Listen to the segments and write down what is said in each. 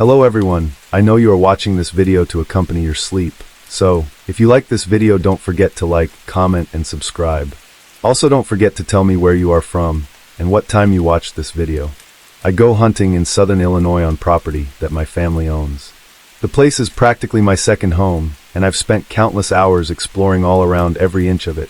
Hello everyone, I know you are watching this video to accompany your sleep. So, if you like this video, don't forget to like, comment, and subscribe. Also don't forget to tell me where you are from and what time you watched this video. I go hunting in southern Illinois on property that my family owns. The place is practically my second home, and I've spent countless hours exploring all around every inch of it.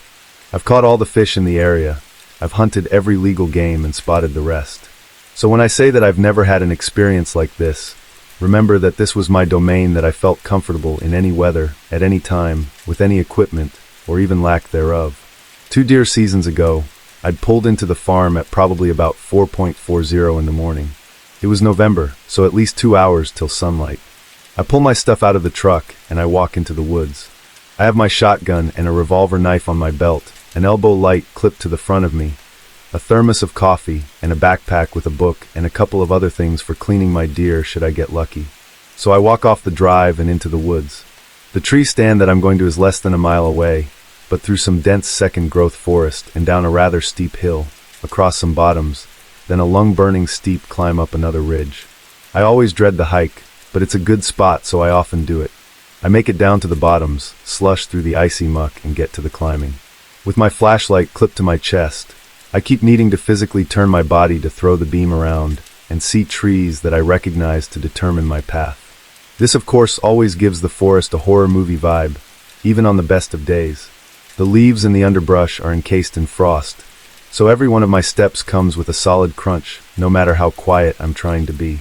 I've caught all the fish in the area. I've hunted every legal game and spotted the rest. So when I say that I've never had an experience like this, remember that this was my domain, that I felt comfortable in any weather, at any time, with any equipment, or even lack thereof. 2 deer seasons ago, I'd pulled into the farm at probably about 4:40 in the morning. It was November, so at least 2 hours till sunlight. I pull my stuff out of the truck and I walk into the woods. I have my shotgun and a revolver knife on my belt, an elbow light clipped to the front of me, a thermos of coffee, and a backpack with a book and a couple of other things for cleaning my deer should I get lucky. So I walk off the drive and into the woods. The tree stand that I'm going to is less than a mile away, but through some dense second-growth forest and down a rather steep hill, across some bottoms, then a lung-burning steep climb up another ridge. I always dread the hike, but it's a good spot, so I often do it. I make it down to the bottoms, slush through the icy muck, and get to the climbing. With my flashlight clipped to my chest, I keep needing to physically turn my body to throw the beam around and see trees that I recognize to determine my path. This, of course, always gives the forest a horror movie vibe, even on the best of days. The leaves and the underbrush are encased in frost, so every one of my steps comes with a solid crunch, no matter how quiet I'm trying to be.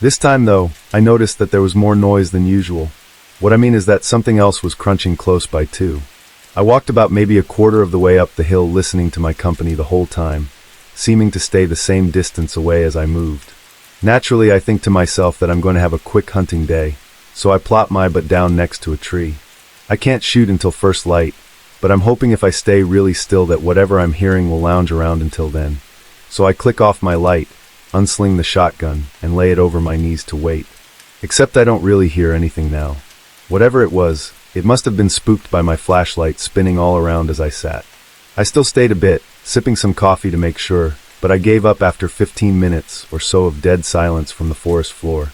This time, though, I noticed that there was more noise than usual. What I mean is that something else was crunching close by too. I walked about maybe a quarter of the way up the hill, listening to my company the whole time, seeming to stay the same distance away as I moved. Naturally, I think to myself that I'm going to have a quick hunting day, so I plop my butt down next to a tree. I can't shoot until first light, but I'm hoping if I stay really still that whatever I'm hearing will lounge around until then. So I click off my light, unsling the shotgun, and lay it over my knees to wait. Except I don't really hear anything now. Whatever it was, it must have been spooked by my flashlight spinning all around as I sat. I still stayed a bit, sipping some coffee to make sure, but I gave up after 15 minutes or so of dead silence from the forest floor.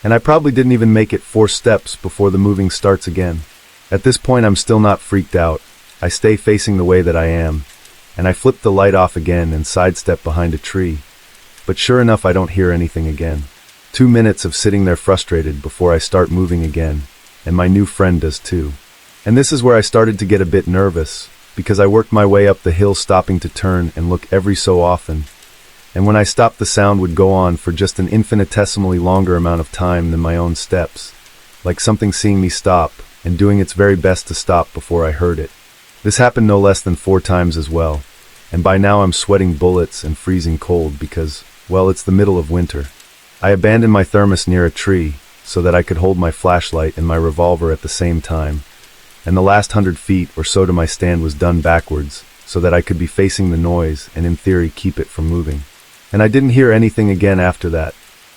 And I probably didn't even make it 4 steps before the moving starts again. At this point, I'm still not freaked out. I stay facing the way that I am, and I flip the light off again and sidestep behind a tree. But sure enough, I don't hear anything again. 2 minutes of sitting there frustrated before I start moving again, and my new friend does too. And this is where I started to get a bit nervous, because I worked my way up the hill, stopping to turn and look every so often. And when I stopped, the sound would go on for just an infinitesimally longer amount of time than my own steps, like something seeing me stop and doing its very best to stop before I heard it. This happened no less than 4 times as well, and by now I'm sweating bullets and freezing cold because, well, it's the middle of winter. I abandoned my thermos near a tree so that I could hold my flashlight and my revolver at the same time, and the last 100 feet or so to my stand was done backwards so that I could be facing the noise and in theory keep it from moving. And I didn't hear anything again after that.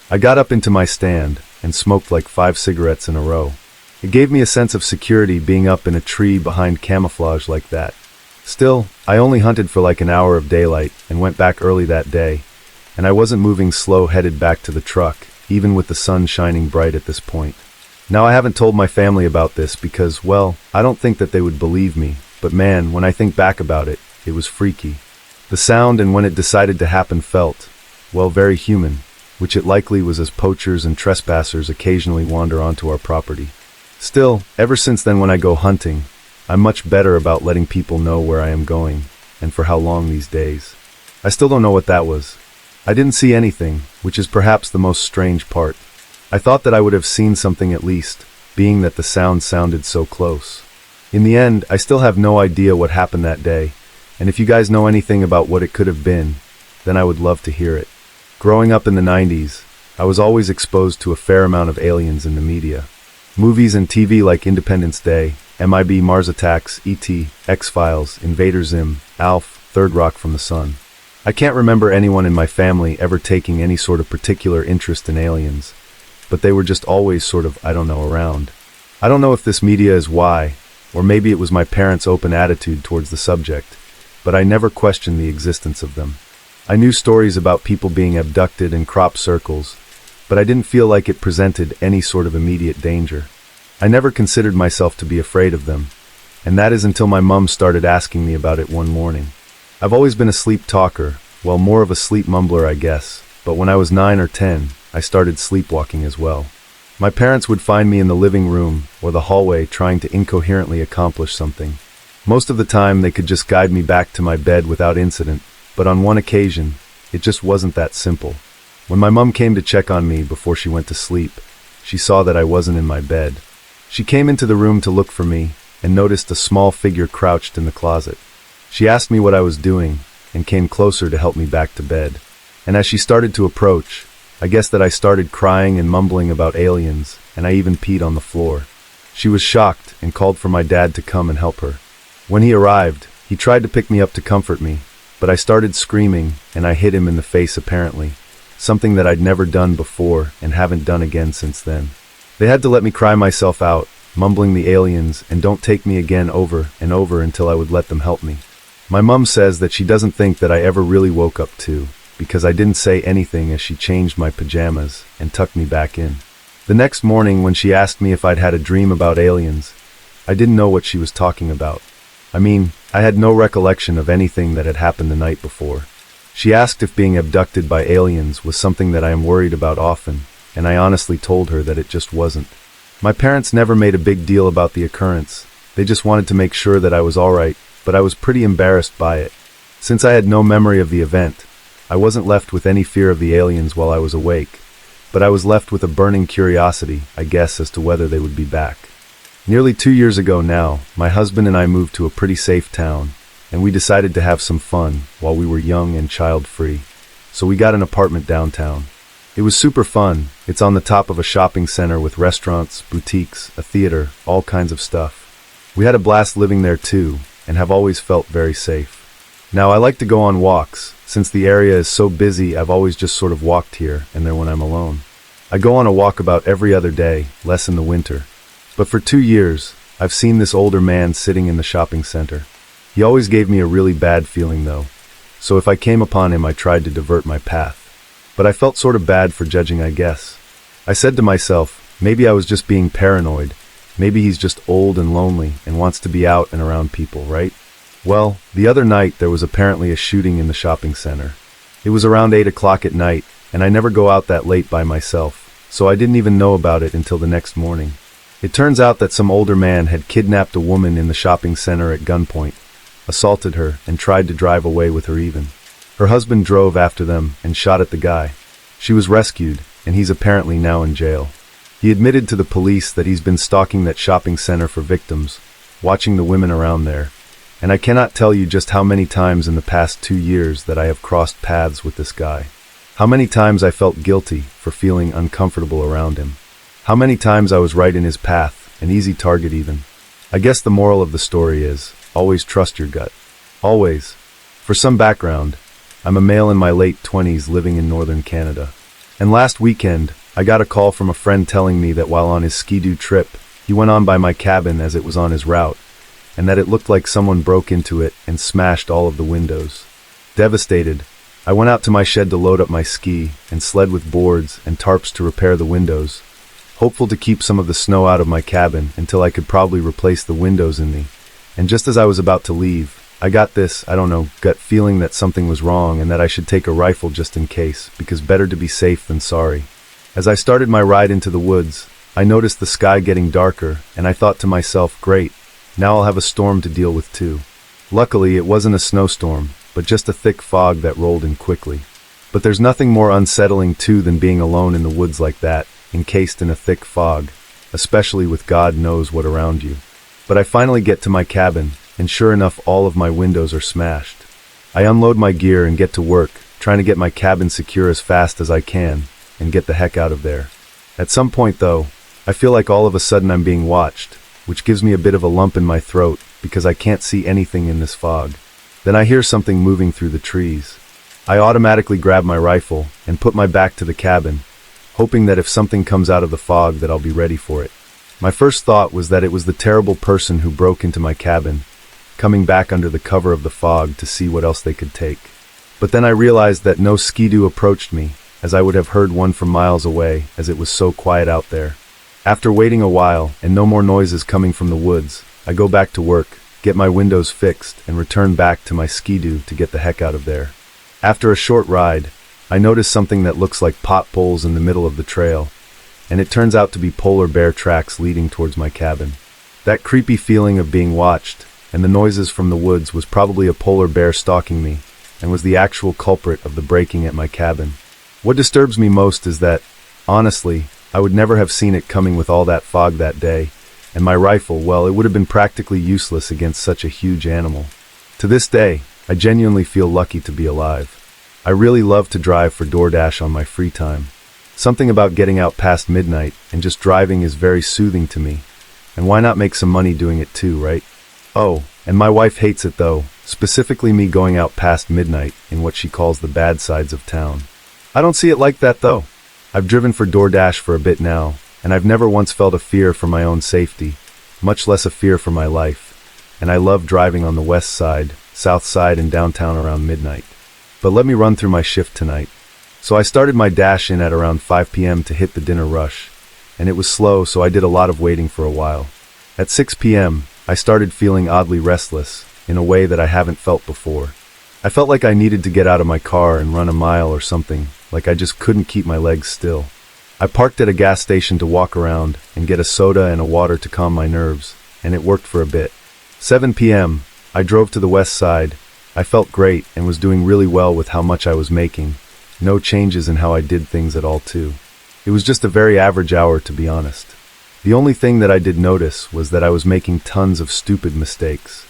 I got up into my stand and smoked like 5 cigarettes in a row. It gave me a sense of security being up in a tree behind camouflage like that. Still, I only hunted for like an hour of daylight and went back early that day, and I wasn't moving slow, headed back to the truck, even with the sun shining bright at this point. Now, I haven't told my family about this because, well, I don't think that they would believe me, but man, when I think back about it, it was freaky. The sound, and when it decided to happen, felt, well, very human, which it likely was, as poachers and trespassers occasionally wander onto our property. Still, ever since then, when I go hunting, I'm much better about letting people know where I am going, and for how long these days. I still don't know what that was. I didn't see anything, which is perhaps the most strange part. I thought that I would have seen something at least, being that the sound sounded so close. In the end, I still have no idea what happened that day, and if you guys know anything about what it could have been, then I would love to hear it. Growing up in the 90s, I was always exposed to a fair amount of aliens in the media. Movies and TV like Independence Day, MIB, Mars Attacks, E.T., X-Files, Invader Zim, Alf, Third Rock from the Sun. I can't remember anyone in my family ever taking any sort of particular interest in aliens, but they were just always sort of, I don't know, around. I don't know if this media is why, or maybe it was my parents' open attitude towards the subject, but I never questioned the existence of them. I knew stories about people being abducted in crop circles, but I didn't feel like it presented any sort of immediate danger. I never considered myself to be afraid of them, and that is until my mum started asking me about it one morning. I've always been a sleep talker, well, more of a sleep mumbler, I guess, but when I was 9 or 10, I started sleepwalking as well. My parents would find me in the living room or the hallway trying to incoherently accomplish something. Most of the time, they could just guide me back to my bed without incident, but on one occasion, it just wasn't that simple. When my mum came to check on me before she went to sleep, she saw that I wasn't in my bed. She came into the room to look for me and noticed a small figure crouched in the closet. She asked me what I was doing and came closer to help me back to bed. And as she started to approach, I guess that I started crying and mumbling about aliens, and I even peed on the floor. She was shocked and called for my dad to come and help her. When he arrived, he tried to pick me up to comfort me, but I started screaming and I hit him in the face apparently, something that I'd never done before and haven't done again since then. They had to let me cry myself out, mumbling the aliens and don't take me again over and over until I would let them help me. My mum says that she doesn't think that I ever really woke up too, because I didn't say anything as she changed my pajamas and tucked me back in. The next morning when she asked me if I'd had a dream about aliens, I didn't know what she was talking about. I mean, I had no recollection of anything that had happened the night before. She asked if being abducted by aliens was something that I am worried about often, and I honestly told her that it just wasn't. My parents never made a big deal about the occurrence. They just wanted to make sure that I was alright, but I was pretty embarrassed by it. Since I had no memory of the event, I wasn't left with any fear of the aliens while I was awake, but I was left with a burning curiosity, I guess, as to whether they would be back. Nearly 2 years ago now, my husband and I moved to a pretty safe town, and we decided to have some fun while we were young and child-free, so we got an apartment downtown. It was super fun. It's on the top of a shopping center with restaurants, boutiques, a theater, all kinds of stuff. We had a blast living there too, and have always felt very safe. Now, I like to go on walks. Since the area is so busy, I've always just sort of walked here and there when I'm alone. I go on a walk about every other day, less in the winter. But for 2 years, I've seen this older man sitting in the shopping center. He always gave me a really bad feeling though, so if I came upon him I tried to divert my path. But I felt sort of bad for judging, I guess. I said to myself, maybe I was just being paranoid. Maybe he's just old and lonely and wants to be out and around people, right? Well, the other night there was apparently a shooting in the shopping center. It was around 8 o'clock at night, and I never go out that late by myself, so I didn't even know about it until the next morning. It turns out that some older man had kidnapped a woman in the shopping center at gunpoint, assaulted her, and tried to drive away with her even. Her husband drove after them and shot at the guy. She was rescued, and he's apparently now in jail. He admitted to the police that he's been stalking that shopping center for victims, watching the women around there, and I cannot tell you just how many times in the past 2 years that I have crossed paths with this guy. How many times I felt guilty for feeling uncomfortable around him. How many times I was right in his path, an easy target even. I guess the moral of the story is, always trust your gut. Always. For some background, I'm a male in my late 20s living in northern Canada. And last weekend, I got a call from a friend telling me that while on his ski-doo trip, he went on by my cabin as it was on his route, and that it looked like someone broke into it and smashed all of the windows. Devastated, I went out to my shed to load up my ski and sled with boards and tarps to repair the windows, hopeful to keep some of the snow out of my cabin until I could probably replace the windows in me. And just as I was about to leave, I got this, gut feeling that something was wrong and that I should take a rifle just in case, because better to be safe than sorry. As I started my ride into the woods, I noticed the sky getting darker, and I thought to myself, great, now I'll have a storm to deal with too. Luckily, it wasn't a snowstorm, but just a thick fog that rolled in quickly. But there's nothing more unsettling too than being alone in the woods like that, encased in a thick fog, especially with God knows what around you. But I finally get to my cabin, and sure enough, all of my windows are smashed. I unload my gear and get to work, trying to get my cabin secure as fast as I can, and get the heck out of there. At some point though, I feel like all of a sudden I'm being watched, which gives me a bit of a lump in my throat because I can't see anything in this fog. Then I hear something moving through the trees. I automatically grab my rifle and put my back to the cabin, hoping that if something comes out of the fog that I'll be ready for it. My first thought was that it was the terrible person who broke into my cabin, coming back under the cover of the fog to see what else they could take. But then I realized that no skidoo approached me, as I would have heard one from miles away, as it was so quiet out there. After waiting a while, and no more noises coming from the woods, I go back to work, get my windows fixed, and return back to my skidoo to get the heck out of there. After a short ride, I notice something that looks like potholes in the middle of the trail, and it turns out to be polar bear tracks leading towards my cabin. That creepy feeling of being watched, and the noises from the woods was probably a polar bear stalking me, and was the actual culprit of the breaking at my cabin. What disturbs me most is that, honestly, I would never have seen it coming with all that fog that day, and my rifle, well, it would have been practically useless against such a huge animal. To this day, I genuinely feel lucky to be alive. I really love to drive for DoorDash on my free time. Something about getting out past midnight and just driving is very soothing to me, and why not make some money doing it too, right? Oh, and my wife hates it though, specifically me going out past midnight in what she calls the bad sides of town. I don't see it like that though. I've driven for DoorDash for a bit now, and I've never once felt a fear for my own safety, much less a fear for my life, and I love driving on the west side, south side, and downtown around midnight. But let me run through my shift tonight. So I started my dash in at around 5 p.m. to hit the dinner rush, and it was slow, so I did a lot of waiting for a while. At 6 p.m., I started feeling oddly restless, in a way that I haven't felt before. I felt like I needed to get out of my car and run a mile or something, like I just couldn't keep my legs still. I parked at a gas station to walk around and get a soda and a water to calm my nerves, and it worked for a bit. 7 p.m., I drove to the west side. I felt great and was doing really well with how much I was making. No changes in how I did things at all too. It was just a very average hour, to be honest. The only thing that I did notice was that I was making tons of stupid mistakes.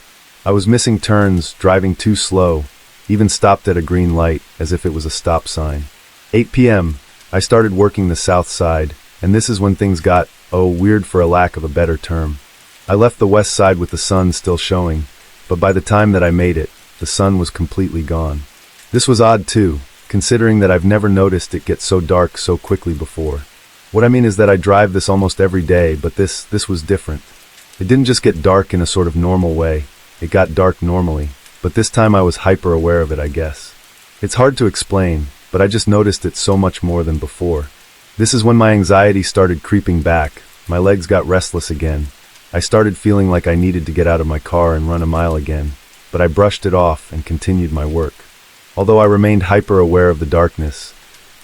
I was missing turns, driving too slow, even stopped at a green light as if it was a stop sign. 8 p.m., I started working the south side, and this is when things got, weird for a lack of a better term. I left the west side with the sun still showing, but by the time that I made it, the sun was completely gone. This was odd too, considering that I've never noticed it get so dark so quickly before. What I mean is that I drive this almost every day, but this was different. It didn't just get dark in a sort of normal way, it got dark normally, but this time I was hyper aware of it, I guess. It's hard to explain, but I just noticed it so much more than before. This is when my anxiety started creeping back, my legs got restless again. I started feeling like I needed to get out of my car and run a mile again, but I brushed it off and continued my work. Although I remained hyper aware of the darkness,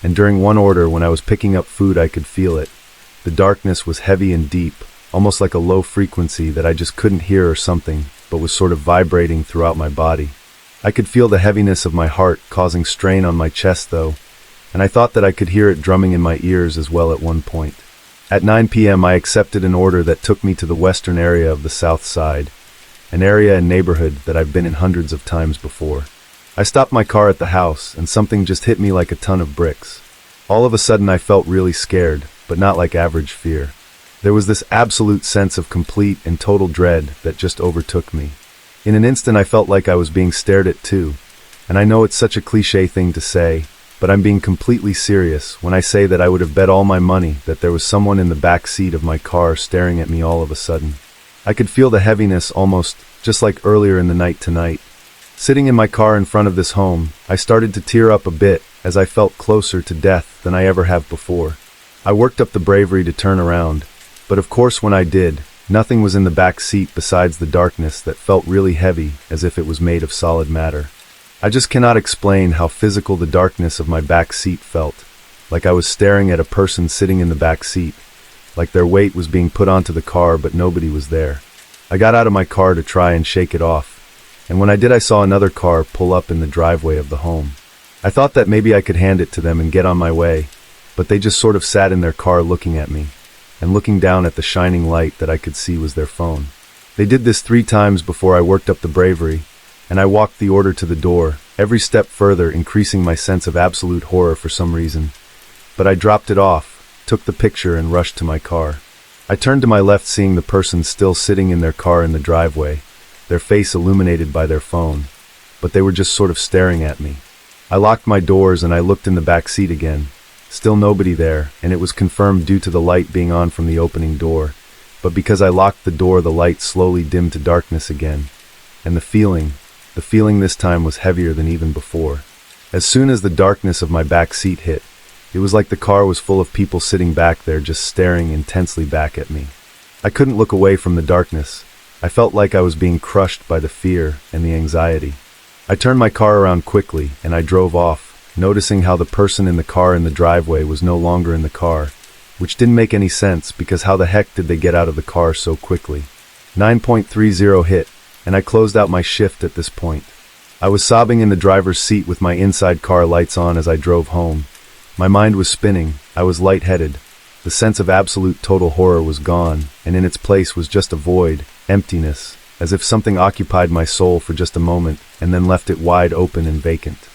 and during one order when I was picking up food I could feel it. The darkness was heavy and deep, almost like a low frequency that I just couldn't hear or something, but was sort of vibrating throughout my body. I could feel the heaviness of my heart causing strain on my chest though, and I thought that I could hear it drumming in my ears as well at one point. At 9 p.m. I accepted an order that took me to the western area of the south side, an area and neighborhood that I've been in hundreds of times before. I stopped my car at the house, and something just hit me like a ton of bricks. All of a sudden I felt really scared, but not like average fear. There was this absolute sense of complete and total dread that just overtook me. In an instant I felt like I was being stared at too, and I know it's such a cliché thing to say, but I'm being completely serious when I say that I would have bet all my money that there was someone in the back seat of my car staring at me all of a sudden. I could feel the heaviness almost just like earlier in the night tonight. Sitting in my car in front of this home, I started to tear up a bit as I felt closer to death than I ever have before. I worked up the bravery to turn around, but of course when I did, nothing was in the back seat besides the darkness that felt really heavy as if it was made of solid matter. I just cannot explain how physical the darkness of my back seat felt, like I was staring at a person sitting in the back seat, like their weight was being put onto the car but nobody was there. I got out of my car to try and shake it off, and when I did I saw another car pull up in the driveway of the home. I thought that maybe I could hand it to them and get on my way, but they just sort of sat in their car looking at me, and looking down at the shining light that I could see was their phone. They did this 3 times before I worked up the bravery, and I walked the order to the door, every step further increasing my sense of absolute horror for some reason. But I dropped it off, took the picture and rushed to my car. I turned to my left seeing the person still sitting in their car in the driveway, their face illuminated by their phone, but they were just sort of staring at me. I locked my doors and I looked in the back seat again. Still nobody there, and it was confirmed due to the light being on from the opening door, but because I locked the door the light slowly dimmed to darkness again, and the feeling this time was heavier than even before. As soon as the darkness of my back seat hit, It was like the car was full of people sitting back there just staring intensely back at me. I couldn't look away from the darkness. I felt like I was being crushed by the fear and the anxiety. I turned my car around quickly and I drove off, noticing how the person in the car in the driveway was no longer in the car, which didn't make any sense because how the heck did they get out of the car so quickly? 9.30 hit, and I closed out my shift at this point. I was sobbing in the driver's seat with my inside car lights on as I drove home. My mind was spinning, I was lightheaded. The sense of absolute total horror was gone, and in its place was just a void, emptiness, as if something occupied my soul for just a moment and then left it wide open and vacant.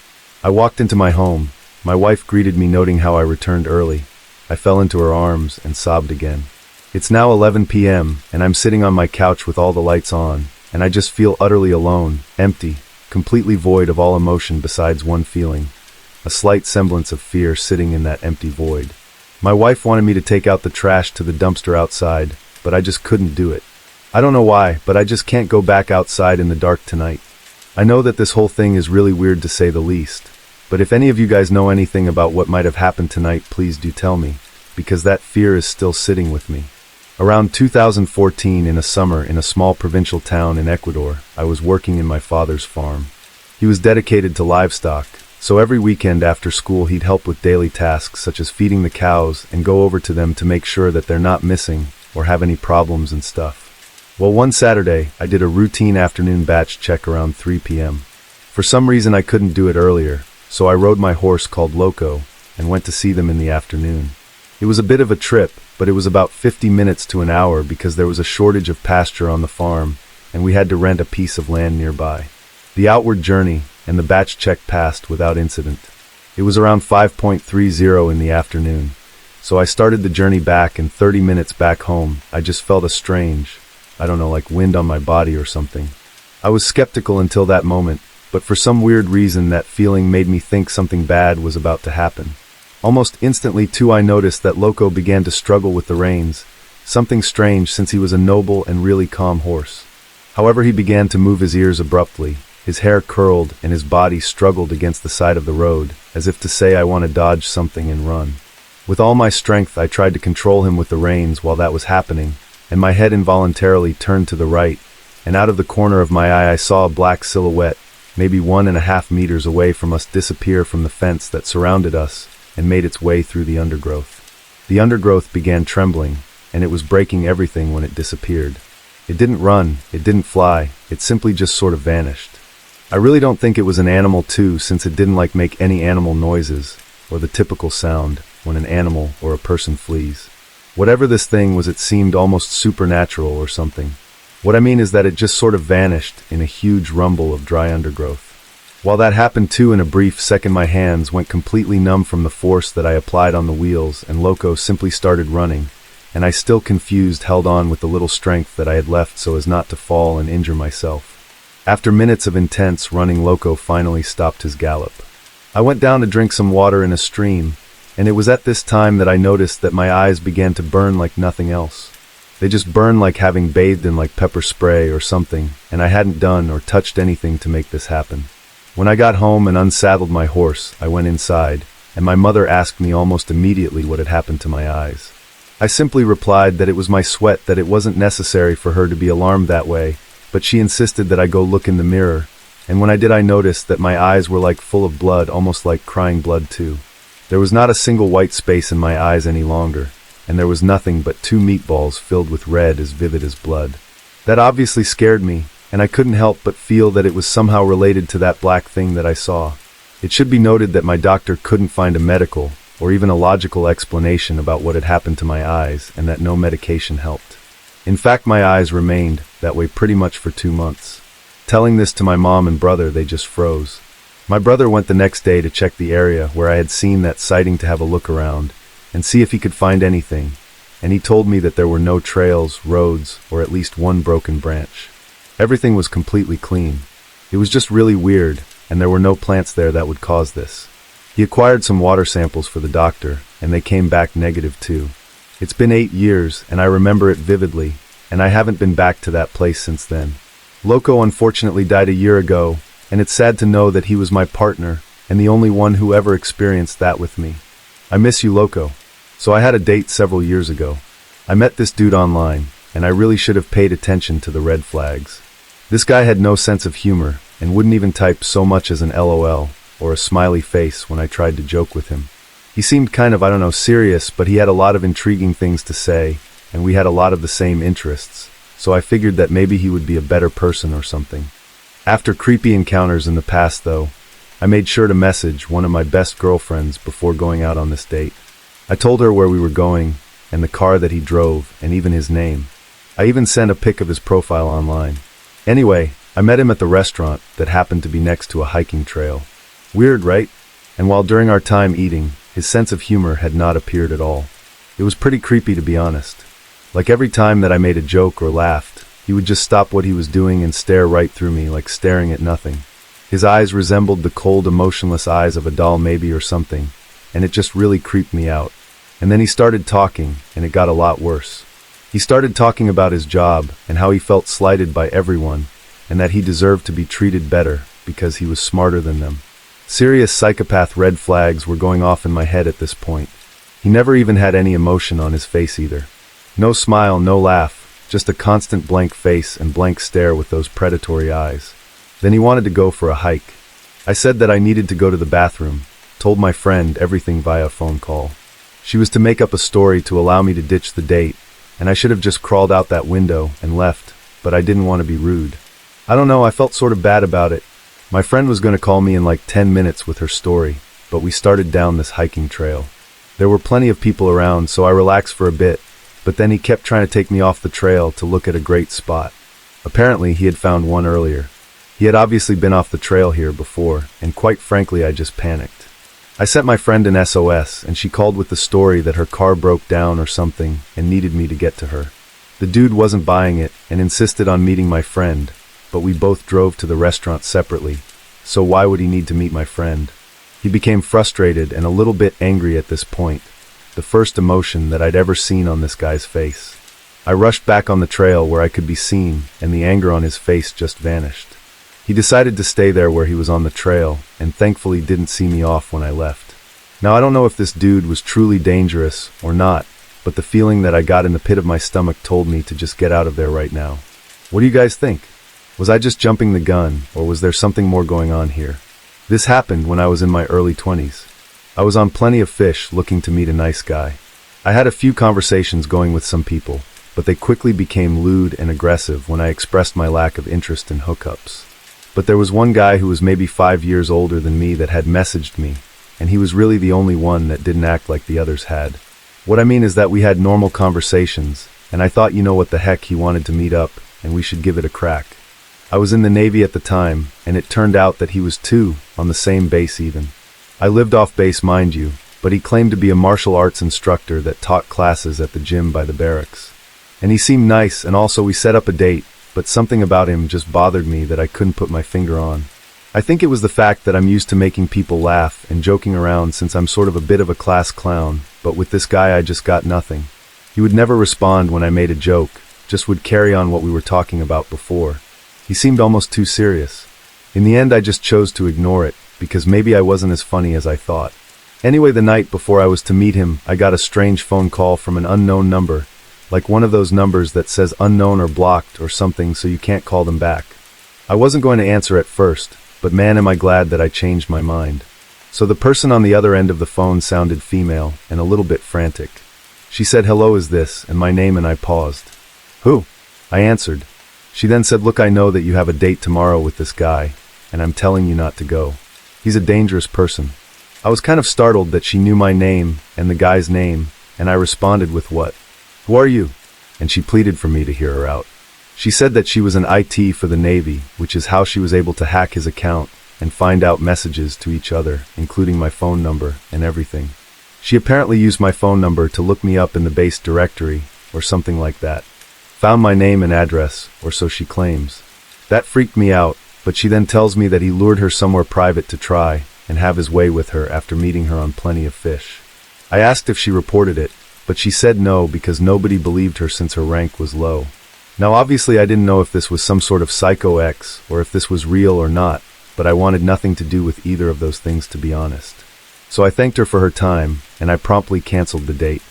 I walked into my home. My wife greeted me, noting how I returned early. I fell into her arms and sobbed again. It's now 11 p.m., and I'm sitting on my couch with all the lights on, and I just feel utterly alone, empty, completely void of all emotion besides one feeling, a slight semblance of fear sitting in that empty void. My wife wanted me to take out the trash to the dumpster outside, but I just couldn't do it. I don't know why, but I just can't go back outside in the dark tonight. I know that this whole thing is really weird to say the least, but if any of you guys know anything about what might have happened tonight, please do tell me, because that fear is still sitting with me. Around 2014, in a summer in a small provincial town in Ecuador, I was working in my father's farm. He was dedicated to livestock, so every weekend after school he'd help with daily tasks such as feeding the cows and go over to them to make sure that they're not missing or have any problems and stuff. Well, one Saturday, I did a routine afternoon batch check around 3 p.m. For some reason I couldn't do it earlier, so I rode my horse called Loco and went to see them in the afternoon. It was a bit of a trip, but it was about 50 minutes to an hour because there was a shortage of pasture on the farm and we had to rent a piece of land nearby. The outward journey and the batch check passed without incident. It was around 5:30 in the afternoon, so I started the journey back, and 30 minutes back home, I just felt a strange, like wind on my body or something. I was skeptical until that moment, but for some weird reason that feeling made me think something bad was about to happen. Almost instantly too, I noticed that Loco began to struggle with the reins, something strange since he was a noble and really calm horse. However, he began to move his ears abruptly. His hair curled and his body struggled against the side of the road, as if to say, I want to dodge something and run. With all my strength, I tried to control him with the reins while that was happening, and my head involuntarily turned to the right, and out of the corner of my eye I saw a black silhouette, maybe 1.5 meters away from us, disappear from the fence that surrounded us and made its way through the undergrowth. The undergrowth began trembling, and it was breaking everything when it disappeared. It didn't run, it didn't fly, it simply just sort of vanished. I really don't think it was an animal too, since it didn't make any animal noises, or the typical sound when an animal or a person flees. Whatever this thing was, it seemed almost supernatural or something. What I mean is that it just sort of vanished in a huge rumble of dry undergrowth. While that happened too, in a brief second my hands went completely numb from the force that I applied on the wheels, and Loco simply started running, and I, still confused, held on with the little strength that I had left so as not to fall and injure myself. After minutes of intense running, Loco finally stopped his gallop. I went down to drink some water in a stream, and it was at this time that I noticed that my eyes began to burn like nothing else. They just burned like having bathed in pepper spray or something, and I hadn't done or touched anything to make this happen. When I got home and unsaddled my horse, I went inside, and my mother asked me almost immediately what had happened to my eyes. I simply replied that it was my sweat, that it wasn't necessary for her to be alarmed that way, but she insisted that I go look in the mirror, and when I did I noticed that my eyes were full of blood, almost like crying blood too. There was not a single white space in my eyes any longer, and there was nothing but 2 meatballs filled with red as vivid as blood. That obviously scared me, and I couldn't help but feel that it was somehow related to that black thing that I saw. It should be noted that my doctor couldn't find a medical or even a logical explanation about what had happened to my eyes, and that no medication helped. In fact, my eyes remained that way pretty much for 2 months. Telling this to my mom and brother, they just froze. My brother went the next day to check the area where I had seen that sighting to have a look around and see if he could find anything, and he told me that there were no trails, roads, or at least one broken branch. Everything was completely clean. It was just really weird, and there were no plants there that would cause this. He acquired some water samples for the doctor, and they came back negative too. It's been 8 years, and I remember it vividly, and I haven't been back to that place since then. Loco unfortunately died a year ago, and it's sad to know that he was my partner, and the only one who ever experienced that with me. I miss you, loco. So I had a date several years ago. I met this dude online, and I really should have paid attention to the red flags. This guy had no sense of humor and wouldn't even type so much as an LOL or a smiley face when I tried to joke with him. He seemed kind of, serious, but he had a lot of intriguing things to say, and we had a lot of the same interests, so I figured that maybe he would be a better person or something. After creepy encounters in the past, though, I made sure to message one of my best girlfriends before going out on this date. I told her where we were going, and the car that he drove, and even his name. I even sent a pic of his profile online. Anyway, I met him at the restaurant that happened to be next to a hiking trail. Weird, right? And while during our time eating, his sense of humor had not appeared at all. It was pretty creepy, to be honest. Like every time that I made a joke or laughed, he would just stop what he was doing and stare right through me, like staring at nothing. His eyes resembled the cold, emotionless eyes of a doll maybe or something, and it just really creeped me out. And then he started talking, and it got a lot worse. He started talking about his job and how he felt slighted by everyone, and that he deserved to be treated better because he was smarter than them. Serious psychopath red flags were going off in my head at this point. He never even had any emotion on his face either. No smile, no laugh, just a constant blank face and blank stare with those predatory eyes. Then he wanted to go for a hike. I said that I needed to go to the bathroom, told my friend everything via phone call. She was to make up a story to allow me to ditch the date, and I should have just crawled out that window and left, but I didn't want to be rude. I don't know, I felt sort of bad about it. My friend was going to call me in like 10 minutes with her story, but we started down this hiking trail. There were plenty of people around, so I relaxed for a bit, but then he kept trying to take me off the trail to look at a great spot. Apparently, he had found one earlier. He had obviously been off the trail here before, and quite frankly, I just panicked. I sent my friend an SOS, and she called with the story that her car broke down or something and needed me to get to her. The dude wasn't buying it and insisted on meeting my friend, but we both drove to the restaurant separately, so why would he need to meet my friend? He became frustrated and a little bit angry at this point, the first emotion that I'd ever seen on this guy's face. I rushed back on the trail where I could be seen, and the anger on his face just vanished. He decided to stay there where he was on the trail, and thankfully didn't see me off when I left. Now I don't know if this dude was truly dangerous or not, but the feeling that I got in the pit of my stomach told me to just get out of there right now. What do you guys think? Was I just jumping the gun, or was there something more going on here? This happened when I was in my early 20s. I was on plenty of fish looking to meet a nice guy. I had a few conversations going with some people, but they quickly became lewd and aggressive when I expressed my lack of interest in hookups. But there was one guy who was maybe 5 years older than me that had messaged me, and he was really the only one that didn't act like the others had. What I mean is that we had normal conversations, and I thought, you know what the heck, he wanted to meet up, and we should give it a crack. I was in the Navy at the time, and it turned out that he was too, on the same base even. I lived off base, mind you, but he claimed to be a martial arts instructor that taught classes at the gym by the barracks. And he seemed nice, and also we set up a date, but something about him just bothered me that I couldn't put my finger on. I think it was the fact that I'm used to making people laugh and joking around since I'm sort of a bit of a class clown, but with this guy I just got nothing. He would never respond when I made a joke, just would carry on what we were talking about before. He seemed almost too serious. In the end I just chose to ignore it, because maybe I wasn't as funny as I thought. Anyway, the night before I was to meet him, I got a strange phone call from an unknown number, like one of those numbers that says unknown or blocked or something so you can't call them back. I wasn't going to answer at first, but man am I glad that I changed my mind. So the person on the other end of the phone sounded female and a little bit frantic. She said, "Hello, is this?" and my name, and I paused. "Who?" I answered. She then said, "Look, I know that you have a date tomorrow with this guy, and I'm telling you not to go. He's a dangerous person." I was kind of startled that she knew my name and the guy's name, and I responded with, "What? Who are you?" And she pleaded for me to hear her out. She said that she was an IT for the Navy, which is how she was able to hack his account and find out messages to each other, including my phone number and everything. She apparently used my phone number to look me up in the base directory, or something like that. Found my name and address, or so she claims. That freaked me out, but she then tells me that he lured her somewhere private to try and have his way with her after meeting her on Plenty of Fish. I asked if she reported it, but she said no because nobody believed her since her rank was low. Now obviously I didn't know if this was some sort of psycho X or if this was real or not, but I wanted nothing to do with either of those things, to be honest. So I thanked her for her time, and I promptly canceled the date.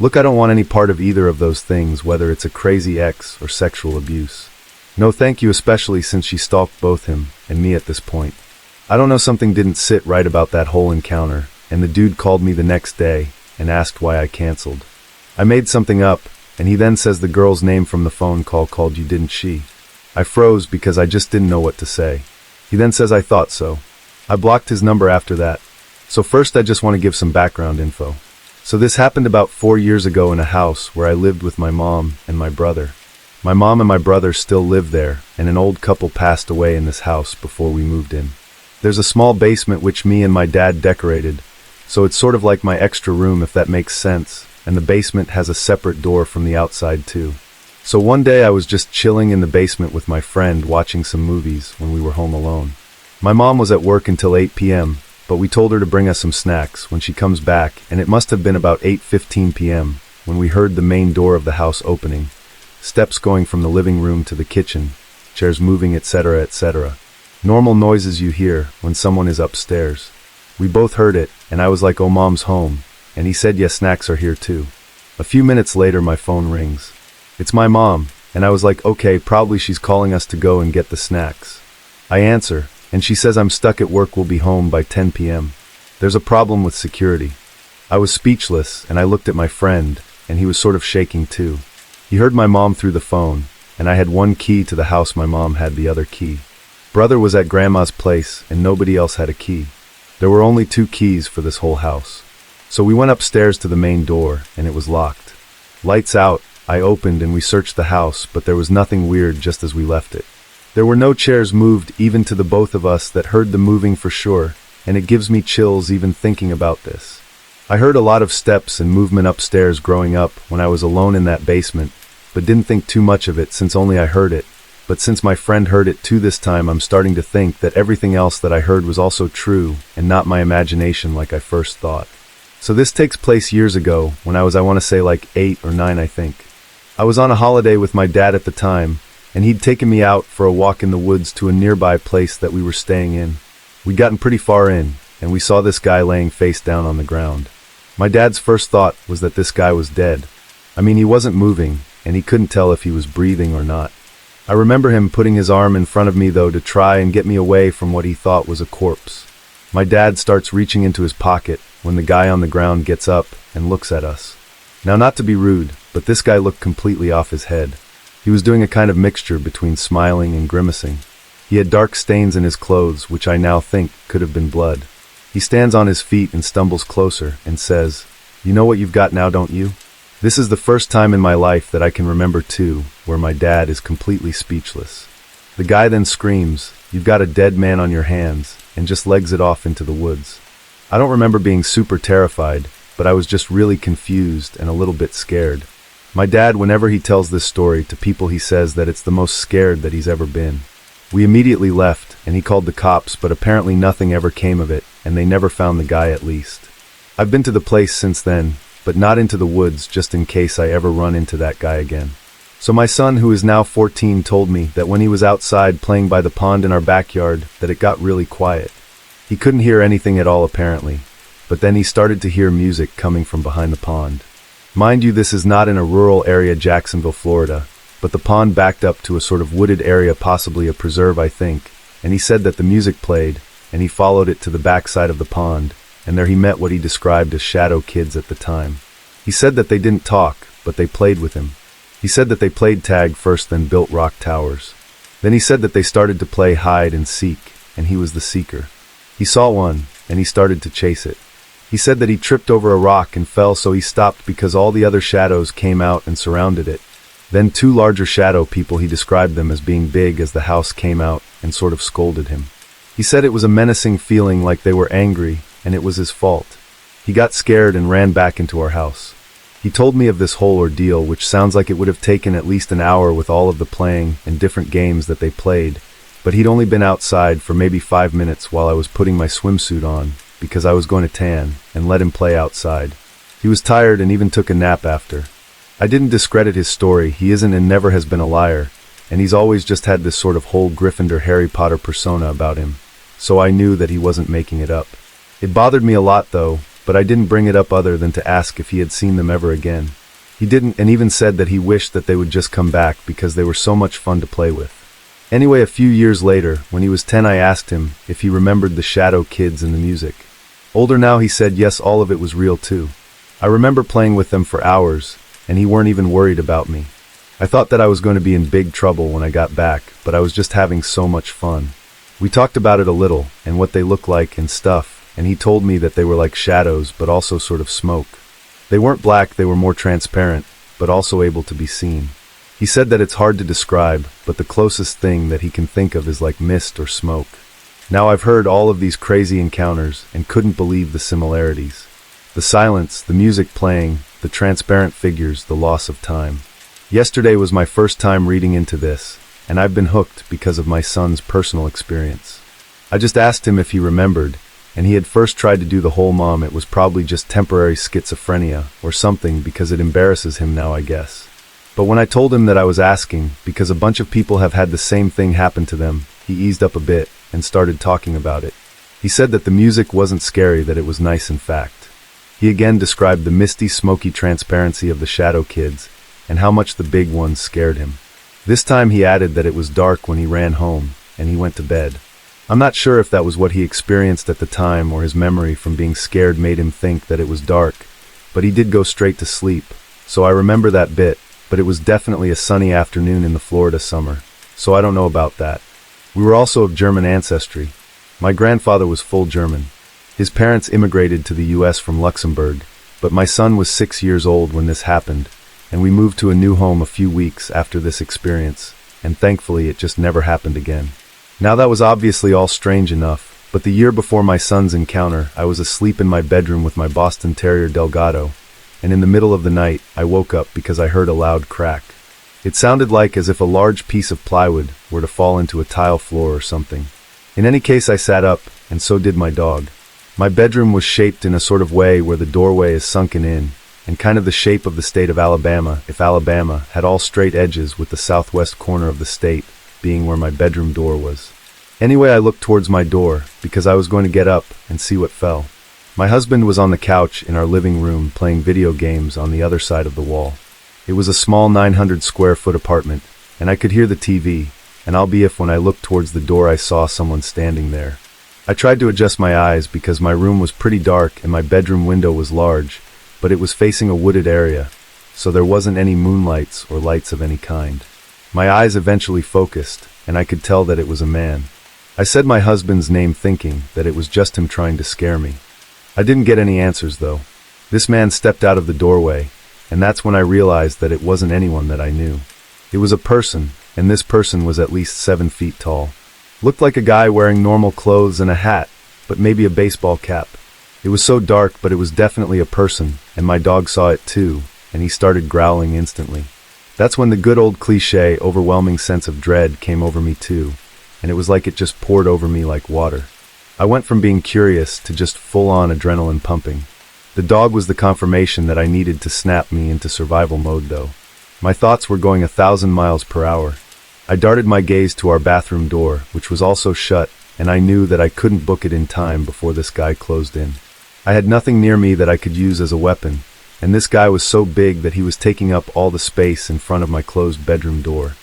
Look, I don't want any part of either of those things, whether it's a crazy ex or sexual abuse. No thank you, especially since she stalked both him and me at this point. I don't know, something didn't sit right about that whole encounter, and the dude called me the next day and asked why I canceled. I made something up, and he then says the girl's name from the phone call called you, didn't she? I froze because I just didn't know what to say. He then says I thought so. I blocked his number after that. So first I just want to give some background info. So this happened about 4 years ago in a house where I lived with my mom and my brother. My mom and my brother still live there, and an old couple passed away in this house before we moved in. There's a small basement which me and my dad decorated, so it's sort of like my extra room, if that makes sense, and the basement has a separate door from the outside too. So one day I was just chilling in the basement with my friend watching some movies when we were home alone. My mom was at work until 8 p.m., but we told her to bring us some snacks when she comes back, and it must have been about 8:15 p.m. when we heard the main door of the house opening, steps going from the living room to the kitchen, chairs moving, etc., etc. Normal noises you hear when someone is upstairs. We both heard it, and I was like, oh, mom's home, and he said, yes, snacks are here too. A few minutes later my phone rings. It's my mom, and I was like, okay, probably she's calling us to go and get the snacks. I answer, and she says I'm stuck at work, will be home by 10 p.m. There's a problem with security. I was speechless, and I looked at my friend, and he was sort of shaking too. He heard my mom through the phone, and I had one key to the house, my mom had the other key. Brother was at grandma's place, and nobody else had a key. There were only 2 keys for this whole house. So we went upstairs to the main door, and it was locked. Lights out, I opened and we searched the house, but there was nothing weird just as we left it. There were no chairs moved, even to the both of us that heard the moving for sure, and it gives me chills even thinking about this. I heard a lot of steps and movement upstairs growing up when I was alone in that basement, but didn't think too much of it since only I heard it. But since my friend heard it too this time, I'm starting to think that everything else that I heard was also true and not my imagination like I first thought. So this takes place years ago when I want to say like 8 or 9, I think. I was on a holiday with my dad at the time, and he'd taken me out for a walk in the woods to a nearby place that we were staying in. We'd gotten pretty far in, and we saw this guy laying face down on the ground. My dad's first thought was that this guy was dead. I mean, he wasn't moving, and he couldn't tell if he was breathing or not. I remember him putting his arm in front of me though to try and get me away from what he thought was a corpse. My dad starts reaching into his pocket when the guy on the ground gets up and looks at us. Now, not to be rude, but this guy looked completely off his head. He was doing a kind of mixture between smiling and grimacing. He had dark stains in his clothes, which I now think could have been blood. He stands on his feet and stumbles closer and says, "You know what you've got now, don't you?" This is the first time in my life that I can remember too, where my dad is completely speechless. The guy then screams, "You've got a dead man on your hands," and just legs it off into the woods. I don't remember being super terrified, but I was just really confused and a little bit scared. My dad, whenever he tells this story to people, he says that it's the most scared that he's ever been. We immediately left, and he called the cops, but apparently nothing ever came of it, and they never found the guy at least. I've been to the place since then, but not into the woods, just in case I ever run into that guy again. So my son, who is now 14, told me that when he was outside playing by the pond in our backyard, that it got really quiet. He couldn't hear anything at all apparently, but then he started to hear music coming from behind the pond. Mind you, this is not in a rural area, Jacksonville, Florida, but the pond backed up to a sort of wooded area, possibly a preserve, I think, and he said that the music played, and he followed it to the backside of the pond, and there he met what he described as shadow kids at the time. He said that they didn't talk, but they played with him. He said that they played tag first, then built rock towers. Then he said that they started to play hide and seek, and he was the seeker. He saw one, and he started to chase it. He said that he tripped over a rock and fell, so he stopped because all the other shadows came out and surrounded it. Then 2 larger shadow people, he described them as being big, as the house came out and sort of scolded him. He said it was a menacing feeling, like they were angry, and it was his fault. He got scared and ran back into our house. He told me of this whole ordeal, which sounds like it would have taken at least an hour with all of the playing and different games that they played, but he'd only been outside for maybe 5 minutes while I was putting my swimsuit on, because I was going to tan, and let him play outside. He was tired and even took a nap after. I didn't discredit his story. He isn't and never has been a liar, and he's always just had this sort of whole Gryffindor Harry Potter persona about him, so I knew that he wasn't making it up. It bothered me a lot though, but I didn't bring it up other than to ask if he had seen them ever again. He didn't, and even said that he wished that they would just come back because they were so much fun to play with. Anyway, a few years later, when he was 10, I asked him if he remembered the shadow kids and the music. Older now, he said yes, all of it was real too. I remember playing with them for hours, and he weren't even worried about me. I thought that I was going to be in big trouble when I got back, but I was just having so much fun. We talked about it a little, and what they look like and stuff, and he told me that they were like shadows, but also sort of smoke. They weren't black, they were more transparent, but also able to be seen. He said that it's hard to describe, but the closest thing that he can think of is like mist or smoke. Now I've heard all of these crazy encounters and couldn't believe the similarities. The silence, the music playing, the transparent figures, the loss of time. Yesterday was my first time reading into this, and I've been hooked because of my son's personal experience. I just asked him if he remembered, and he had first tried to do the whole mom, it was probably just temporary schizophrenia or something because it embarrasses him now, I guess. But when I told him that I was asking because a bunch of people have had the same thing happen to them, he eased up a bit and started talking about it. He said that the music wasn't scary, that it was nice in fact. He again described the misty, smoky transparency of the shadow kids and how much the big ones scared him. This time he added that it was dark when he ran home and he went to bed. I'm not sure if that was what he experienced at the time or his memory from being scared made him think that it was dark, but he did go straight to sleep, so I remember that bit, but it was definitely a sunny afternoon in the Florida summer, so I don't know about that. We were also of German ancestry. My grandfather was full German. His parents immigrated to the US from Luxembourg, but my son was 6 years old when this happened, and we moved to a new home a few weeks after this experience, and thankfully it just never happened again. Now that was obviously all strange enough, but the year before my son's encounter, I was asleep in my bedroom with my Boston Terrier Delgado, and in the middle of the night, I woke up because I heard a loud crack. It sounded like as if a large piece of plywood were to fall into a tile floor or something. In any case, I sat up, and so did my dog. My bedroom was shaped in a sort of way where the doorway is sunken in, and kind of the shape of the state of Alabama, if Alabama had all straight edges with the southwest corner of the state being where my bedroom door was. Anyway, I looked towards my door because I was going to get up and see what fell. My husband was on the couch in our living room playing video games on the other side of the wall. It was a small 900 square foot apartment, and I could hear the TV, and I'll be if when I looked towards the door I saw someone standing there. I tried to adjust my eyes because my room was pretty dark and my bedroom window was large, but it was facing a wooded area, so there wasn't any moonlights or lights of any kind. My eyes eventually focused, and I could tell that it was a man. I said my husband's name thinking that it was just him trying to scare me. I didn't get any answers though. This man stepped out of the doorway, and that's when I realized that it wasn't anyone that I knew. It was a person, and this person was at least 7 feet tall. Looked like a guy wearing normal clothes and a hat, but maybe a baseball cap. It was so dark, but it was definitely a person, and my dog saw it too, and he started growling instantly. That's when the good old cliché, overwhelming sense of dread came over me too, and it was like it just poured over me like water. I went from being curious to just full-on adrenaline pumping. The dog was the confirmation that I needed to snap me into survival mode though. My thoughts were going 1,000 miles per hour. I darted my gaze to our bathroom door, which was also shut, and I knew that I couldn't book it in time before this guy closed in. I had nothing near me that I could use as a weapon, and this guy was so big that he was taking up all the space in front of my closed bedroom door.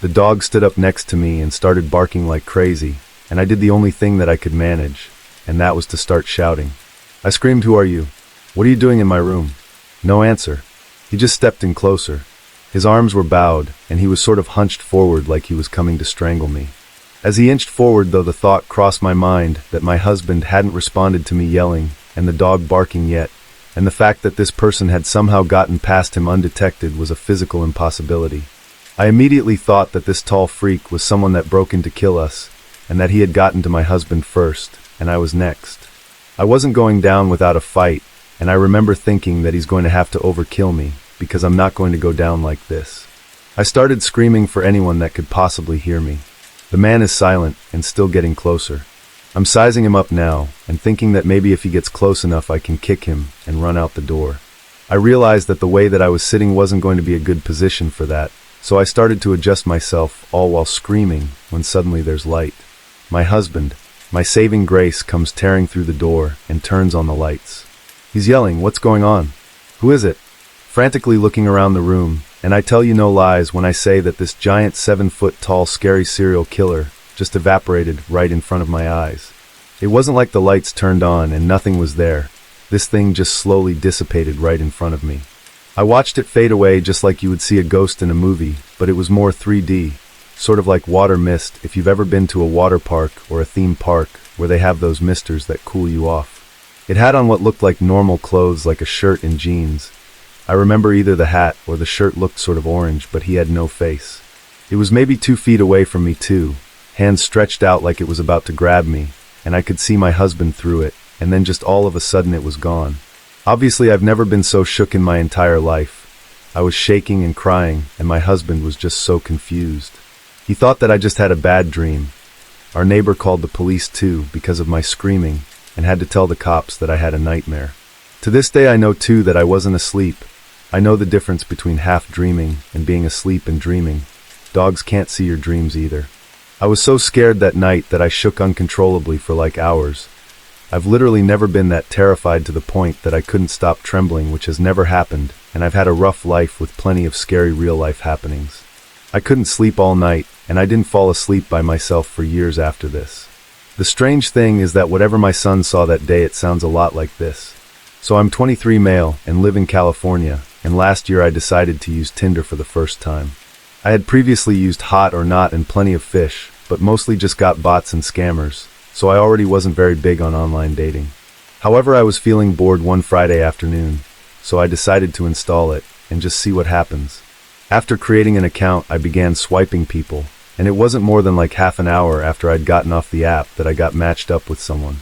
The dog stood up next to me and started barking like crazy, and I did the only thing that I could manage, and that was to start shouting. I screamed, "Who are you? What are you doing in my room?" No answer. He just stepped in closer. His arms were bowed, and he was sort of hunched forward like he was coming to strangle me. As he inched forward, though, the thought crossed my mind that my husband hadn't responded to me yelling and the dog barking yet, and the fact that this person had somehow gotten past him undetected was a physical impossibility. I immediately thought that this tall freak was someone that broke in to kill us, and that he had gotten to my husband first, and I was next. I wasn't going down without a fight, and I remember thinking that he's going to have to overkill me, because I'm not going to go down like this. I started screaming for anyone that could possibly hear me. The man is silent, and still getting closer. I'm sizing him up now, and thinking that maybe if he gets close enough I can kick him and run out the door. I realized that the way that I was sitting wasn't going to be a good position for that, so I started to adjust myself, all while screaming, when suddenly there's light. My husband, My saving grace comes tearing through the door and turns on the lights. He's yelling, "What's going on? Who is it?" Frantically looking around the room, and I tell you no lies when I say that this giant 7-foot-tall scary serial killer just evaporated right in front of my eyes. It wasn't like the lights turned on and nothing was there. This thing just slowly dissipated right in front of me. I watched it fade away just like you would see a ghost in a movie, but it was more 3D, sort of like water mist if you've ever been to a water park or a theme park where they have those misters that cool you off. It had on what looked like normal clothes, like a shirt and jeans. I remember either the hat or the shirt looked sort of orange, but he had no face. It was maybe 2 feet away from me too, hands stretched out like it was about to grab me, and I could see my husband through it, and then just all of a sudden it was gone. Obviously I've never been so shook in my entire life. I was shaking and crying, and my husband was just so confused. He thought that I just had a bad dream. Our neighbor called the police too because of my screaming, and had to tell the cops that I had a nightmare. To this day I know too that I wasn't asleep. I know the difference between half dreaming and being asleep and dreaming. Dogs can't see your dreams either. I was so scared that night that I shook uncontrollably for like hours. I've literally never been that terrified to the point that I couldn't stop trembling, which has never happened, and I've had a rough life with plenty of scary real-life happenings. I couldn't sleep all night, and I didn't fall asleep by myself for years after this. The strange thing is that whatever my son saw that day, it sounds a lot like this. So I'm 23 male and live in California, and last year I decided to use Tinder for the first time. I had previously used Hot or Not and Plenty of Fish, but mostly just got bots and scammers, so I already wasn't very big on online dating. However, I was feeling bored one Friday afternoon, so I decided to install it and just see what happens. After creating an account, I began swiping people, and it wasn't more than like half an hour after I'd gotten off the app that I got matched up with someone.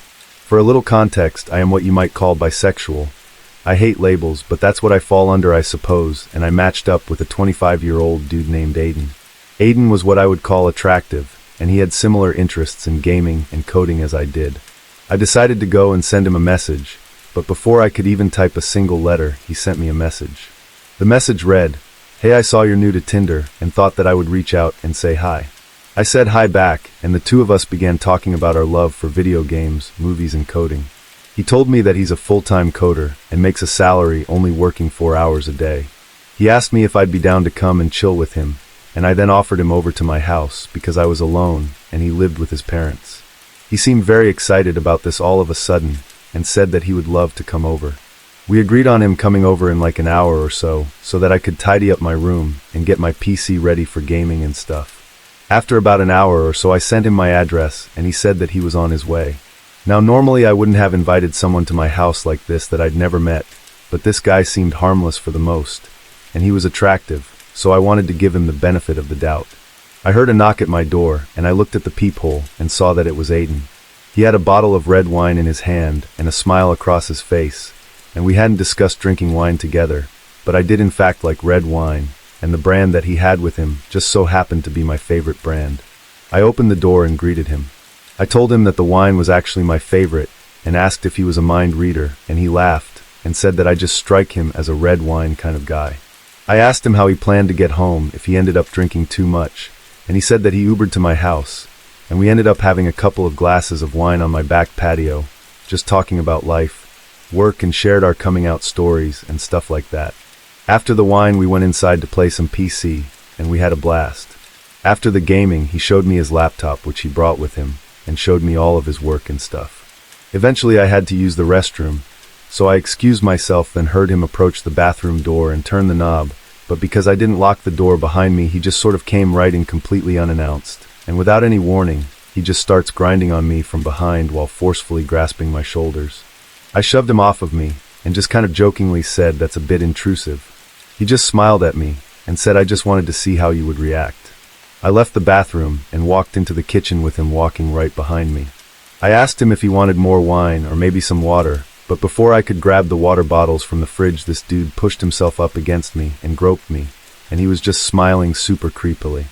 For a little context, I am what you might call bisexual. I hate labels, but that's what I fall under, I suppose, and I matched up with a 25-year-old dude named Aiden. Aiden was what I would call attractive, and he had similar interests in gaming and coding as I did. I decided to go and send him a message, but before I could even type a single letter, he sent me a message. The message read, "Hey, I saw you're new to Tinder and thought that I would reach out and say hi." I said hi back, and the two of us began talking about our love for video games, movies, and coding. He told me that he's a full-time coder and makes a salary only working 4 hours a day. He asked me if I'd be down to come and chill with him, and I then offered him over to my house because I was alone and he lived with his parents. He seemed very excited about this all of a sudden and said that he would love to come over. We agreed on him coming over in like an hour or so that I could tidy up my room and get my PC ready for gaming and stuff. After about an hour or so I sent him my address and he said that he was on his way. Now normally I wouldn't have invited someone to my house like this that I'd never met, but this guy seemed harmless for the most, and he was attractive, so I wanted to give him the benefit of the doubt. I heard a knock at my door and I looked at the peephole and saw that it was Aiden. He had a bottle of red wine in his hand and a smile across his face, and we hadn't discussed drinking wine together, but I did in fact like red wine, and the brand that he had with him just so happened to be my favorite brand. I opened the door and greeted him. I told him that the wine was actually my favorite and asked if he was a mind reader, and he laughed and said that I just strike him as a red wine kind of guy. I asked him how he planned to get home if he ended up drinking too much, and he said that he Ubered to my house, and we ended up having a couple of glasses of wine on my back patio, just talking about life, work, and shared our coming out stories and stuff like that. After the wine, we went inside to play some PC, and we had a blast. After the gaming, he showed me his laptop, which he brought with him, and showed me all of his work and stuff. Eventually, I had to use the restroom, so I excused myself, then heard him approach the bathroom door and turn the knob, but because I didn't lock the door behind me, he just sort of came right in completely unannounced, and without any warning, he just starts grinding on me from behind while forcefully grasping my shoulders. I shoved him off of me, and just kind of jokingly said that's a bit intrusive. He just smiled at me, and said I just wanted to see how you would react. I left the bathroom, and walked into the kitchen with him walking right behind me. I asked him if he wanted more wine, or maybe some water, but before I could grab the water bottles from the fridge, this dude pushed himself up against me, and groped me, and he was just smiling super creepily.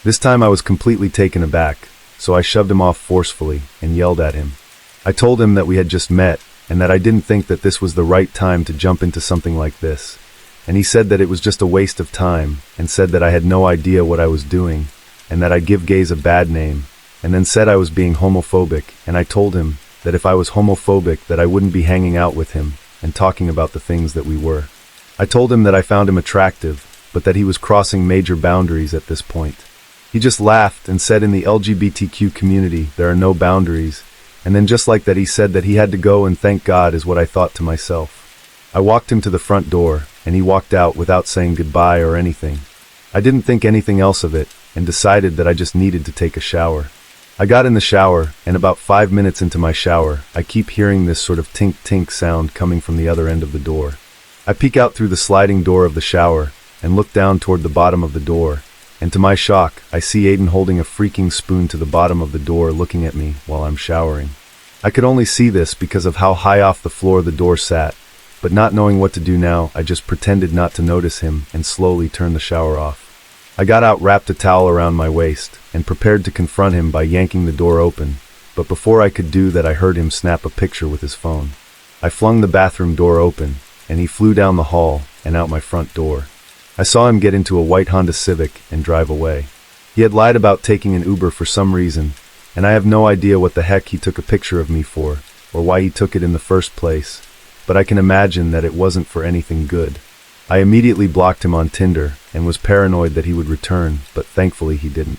This time I was completely taken aback, so I shoved him off forcefully, and yelled at him. I told him that we had just met, and that I didn't think that this was the right time to jump into something like this, and he said that it was just a waste of time, and said that I had no idea what I was doing, and that I'd give gays a bad name, and then said I was being homophobic, and I told him that if I was homophobic that I wouldn't be hanging out with him and talking about the things that we were. I told him that I found him attractive, but that he was crossing major boundaries at this point. He just laughed and said in the LGBTQ community there are no boundaries, and then just like that he said that he had to go, and thank God is what I thought to myself. I walked him to the front door, and he walked out without saying goodbye or anything. I didn't think anything else of it, and decided that I just needed to take a shower. I got in the shower, and about 5 minutes into my shower, I keep hearing this sort of tink-tink sound coming from the other end of the door. I peek out through the sliding door of the shower, and look down toward the bottom of the door, and to my shock, I see Aiden holding a freaking spoon to the bottom of the door looking at me while I'm showering. I could only see this because of how high off the floor the door sat, but not knowing what to do now, I just pretended not to notice him and slowly turned the shower off. I got out, wrapped a towel around my waist, and prepared to confront him by yanking the door open, but before I could do that I heard him snap a picture with his phone. I flung the bathroom door open, and he flew down the hall and out my front door. I saw him get into a white Honda Civic and drive away. He had lied about taking an Uber for some reason, and I have no idea what the heck he took a picture of me for, or why he took it in the first place, but I can imagine that it wasn't for anything good. I immediately blocked him on Tinder and was paranoid that he would return, but thankfully he didn't.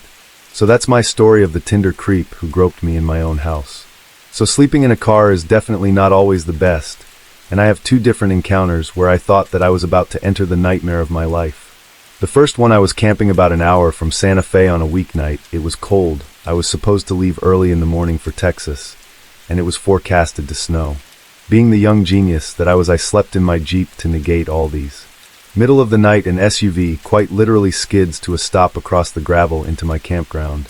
So that's my story of the Tinder creep who groped me in my own house. So sleeping in a car is definitely not always the best, and I have 2 different encounters where I thought that I was about to enter the nightmare of my life. The first one, I was camping about an hour from Santa Fe on a weeknight. It was cold. I was supposed to leave early in the morning for Texas, and it was forecasted to snow. Being the young genius that I was, I slept in my Jeep to negate all these. Middle of the night, an SUV quite literally skids to a stop across the gravel into my campground.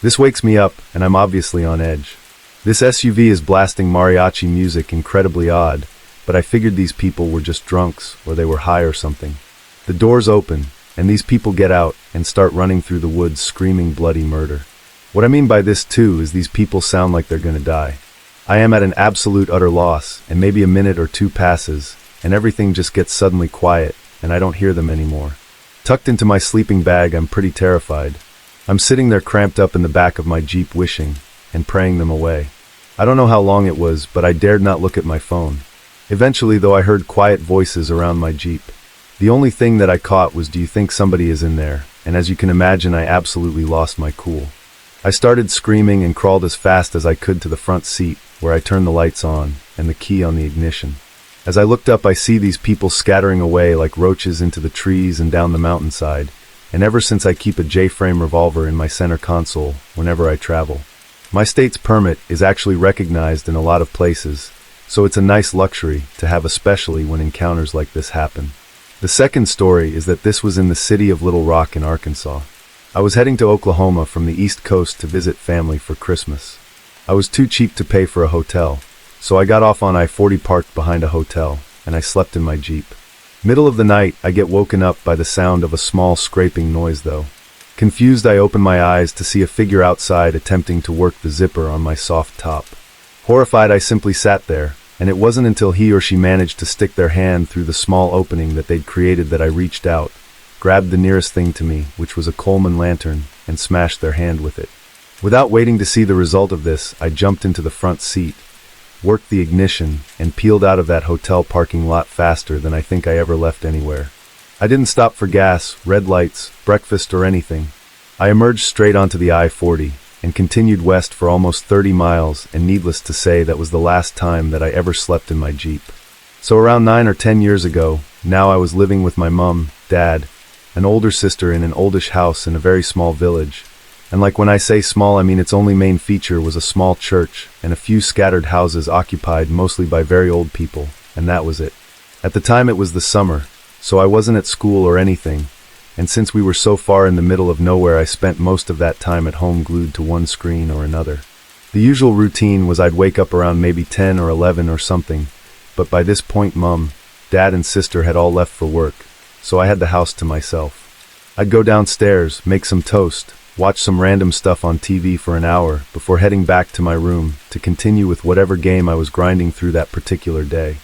This wakes me up, and I'm obviously on edge. This SUV is blasting mariachi music, incredibly odd, but I figured these people were just drunks, or they were high or something. The doors open, and these people get out and start running through the woods screaming bloody murder. What I mean by this too is these people sound like they're gonna die. I am at an absolute utter loss, and maybe a minute or 2 passes, and everything just gets suddenly quiet, and I don't hear them anymore. Tucked into my sleeping bag, I'm pretty terrified. I'm sitting there cramped up in the back of my Jeep wishing and praying them away. I don't know how long it was, but I dared not look at my phone. Eventually, though, I heard quiet voices around my Jeep. The only thing that I caught was, "Do you think somebody is in there?" And as you can imagine, I absolutely lost my cool. I started screaming and crawled as fast as I could to the front seat, where I turned the lights on and the key on the ignition. As I looked up, I see these people scattering away like roaches into the trees and down the mountainside, and ever since I keep a J-frame revolver in my center console whenever I travel. My state's permit is actually recognized in a lot of places, so it's a nice luxury to have, especially when encounters like this happen. The second story is that this was in the city of Little Rock in Arkansas. I was heading to Oklahoma from the East Coast to visit family for Christmas. I was too cheap to pay for a hotel, so I got off on I-40, parked behind a hotel, and I slept in my Jeep. Middle of the night, I get woken up by the sound of a small scraping noise though. Confused, I open my eyes to see a figure outside attempting to work the zipper on my soft top. Horrified, I simply sat there, and it wasn't until he or she managed to stick their hand through the small opening that they'd created that I reached out, grabbed the nearest thing to me, which was a Coleman lantern, and smashed their hand with it. Without waiting to see the result of this, I jumped into the front seat, worked the ignition, and peeled out of that hotel parking lot faster than I think I ever left anywhere. I didn't stop for gas, red lights, breakfast, or anything. I emerged straight onto the I-40 and continued west for almost 30 miles, and needless to say, that was the last time that I ever slept in my Jeep. So around 9 or 10 years ago, now I was living with my mom, dad, an older sister in an oldish house in a very small village. And like when I say small, I mean its only main feature was a small church and a few scattered houses occupied mostly by very old people, and that was it. At the time it was the summer, so I wasn't at school or anything, and since we were so far in the middle of nowhere, I spent most of that time at home glued to one screen or another. The usual routine was I'd wake up around maybe 10 or 11 or something, but by this point Mom, Dad, and sister had all left for work, so I had the house to myself. I'd go downstairs, make some toast, watch some random stuff on TV for an hour before heading back to my room to continue with whatever game I was grinding through that particular day.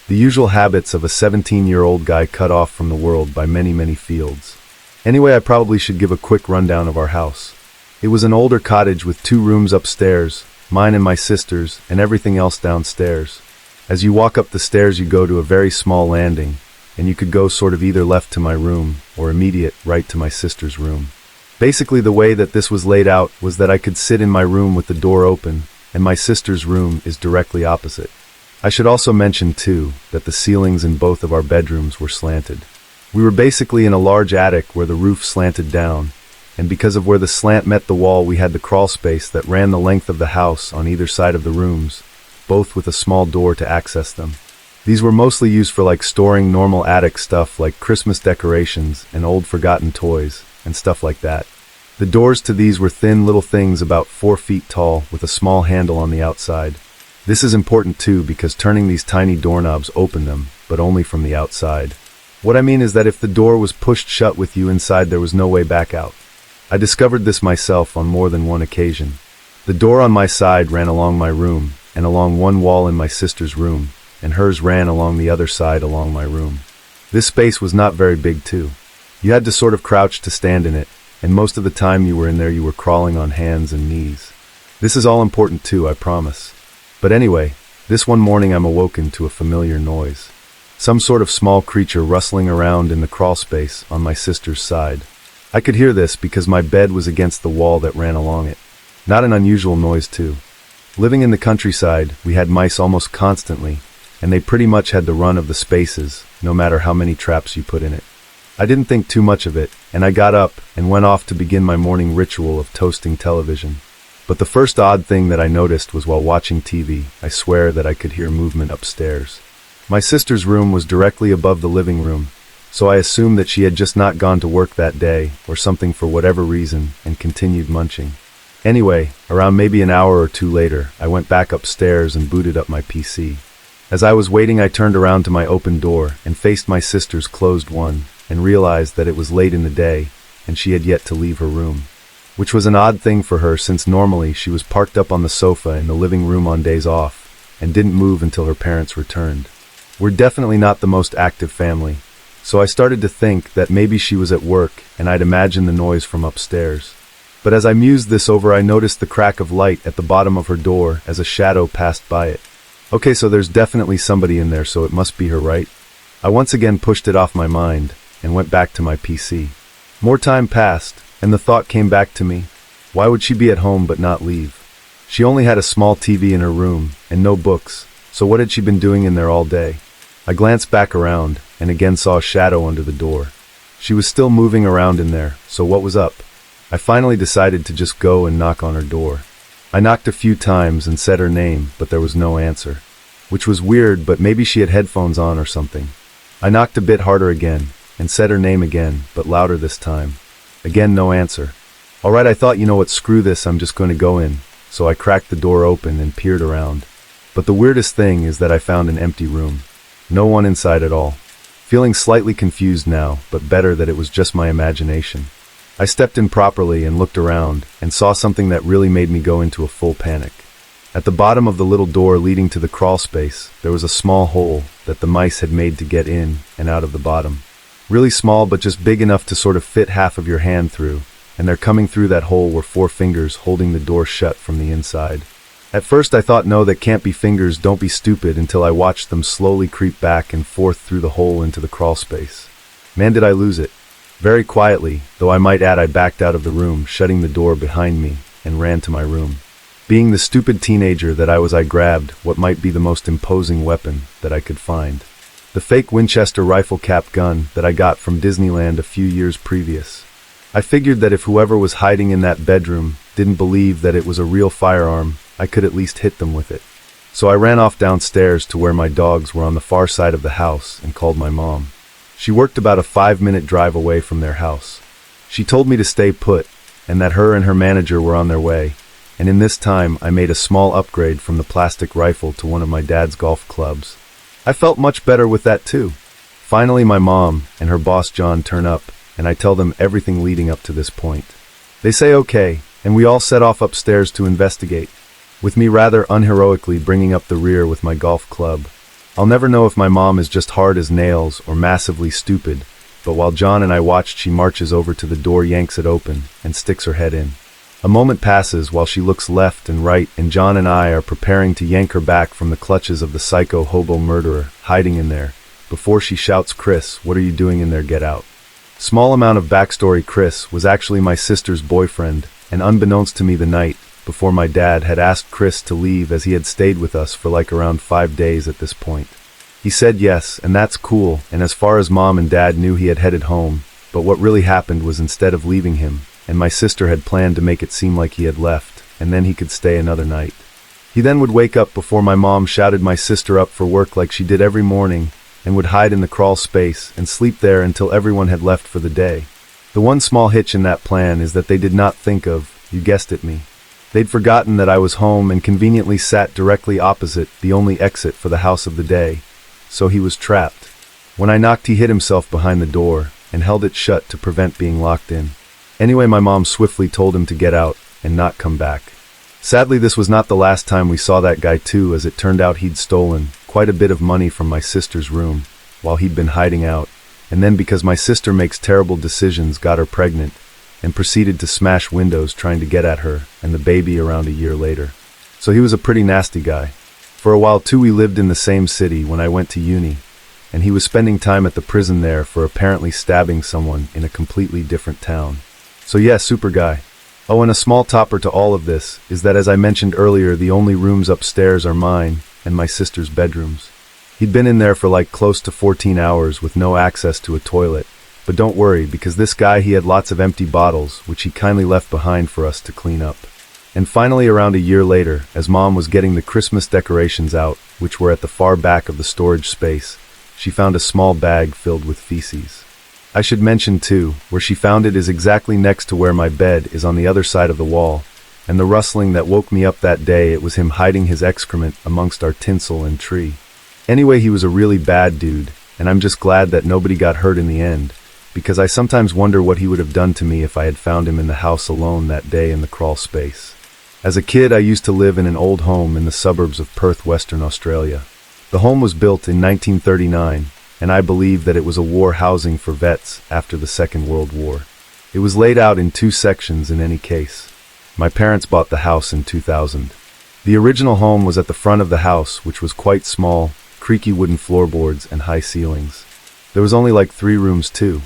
The usual habits of a 17-year-old guy cut off from the world by many, many fields. Anyway, I probably should give a quick rundown of our house. It was an older cottage with 2 rooms upstairs, mine and my sister's, and everything else downstairs. As you walk up the stairs, you go to a very small landing, and you could go sort of either left to my room or immediate right to my sister's room. Basically, the way that this was laid out was that I could sit in my room with the door open, and my sister's room is directly opposite. I should also mention, too, that the ceilings in both of our bedrooms were slanted. We were basically in a large attic where the roof slanted down, and because of where the slant met the wall, we had the crawl space that ran the length of the house on either side of the rooms, both with a small door to access them. These were mostly used for storing normal attic stuff like Christmas decorations and old forgotten toys and stuff like that. The doors to these were thin little things about 4 feet tall with a small handle on the outside. This is important too because turning these tiny doorknobs opened them, but only from the outside. What I mean is that if the door was pushed shut with you inside, there was no way back out. I discovered this myself on more than one occasion. The door on my side ran along my room and along one wall in my sister's room, and hers ran along the other side along my room. This space was not very big too. You had to sort of crouch to stand in it, and most of the time you were in there you were crawling on hands and knees. This is all important too, I promise. But anyway, this one morning I'm awoken to a familiar noise. Some sort of small creature rustling around in the crawl space on my sister's side. I could hear this because my bed was against the wall that ran along it. Not an unusual noise too. Living in the countryside, we had mice almost constantly, and they pretty much had the run of the spaces, no matter how many traps you put in it. I didn't think too much of it, and I got up and went off to begin my morning ritual of toasting television. But the first odd thing that I noticed was while watching TV, I swear that I could hear movement upstairs. My sister's room was directly above the living room, so I assumed that she had just not gone to work that day or something for whatever reason and continued munching. Anyway, around maybe an hour or 2 later, I went back upstairs and booted up my PC. As I was waiting, I turned around to my open door and faced my sister's closed one and realized that it was late in the day and she had yet to leave her room. Which was an odd thing for her since normally she was parked up on the sofa in the living room on days off and didn't move until her parents returned. We're definitely not the most active family, so I started to think that maybe she was at work and I'd imagine the noise from upstairs. But as I mused this over, I noticed the crack of light at the bottom of her door as a shadow passed by it. Okay, so there's definitely somebody in there, so it must be her, right? I once again pushed it off my mind and went back to my PC. More time passed, and the thought came back to me. Why would she be at home but not leave? She only had a small TV in her room and no books, so what had she been doing in there all day? I glanced back around and again saw a shadow under the door. She was still moving around in there, so what was up? I finally decided to just go and knock on her door. I knocked a few times and said her name, but there was no answer. Which was weird, but maybe she had headphones on or something. I knocked a bit harder again and said her name again, but louder this time. Again, no answer. Alright, I thought, you know what, screw this, I'm just going to go in. So I cracked the door open and peered around. But the weirdest thing is that I found an empty room. No one inside at all. Feeling slightly confused now, but better that it was just my imagination. I stepped in properly and looked around and saw something that really made me go into a full panic. At the bottom of the little door leading to the crawl space, there was a small hole that the mice had made to get in and out of the bottom. Really small, but just big enough to sort of fit half of your hand through, and there coming through that hole were 4 fingers holding the door shut from the inside. At first I thought, no, that can't be fingers, don't be stupid, until I watched them slowly creep back and forth through the hole into the crawl space. Man, did I lose it. Very quietly, though I might add, I backed out of the room, shutting the door behind me, and ran to my room. Being the stupid teenager that I was, I grabbed what might be the most imposing weapon that I could find. The fake Winchester rifle cap gun that I got from Disneyland a few years previous. I figured that if whoever was hiding in that bedroom didn't believe that it was a real firearm, I could at least hit them with it. So I ran off downstairs to where my dogs were on the far side of the house and called my mom. She worked about a 5-minute drive away from their house. She told me to stay put and that her and her manager were on their way, and in this time I made a small upgrade from the plastic rifle to one of my dad's golf clubs. I felt much better with that too. Finally my mom and her boss John turn up, and I tell them everything leading up to this point. They say okay, and we all set off upstairs to investigate, with me rather unheroically bringing up the rear with my golf club. I'll never know if my mom is just hard as nails or massively stupid, but while John and I watched, she marches over to the door, yanks it open, and sticks her head in. A moment passes while she looks left and right, and John and I are preparing to yank her back from the clutches of the psycho hobo murderer hiding in there, before she shouts, "Chris, what are you doing in there? Get out." Small amount of backstory: Chris was actually my sister's boyfriend, and unbeknownst to me the night before, my dad had asked Chris to leave, as he had stayed with us for like around 5 days at this point. He said yes, and that's cool, and as far as mom and dad knew, he had headed home, but what really happened was, instead of leaving him, and my sister had planned to make it seem like he had left, and then he could stay another night. He then would wake up before my mom shouted my sister up for work like she did every morning, and would hide in the crawl space and sleep there until everyone had left for the day. The one small hitch in that plan is that they did not think of, you guessed it, me. They'd forgotten that I was home and conveniently sat directly opposite the only exit for the house of the day, so he was trapped. When I knocked, he hid himself behind the door and held it shut to prevent being locked in. Anyway, my mom swiftly told him to get out and not come back. Sadly, this was not the last time we saw that guy too, as it turned out he'd stolen quite a bit of money from my sister's room while he'd been hiding out, and then, because my sister makes terrible decisions, got her pregnant and proceeded to smash windows trying to get at her and the baby around a year later. So he was a pretty nasty guy. For a while too, we lived in the same city when I went to uni, and he was spending time at the prison there for apparently stabbing someone in a completely different town. So yeah, super guy. Oh, and a small topper to all of this is that, as I mentioned earlier, the only rooms upstairs are mine and my sister's bedrooms. He'd been in there for like close to 14 hours with no access to a toilet. But don't worry, because this guy, he had lots of empty bottles, which he kindly left behind for us to clean up. And finally, around a year later, as mom was getting the Christmas decorations out, which were at the far back of the storage space, she found a small bag filled with feces. I should mention too, where she found it is exactly next to where my bed is, on the other side of the wall, and the rustling that woke me up that day, it was him hiding his excrement amongst our tinsel and tree. Anyway, he was a really bad dude, and I'm just glad that nobody got hurt in the end, because I sometimes wonder what he would have done to me if I had found him in the house alone that day in the crawl space. As a kid, I used to live in an old home in the suburbs of Perth, Western Australia. The home was built in 1939, and I believe that it was a war housing for vets after the Second World War. It was laid out in 2 sections in any case. My parents bought the house in 2000. The original home was at the front of the house, which was quite small, creaky wooden floorboards and high ceilings. There was only like 3 rooms too.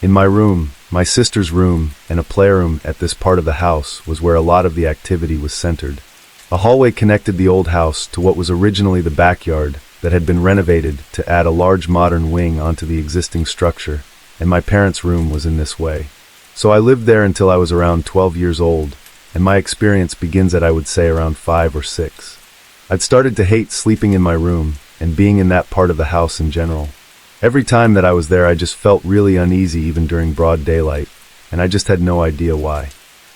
In my room, my sister's room, and a playroom at this part of the house was where a lot of the activity was centered. A hallway connected the old house to what was originally the backyard that had been renovated to add a large modern wing onto the existing structure, and my parents' room was in this way. So I lived there until I was around 12 years old, and my experience begins at, I would say, around 5 or 6. I'd started to hate sleeping in my room and being in that part of the house in general. Every time that I was there, I just felt really uneasy, even during broad daylight, and I just had no idea why.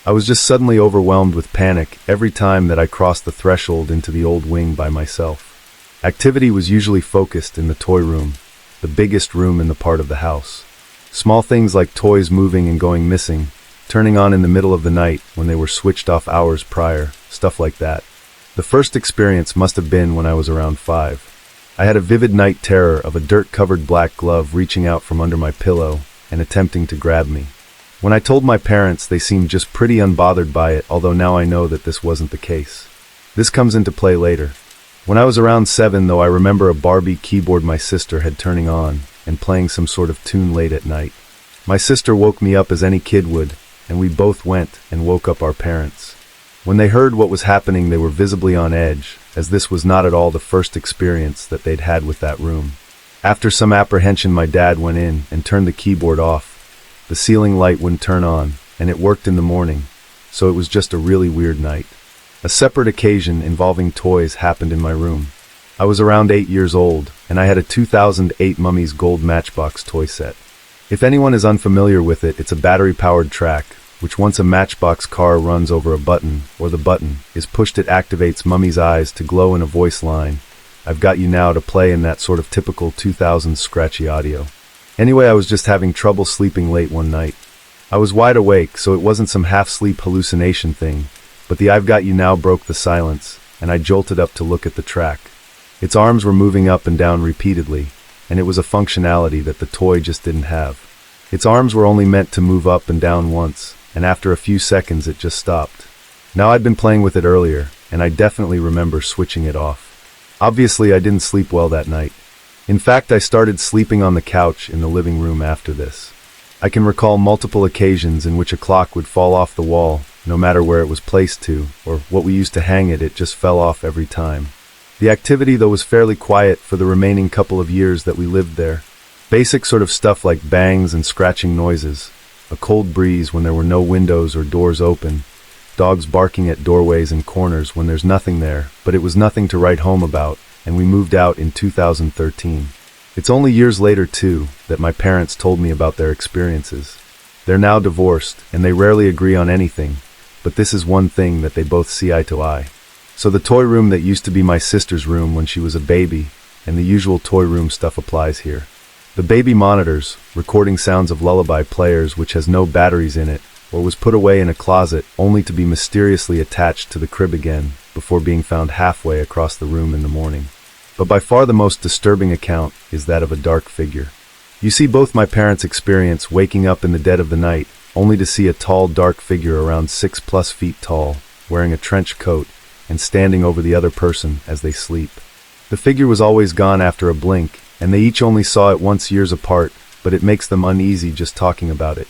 I was just suddenly overwhelmed with panic every time that I crossed the threshold into the old wing by myself. Activity was usually focused in the toy room, the biggest room in the part of the house. Small things like toys moving and going missing, turning on in the middle of the night when they were switched off hours prior, stuff like that. The first experience must have been when I was around 5. I had a vivid night terror of a dirt-covered black glove reaching out from under my pillow and attempting to grab me. When I told my parents, they seemed just pretty unbothered by it, although now I know that this wasn't the case. This comes into play later. When I was around 7, though, I remember a Barbie keyboard my sister had turning on and playing some sort of tune late at night. My sister woke me up as any kid would, and we both went and woke up our parents. When they heard what was happening, they were visibly on edge, as this was not at all the first experience that they'd had with that room. After some apprehension, my dad went in and turned the keyboard off. The ceiling light wouldn't turn on, and it worked in the morning, so it was just a really weird night. A separate occasion involving toys happened in my room. I was around 8 years old, and I had a 2008 Mummy's Gold Matchbox toy set. If anyone is unfamiliar with it, it's a battery-powered track, which once a Matchbox car runs over a button, or the button is pushed, it activates Mummy's eyes to glow in a voice line, "I've got you now," to play in that sort of typical 2000s scratchy audio. Anyway, I was just having trouble sleeping late one night. I was wide awake, so it wasn't some half-sleep hallucination thing, but the "I've got you now" broke the silence, and I jolted up to look at the track. Its arms were moving up and down repeatedly, and it was a functionality that the toy just didn't have. Its arms were only meant to move up and down once, and after a few seconds it just stopped. Now I'd been playing with it earlier, and I definitely remember switching it off. Obviously I didn't sleep well that night. In fact, I started sleeping on the couch in the living room after this. I can recall multiple occasions in which a clock would fall off the wall, no matter where it was placed to, or what we used to hang it just fell off every time. The activity though was fairly quiet for the remaining couple of years that we lived there. Basic sort of stuff like bangs and scratching noises, a cold breeze when there were no windows or doors open, dogs barking at doorways and corners when there's nothing there, but it was nothing to write home about, and we moved out in 2013. It's only years later, too, that my parents told me about their experiences. They're now divorced, and they rarely agree on anything, but this is one thing that they both see eye to eye. So the toy room that used to be my sister's room when she was a baby, and the usual toy room stuff applies here. The baby monitors, recording sounds of lullaby players which has no batteries in it, or was put away in a closet only to be mysteriously attached to the crib again before being found halfway across the room in the morning. But by far the most disturbing account is that of a dark figure. You see, both my parents experience waking up in the dead of the night only to see a tall, dark figure around 6+ feet tall, wearing a trench coat and standing over the other person as they sleep. The figure was always gone after a blink, and they each only saw it once years apart, but it makes them uneasy just talking about it.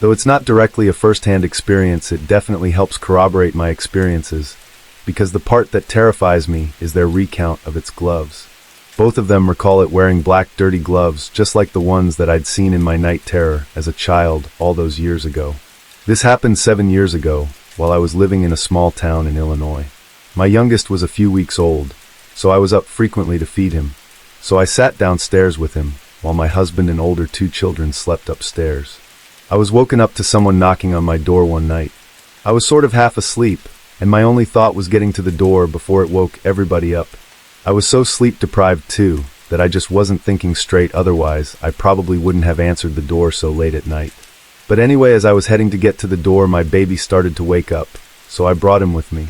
Though it's not directly a first-hand experience, it definitely helps corroborate my experiences, because the part that terrifies me is their recount of its gloves. Both of them recall it wearing black dirty gloves, just like the ones that I'd seen in my night terror as a child all those years ago. This happened 7 years ago, while I was living in a small town in Illinois. My youngest was a few weeks old, so I was up frequently to feed him. So I sat downstairs with him, while my husband and older 2 children slept upstairs. I was woken up to someone knocking on my door one night. I was sort of half asleep, and my only thought was getting to the door before it woke everybody up. I was so sleep-deprived, too, that I just wasn't thinking straight. Otherwise, I probably wouldn't have answered the door so late at night. But anyway, as I was heading to get to the door, my baby started to wake up, so I brought him with me.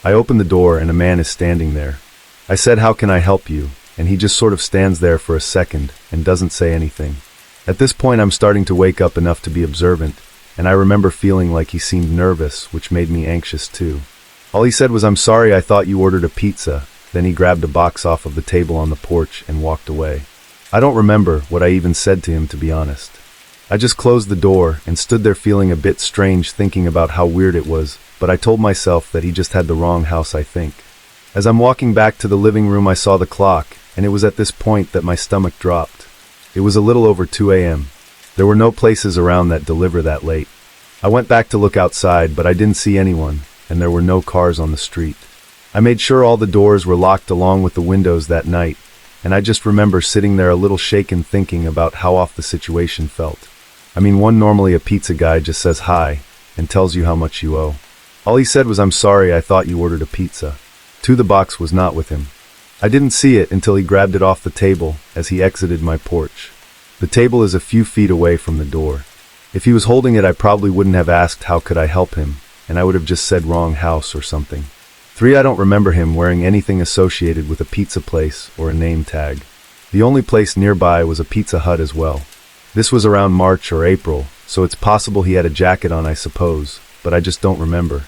I opened the door, and a man is standing there. I said, "How can I help you?" And he just sort of stands there for a second and doesn't say anything. At this point, I'm starting to wake up enough to be observant, and I remember feeling like he seemed nervous, which made me anxious too. All he said was, "I'm sorry, I thought you ordered a pizza." Then he grabbed a box off of the table on the porch and walked away. I don't remember what I even said to him, to be honest. I just closed the door and stood there feeling a bit strange, thinking about how weird it was, but I told myself that he just had the wrong house, I think. As I'm walking back to the living room, I saw the clock, and it was at this point that my stomach dropped. It was a little over 2 a.m. There were no places around that deliver that late. I went back to look outside, but I didn't see anyone, and there were no cars on the street. I made sure all the doors were locked along with the windows that night, and I just remember sitting there a little shaken, thinking about how off the situation felt. I mean, normally a pizza guy just says hi and tells you how much you owe. All he said was, "I'm sorry, I thought you ordered a pizza." 2, the box was not with him. I didn't see it until he grabbed it off the table as he exited my porch. The table is a few feet away from the door. If he was holding it, I probably wouldn't have asked how could I help him, and I would have just said wrong house or something. 3, I don't remember him wearing anything associated with a pizza place or a name tag. The only place nearby was a Pizza Hut as well. This was around March or April, so it's possible he had a jacket on, I suppose, but I just don't remember.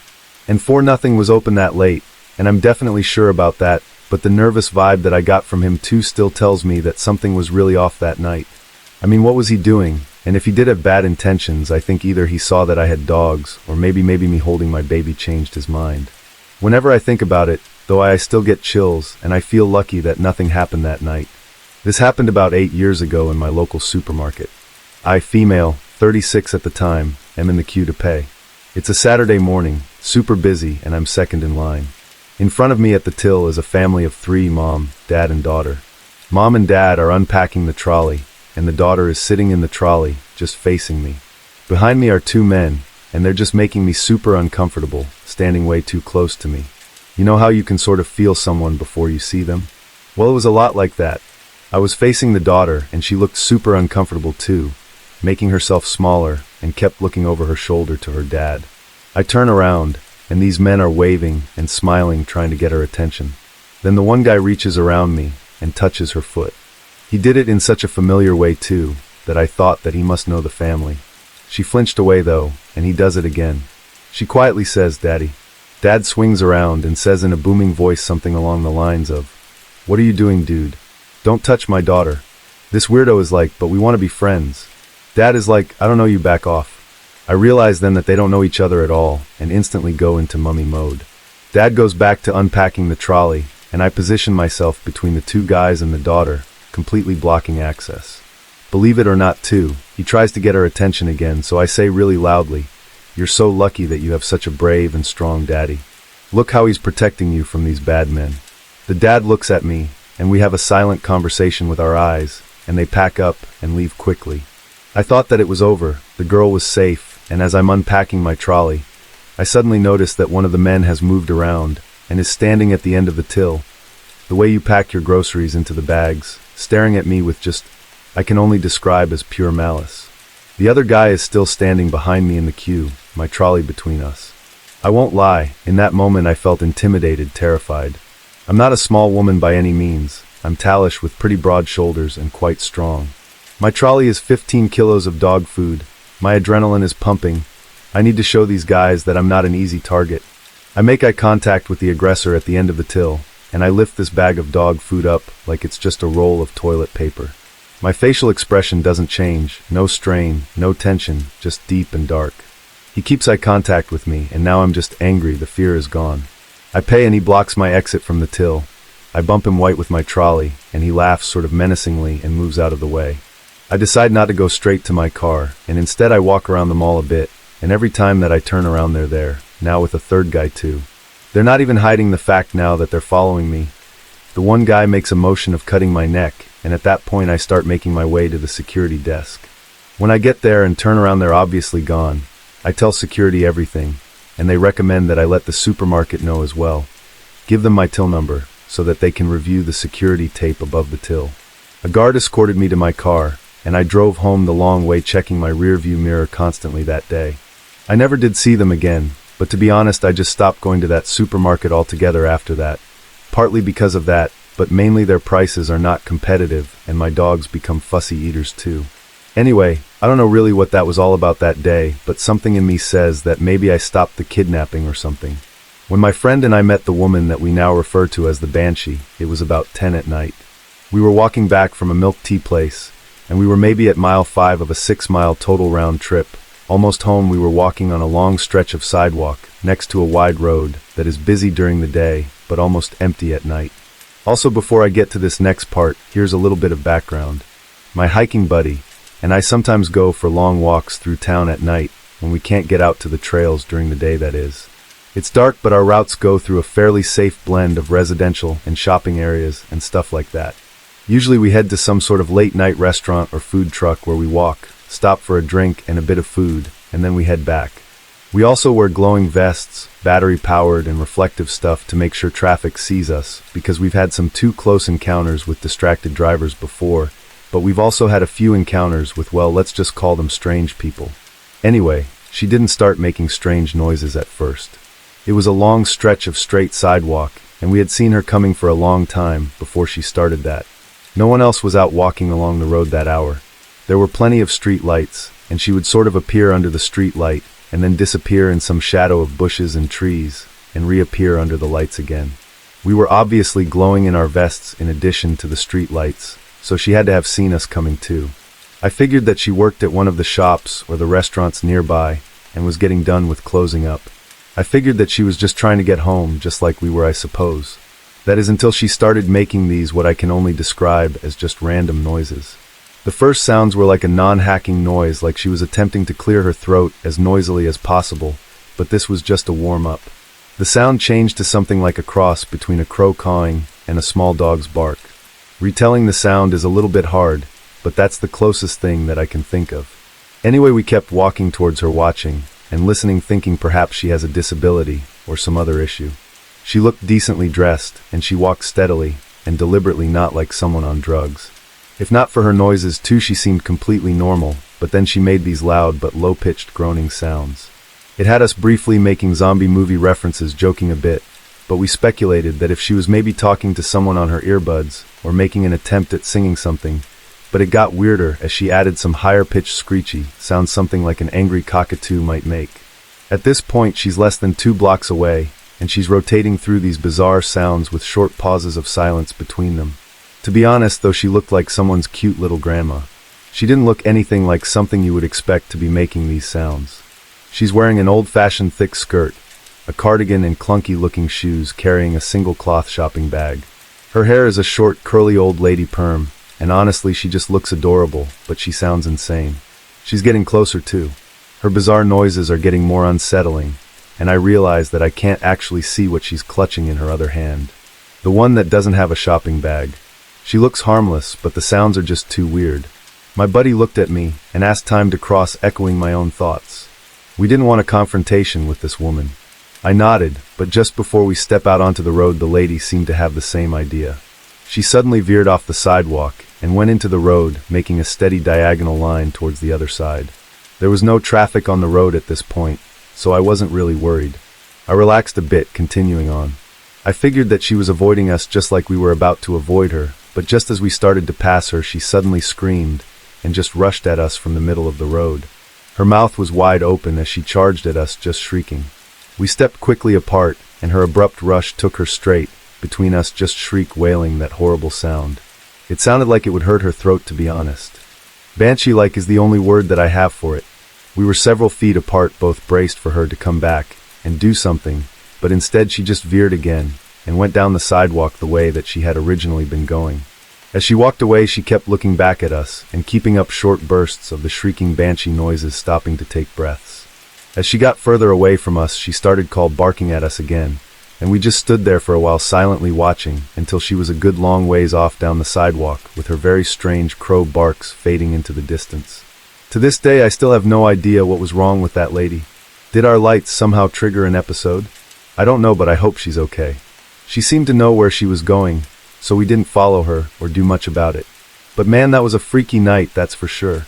And 4, nothing was open that late, and I'm definitely sure about that, but the nervous vibe that I got from him too still tells me that something was really off that night. I mean, what was he doing? And if he did have bad intentions, I think either he saw that I had dogs, or maybe me holding my baby changed his mind. Whenever I think about it, though, I still get chills, and I feel lucky that nothing happened that night. This happened about 8 years ago in my local supermarket. I, female, 36 at the time, am in the queue to pay. It's a Saturday morning, super busy, and I'm second in line. In front of me at the till is a family of 3, mom, dad, and daughter. Mom and dad are unpacking the trolley, and the daughter is sitting in the trolley, just facing me. Behind me are 2 men, and they're just making me super uncomfortable, standing way too close to me. You know how you can sort of feel someone before you see them? Well, it was a lot like that. I was facing the daughter, and she looked super uncomfortable too, making herself smaller, and kept looking over her shoulder to her dad. I turn around, and these men are waving and smiling, trying to get her attention. Then the one guy reaches around me and touches her foot. He did it in such a familiar way too, that I thought that he must know the family. She flinched away though, and he does it again. She quietly says, "Daddy." Dad swings around and says in a booming voice something along the lines of, "What are you doing, dude? Don't touch my daughter." This weirdo is like, "But we want to be friends." Dad is like, "I don't know, you back off." I realize then that they don't know each other at all, and instantly go into mummy mode. Dad goes back to unpacking the trolley, and I position myself between the two guys and the daughter, completely blocking access. Believe it or not too, he tries to get her attention again, so I say really loudly, "You're so lucky that you have such a brave and strong daddy. Look how he's protecting you from these bad men." The dad looks at me, and we have a silent conversation with our eyes, and they pack up and leave quickly. I thought that it was over, the girl was safe, and as I'm unpacking my trolley, I suddenly notice that one of the men has moved around and is standing at the end of the till, the way you pack your groceries into the bags, staring at me with just, I can only describe as pure malice. The other guy is still standing behind me in the queue, my trolley between us. I won't lie, in that moment I felt intimidated, terrified. I'm not a small woman by any means. I'm tallish with pretty broad shoulders and quite strong. My trolley is 15 kilos of dog food. My adrenaline is pumping. I need to show these guys that I'm not an easy target. I make eye contact with the aggressor at the end of the till, and I lift this bag of dog food up like it's just a roll of toilet paper. My facial expression doesn't change, no strain, no tension, just deep and dark. He keeps eye contact with me, and now I'm just angry, the fear is gone. I pay and he blocks my exit from the till. I bump him white with my trolley, and he laughs sort of menacingly and moves out of the way. I decide not to go straight to my car, and instead I walk around the mall a bit, and every time that I turn around they're there, now with a third guy too. They're not even hiding the fact now that they're following me. The one guy makes a motion of cutting my neck, and at that point I start making my way to the security desk. When I get there and turn around they're obviously gone. I tell security everything, and they recommend that I let the supermarket know as well. Give them my till number, so that they can review the security tape above the till. A guard escorted me to my car, and I drove home the long way checking my rear-view mirror constantly that day. I never did see them again, but to be honest I just stopped going to that supermarket altogether after that. Partly because of that, but mainly their prices are not competitive, and my dogs become fussy eaters too. Anyway, I don't know really what that was all about that day, but something in me says that maybe I stopped the kidnapping or something. When my friend and I met the woman that we now refer to as the Banshee, it was about 10 at night. We were walking back from a milk tea place, and we were maybe at mile 5 of a 6-mile total round trip. Almost home, we were walking on a long stretch of sidewalk, next to a wide road, that is busy during the day, but almost empty at night. Also, before I get to this next part, here's a little bit of background. My hiking buddy and I sometimes go for long walks through town at night, when we can't get out to the trails during the day, that is. It's dark, but our routes go through a fairly safe blend of residential and shopping areas and stuff like that. Usually we head to some sort of late-night restaurant or food truck where we walk, stop for a drink and a bit of food, and then we head back. We also wear glowing vests, battery-powered and reflective stuff to make sure traffic sees us, because we've had some too close encounters with distracted drivers before, but we've also had a few encounters with, well, let's just call them strange people. Anyway, she didn't start making strange noises at first. It was a long stretch of straight sidewalk, and we had seen her coming for a long time before she started that. No one else was out walking along the road that hour. There were plenty of street lights, and she would sort of appear under the street light, and then disappear in some shadow of bushes and trees, and reappear under the lights again. We were obviously glowing in our vests in addition to the street lights, so she had to have seen us coming too. I figured that she worked at one of the shops or the restaurants nearby, and was getting done with closing up. I figured that she was just trying to get home, just like we were, I suppose. That is, until she started making these what I can only describe as just random noises. The first sounds were like a non-hacking noise, like she was attempting to clear her throat as noisily as possible, but this was just a warm-up. The sound changed to something like a cross between a crow cawing and a small dog's bark. Retelling the sound is a little bit hard, but that's the closest thing that I can think of. Anyway, we kept walking towards her, watching and listening, thinking perhaps she has a disability or some other issue. She looked decently dressed, and she walked steadily and deliberately, not like someone on drugs. If not for her noises too, she seemed completely normal, but then she made these loud but low-pitched groaning sounds. It had us briefly making zombie movie references, joking a bit, but we speculated that if she was maybe talking to someone on her earbuds, or making an attempt at singing something, But it got weirder as she added some higher-pitched screechy sounds, something like an angry cockatoo might make. At this point, she's less than 2 blocks away, and she's rotating through these bizarre sounds with short pauses of silence between them. To be honest, though, she looked like someone's cute little grandma. She didn't look anything like something you would expect to be making these sounds. She's wearing an old-fashioned thick skirt, a cardigan, and clunky-looking shoes, carrying a single cloth shopping bag. Her hair is a short, curly old lady perm, and honestly, she just looks adorable, but she sounds insane. She's getting closer, too. Her bizarre noises are getting more unsettling, and I realize that I can't actually see what she's clutching in her other hand. The one that doesn't have a shopping bag. She looks harmless, but the sounds are just too weird. My buddy looked at me and asked time to cross, echoing my own thoughts. We didn't want a confrontation with this woman. I nodded, but just before we step out onto the road, the lady seemed to have the same idea. She suddenly veered off the sidewalk and went into the road, making a steady diagonal line towards the other side. There was no traffic on the road at this point, so I wasn't really worried. I relaxed a bit, continuing on. I figured that she was avoiding us just like we were about to avoid her, but just as we started to pass her, she suddenly screamed and just rushed at us from the middle of the road. Her mouth was wide open as she charged at us, just shrieking. We stepped quickly apart, and her abrupt rush took her straight between us, just shriek, wailing that horrible sound. It sounded like it would hurt her throat, to be honest. Banshee-like is the only word that I have for it. We were several feet apart, both braced for her to come back and do something, but instead she just veered again and went down the sidewalk the way that she had originally been going. As she walked away, she kept looking back at us and keeping up short bursts of the shrieking banshee noises, stopping to take breaths. As she got further away from us, she started barking at us again, and we just stood there for a while silently watching until she was a good long ways off down the sidewalk, with her very strange crow barks fading into the distance. To this day, I still have no idea what was wrong with that lady. Did our lights somehow trigger an episode? I don't know, but I hope she's okay. She seemed to know where she was going, so we didn't follow her or do much about it. But man, that was a freaky night, that's for sure.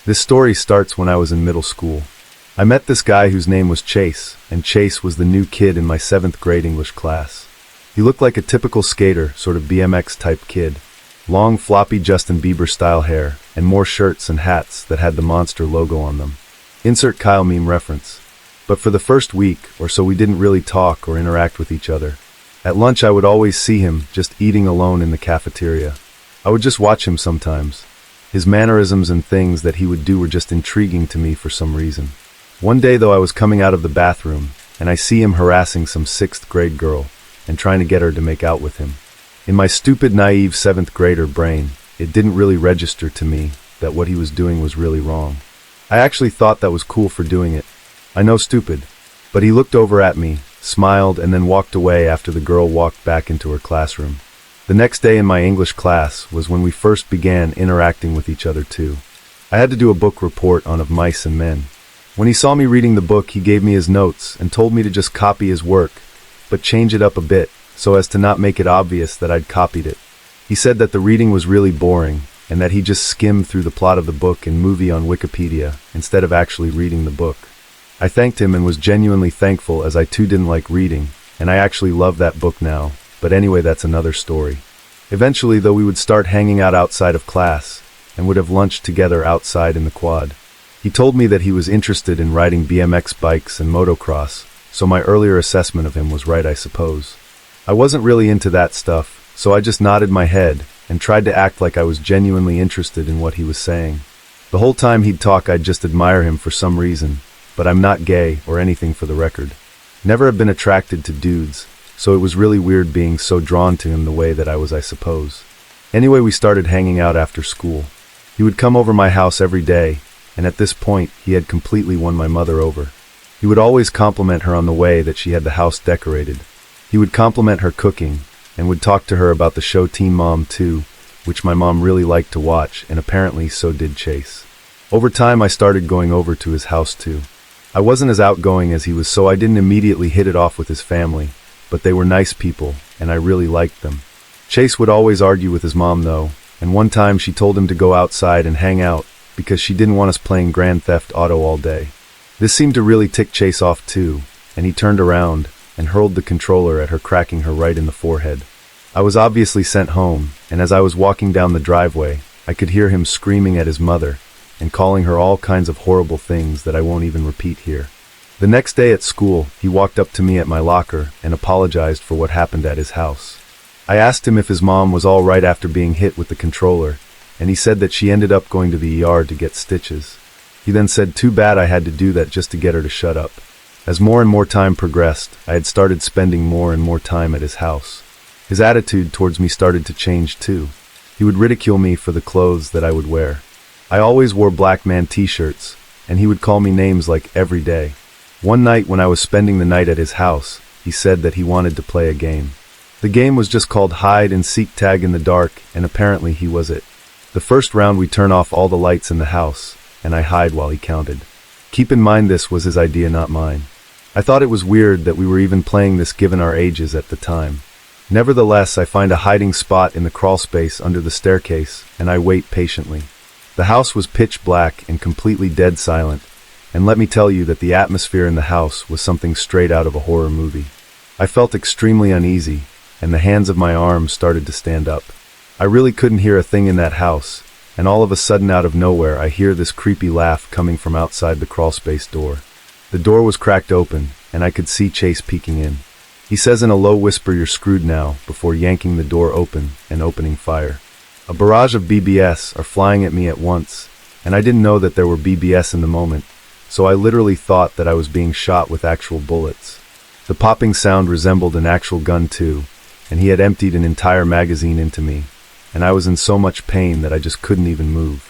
This story starts when I was in middle school. I met this guy whose name was Chase, and Chase was the new kid in my 7th grade English class. He looked like a typical skater, sort of BMX-type kid. Long, floppy Justin Bieber-style hair, and more shirts and hats that had the monster logo on them. Insert Kyle meme reference. But for the first week or so, we didn't really talk or interact with each other. At lunch, I would always see him just eating alone in the cafeteria. I would just watch him sometimes. His mannerisms and things that he would do were just intriguing to me for some reason. One day, though, I was coming out of the bathroom, and I see him harassing some 6th grade girl and trying to get her to make out with him. In my stupid, naive 7th grader brain, it didn't really register to me that what he was doing was really wrong. I actually thought that was cool for doing it. I know, stupid. But he looked over at me, smiled, and then walked away after the girl walked back into her classroom. The next day in my English class was when we first began interacting with each other too. I had to do a book report on Of Mice and Men. When he saw me reading the book, he gave me his notes and told me to just copy his work, but change it up a bit so as to not make it obvious that I'd copied it. He said that the reading was really boring and that he just skimmed through the plot of the book and movie on Wikipedia instead of actually reading the book. I thanked him and was genuinely thankful, as I too didn't like reading, and I actually love that book now, but anyway, that's another story. Eventually, though, we would start hanging out outside of class and would have lunch together outside in the quad. He told me that he was interested in riding BMX bikes and motocross, so my earlier assessment of him was right, I suppose. I wasn't really into that stuff, so I just nodded my head and tried to act like I was genuinely interested in what he was saying. The whole time he'd talk, I'd just admire him for some reason, but I'm not gay or anything, for the record. Never have been attracted to dudes, so it was really weird being so drawn to him the way that I was, I suppose. Anyway, we started hanging out after school. He would come over my house every day, and at this point, he had completely won my mother over. He would always compliment her on the way that she had the house decorated. He would compliment her cooking, and would talk to her about the show Teen Mom too, which my mom really liked to watch, and apparently so did Chase. Over time, I started going over to his house too. I wasn't as outgoing as he was, so I didn't immediately hit it off with his family, but they were nice people, and I really liked them. Chase would always argue with his mom, though, and one time she told him to go outside and hang out because she didn't want us playing Grand Theft Auto all day. This seemed to really tick Chase off too, and he turned around and hurled the controller at her, cracking her right in the forehead. I was obviously sent home, and as I was walking down the driveway, I could hear him screaming at his mother and calling her all kinds of horrible things that I won't even repeat here. The next day at school, he walked up to me at my locker and apologized for what happened at his house. I asked him if his mom was all right after being hit with the controller, and he said that she ended up going to the ER to get stitches. He then said too bad I had to do that just to get her to shut up. As more and more time progressed, I had started spending more and more time at his house. His attitude towards me started to change too. He would ridicule me for the clothes that I would wear. I always wore black man t-shirts, and he would call me names like every day. One night when I was spending the night at his house, he said that he wanted to play a game. The game was just called hide and seek tag in the dark, and apparently he was it. The first round we turn off all the lights in the house, and I hide while he counted. Keep in mind this was his idea, not mine. I thought it was weird that we were even playing this given our ages at the time. Nevertheless, I find a hiding spot in the crawl space under the staircase, and I wait patiently. The house was pitch black and completely dead silent, and let me tell you that the atmosphere in the house was something straight out of a horror movie. I felt extremely uneasy, and the hands of my arms started to stand up. I really couldn't hear a thing in that house, and all of a sudden out of nowhere I hear this creepy laugh coming from outside the crawlspace door. The door was cracked open, and I could see Chase peeking in. He says in a low whisper, "You're screwed now," before yanking the door open and opening fire. A barrage of BBS are flying at me at once, and I didn't know that there were BBS in the moment, so I literally thought that I was being shot with actual bullets. The popping sound resembled an actual gun too, and he had emptied an entire magazine into me, and I was in so much pain that I just couldn't even move.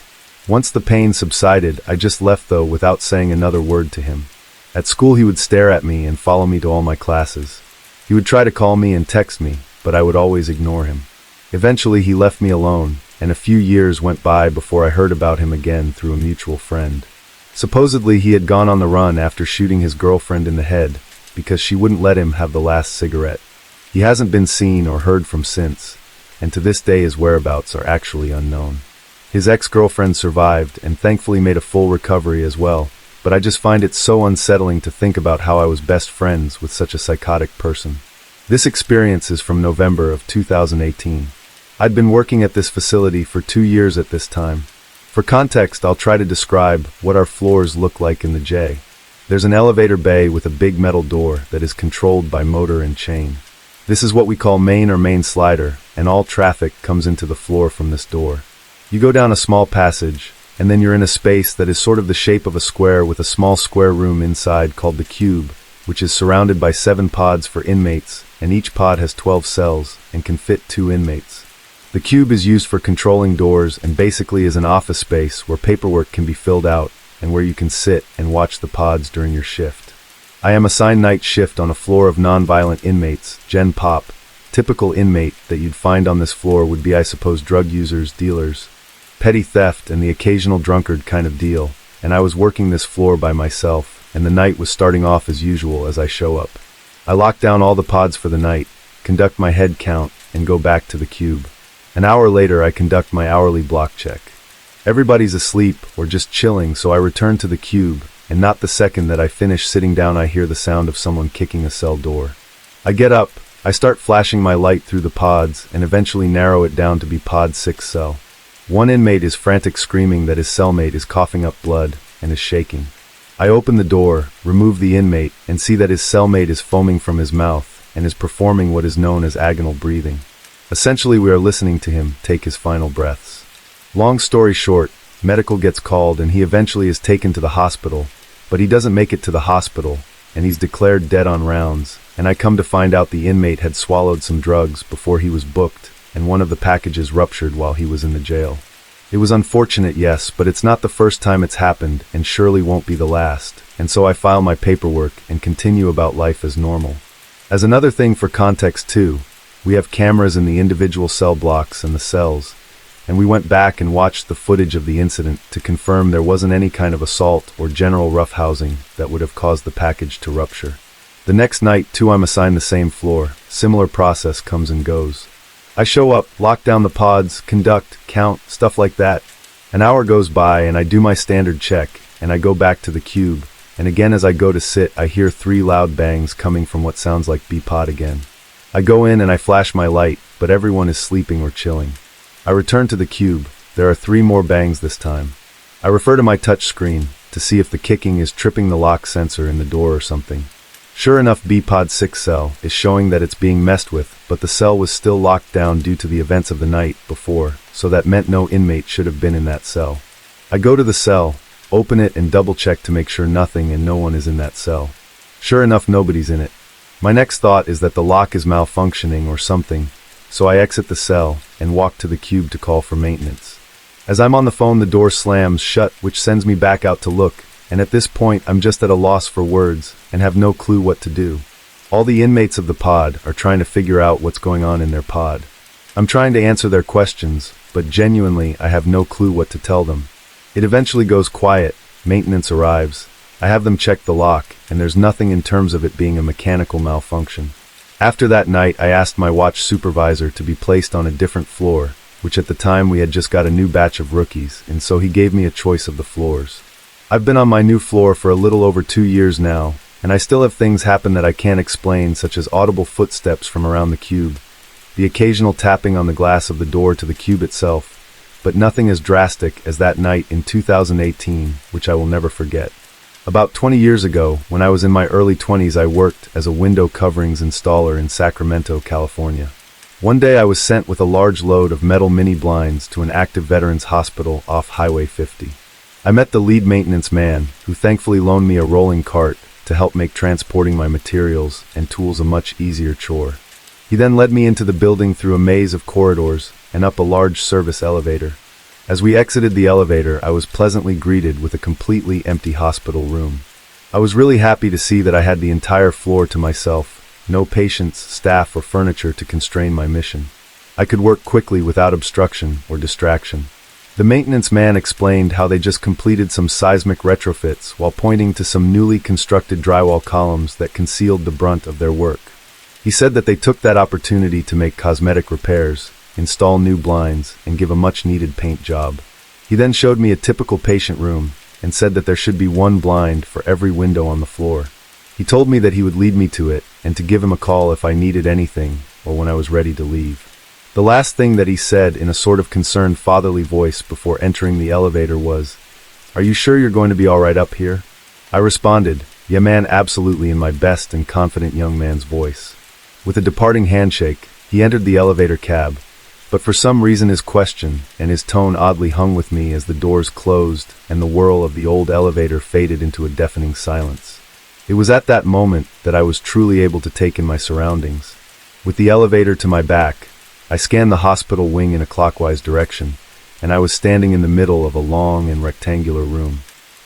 Once the pain subsided, I just left though without saying another word to him. At school he would stare at me and follow me to all my classes. He would try to call me and text me, but I would always ignore him. Eventually he left me alone, and a few years went by before I heard about him again through a mutual friend. Supposedly he had gone on the run after shooting his girlfriend in the head because she wouldn't let him have the last cigarette. He hasn't been seen or heard from since, and to this day his whereabouts are actually unknown. His ex-girlfriend survived and thankfully made a full recovery as well, but I just find it so unsettling to think about how I was best friends with such a psychotic person. This experience is from November of 2018. I'd been working at this facility for 2 years at this time. For context, I'll try to describe what our floors look like in the J. There's an elevator bay with a big metal door that is controlled by motor and chain. This is what we call main or main slider, and all traffic comes into the floor from this door. You go down a small passage, and then you're in a space that is sort of the shape of a square with a small square room inside called the cube, which is surrounded by 7 pods for inmates, and each pod has 12 cells and can fit 2 inmates. The cube is used for controlling doors and basically is an office space where paperwork can be filled out and where you can sit and watch the pods during your shift. I am assigned night shift on a floor of non-violent inmates, Gen Pop. Typical inmate that you'd find on this floor would be, I suppose, drug users, dealers, petty theft, and the occasional drunkard kind of deal, and I was working this floor by myself, and the night was starting off as usual as I show up. I lock down all the pods for the night, conduct my head count, and go back to the cube. An hour later, I conduct my hourly block check. Everybody's asleep or just chilling, so I return to the cube, and not the second that I finish sitting down I hear the sound of someone kicking a cell door. I get up, I start flashing my light through the pods, and eventually narrow it down to be pod 6 cell. One inmate is frantic, screaming that his cellmate is coughing up blood and is shaking. I open the door, remove the inmate, and see that his cellmate is foaming from his mouth and is performing what is known as agonal breathing. Essentially, we are listening to him take his final breaths. Long story short, medical gets called and he eventually is taken to the hospital, but he doesn't make it to the hospital, and he's declared dead on rounds, and I come to find out the inmate had swallowed some drugs before he was booked, and one of the packages ruptured while he was in the jail. It was unfortunate, yes, but it's not the first time it's happened, and surely won't be the last, and so I file my paperwork and continue about life as normal. As another thing for context too, we have cameras in the individual cell blocks and the cells, and we went back and watched the footage of the incident to confirm there wasn't any kind of assault or general roughhousing that would have caused the package to rupture. The next night, too, I'm assigned the same floor. Similar process comes and goes. I show up, lock down the pods, conduct, count, stuff like that. An hour goes by and I do my standard check, and I go back to the cube, and again as I go to sit, I hear 3 loud bangs coming from what sounds like B-pod again. I go in and I flash my light, but everyone is sleeping or chilling. I return to the cube, there are 3 more bangs this time. I refer to my touch screen to see if the kicking is tripping the lock sensor in the door or something. Sure enough, B-Pod 6 cell is showing that it's being messed with, but the cell was still locked down due to the events of the night before, so that meant no inmate should have been in that cell. I go to the cell, open it and double-check to make sure nothing and no one is in that cell. Sure enough, nobody's in it. My next thought is that the lock is malfunctioning or something, so I exit the cell and walk to the cube to call for maintenance. As I'm on the phone, the door slams shut, which sends me back out to look, and at this point I'm just at a loss for words and have no clue what to do. All the inmates of the pod are trying to figure out what's going on in their pod. I'm trying to answer their questions, but genuinely I have no clue what to tell them. It eventually goes quiet, maintenance arrives, I have them check the lock, and there's nothing in terms of it being a mechanical malfunction. After that night, I asked my watch supervisor to be placed on a different floor, which at the time we had just got a new batch of rookies, and so he gave me a choice of the floors. I've been on my new floor for a little over 2 years now, and I still have things happen that I can't explain, such as audible footsteps from around the cube, the occasional tapping on the glass of the door to the cube itself, but nothing as drastic as that night in 2018, which I will never forget. About 20 years ago, when I was in my early 20s, I worked as a window coverings installer in Sacramento, California. One day I was sent with a large load of metal mini blinds to an active veterans hospital off Highway 50. I met the lead maintenance man, who thankfully loaned me a rolling cart to help make transporting my materials and tools a much easier chore. He then led me into the building through a maze of corridors and up a large service elevator. As we exited the elevator, I was pleasantly greeted with a completely empty hospital room. I was really happy to see that I had the entire floor to myself, no patients, staff, or furniture to constrain my mission. I could work quickly without obstruction or distraction. The maintenance man explained how they just completed some seismic retrofits while pointing to some newly constructed drywall columns that concealed the brunt of their work. He said that they took that opportunity to make cosmetic repairs, install new blinds, and give a much-needed paint job. He then showed me a typical patient room and said that there should be 1 blind for every window on the floor. He told me that he would lead me to it and to give him a call if I needed anything or when I was ready to leave. The last thing that he said in a sort of concerned fatherly voice before entering the elevator was, "Are you sure you're going to be all right up here?" I responded, "Yeah man, absolutely," in my best and confident young man's voice. With a departing handshake, he entered the elevator cab, but for some reason his question and his tone oddly hung with me as the doors closed and the whirl of the old elevator faded into a deafening silence. It was at that moment that I was truly able to take in my surroundings. With the elevator to my back, I scanned the hospital wing in a clockwise direction, and I was standing in the middle of a long and rectangular room.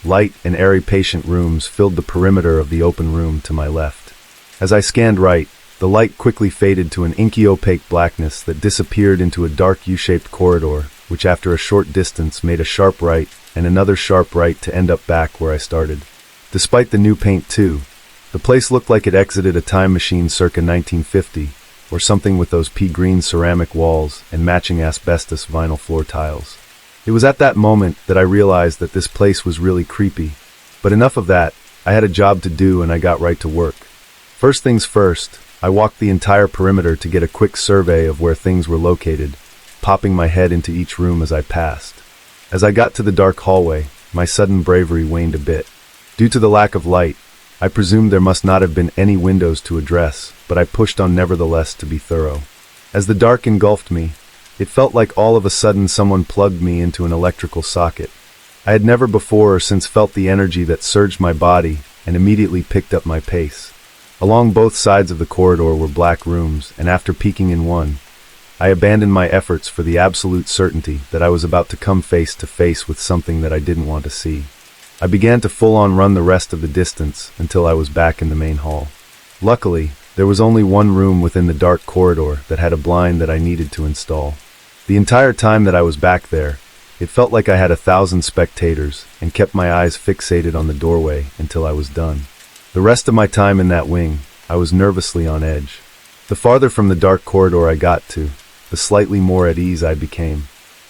Light and airy patient rooms filled the perimeter of the open room to my left. As I scanned right, the light quickly faded to an inky opaque blackness that disappeared into a dark U-shaped corridor, which after a short distance made a sharp right and another sharp right to end up back where I started. Despite the new paint too, the place looked like it exited a time machine circa 1950, or something, with those pea-green ceramic walls and matching asbestos vinyl floor tiles. It was at that moment that I realized that this place was really creepy. But enough of that, I had a job to do and I got right to work. First things first, I walked the entire perimeter to get a quick survey of where things were located, popping my head into each room as I passed. As I got to the dark hallway, my sudden bravery waned a bit. Due to the lack of light, I presumed there must not have been any windows to address, but I pushed on nevertheless to be thorough. As the dark engulfed me, it felt like all of a sudden someone plugged me into an electrical socket. I had never before or since felt the energy that surged my body and immediately picked up my pace. Along both sides of the corridor were black rooms, and after peeking in one, I abandoned my efforts for the absolute certainty that I was about to come face to face with something that I didn't want to see. I began to full-on run the rest of the distance until I was back in the main hall. Luckily, there was only one room within the dark corridor that had a blind that I needed to install. The entire time that I was back there, it felt like I had 1,000 spectators and kept my eyes fixated on the doorway until I was done. The rest of my time in that wing, I was nervously on edge. The farther from the dark corridor I got to, the slightly more at ease I became.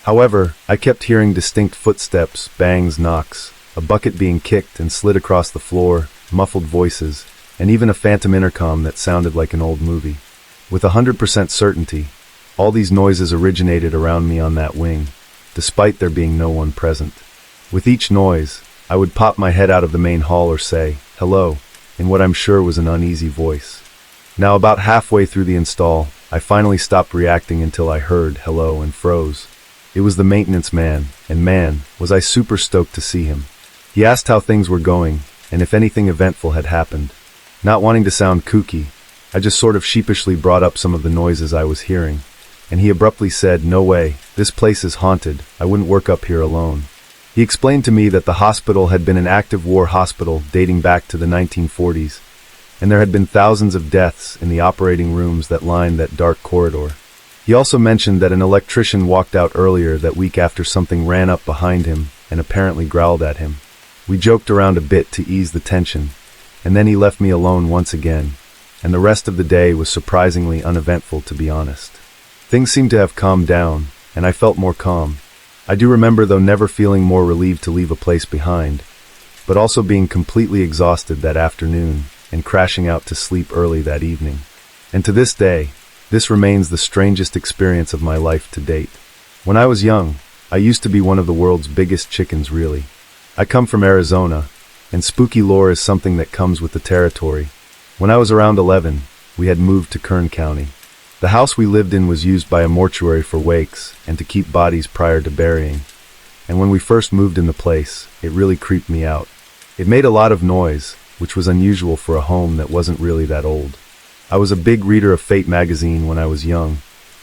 However, I kept hearing distinct footsteps, bangs, knocks, a bucket being kicked and slid across the floor, muffled voices, and even a phantom intercom that sounded like an old movie. With 100% certainty, all these noises originated around me on that wing, despite there being no one present. With each noise, I would pop my head out of the main hall or say, "Hello," in what I'm sure was an uneasy voice. Now about halfway through the install, I finally stopped reacting until I heard "hello" and froze. It was the maintenance man, and man, was I super stoked to see him. He asked how things were going, and if anything eventful had happened. Not wanting to sound kooky, I just sort of sheepishly brought up some of the noises I was hearing, and he abruptly said, "No way, this place is haunted, I wouldn't work up here alone." He explained to me that the hospital had been an active war hospital dating back to the 1940s, and there had been thousands of deaths in the operating rooms that lined that dark corridor. He also mentioned that an electrician walked out earlier that week after something ran up behind him and apparently growled at him. We joked around a bit to ease the tension, and then he left me alone once again, and the rest of the day was surprisingly uneventful, to be honest. Things seemed to have calmed down, and I felt more calm. I do remember, though, never feeling more relieved to leave a place behind, but also being completely exhausted that afternoon and crashing out to sleep early that evening. And to this day, this remains the strangest experience of my life to date. When I was young, I used to be one of the world's biggest chickens, really. I come from Arizona, and spooky lore is something that comes with the territory. When I was around 11, we had moved to Kern County. The house we lived in was used by a mortuary for wakes and to keep bodies prior to burying. And when we first moved in the place, it really creeped me out. It made a lot of noise, which was unusual for a home that wasn't really that old. I was a big reader of Fate magazine when I was young,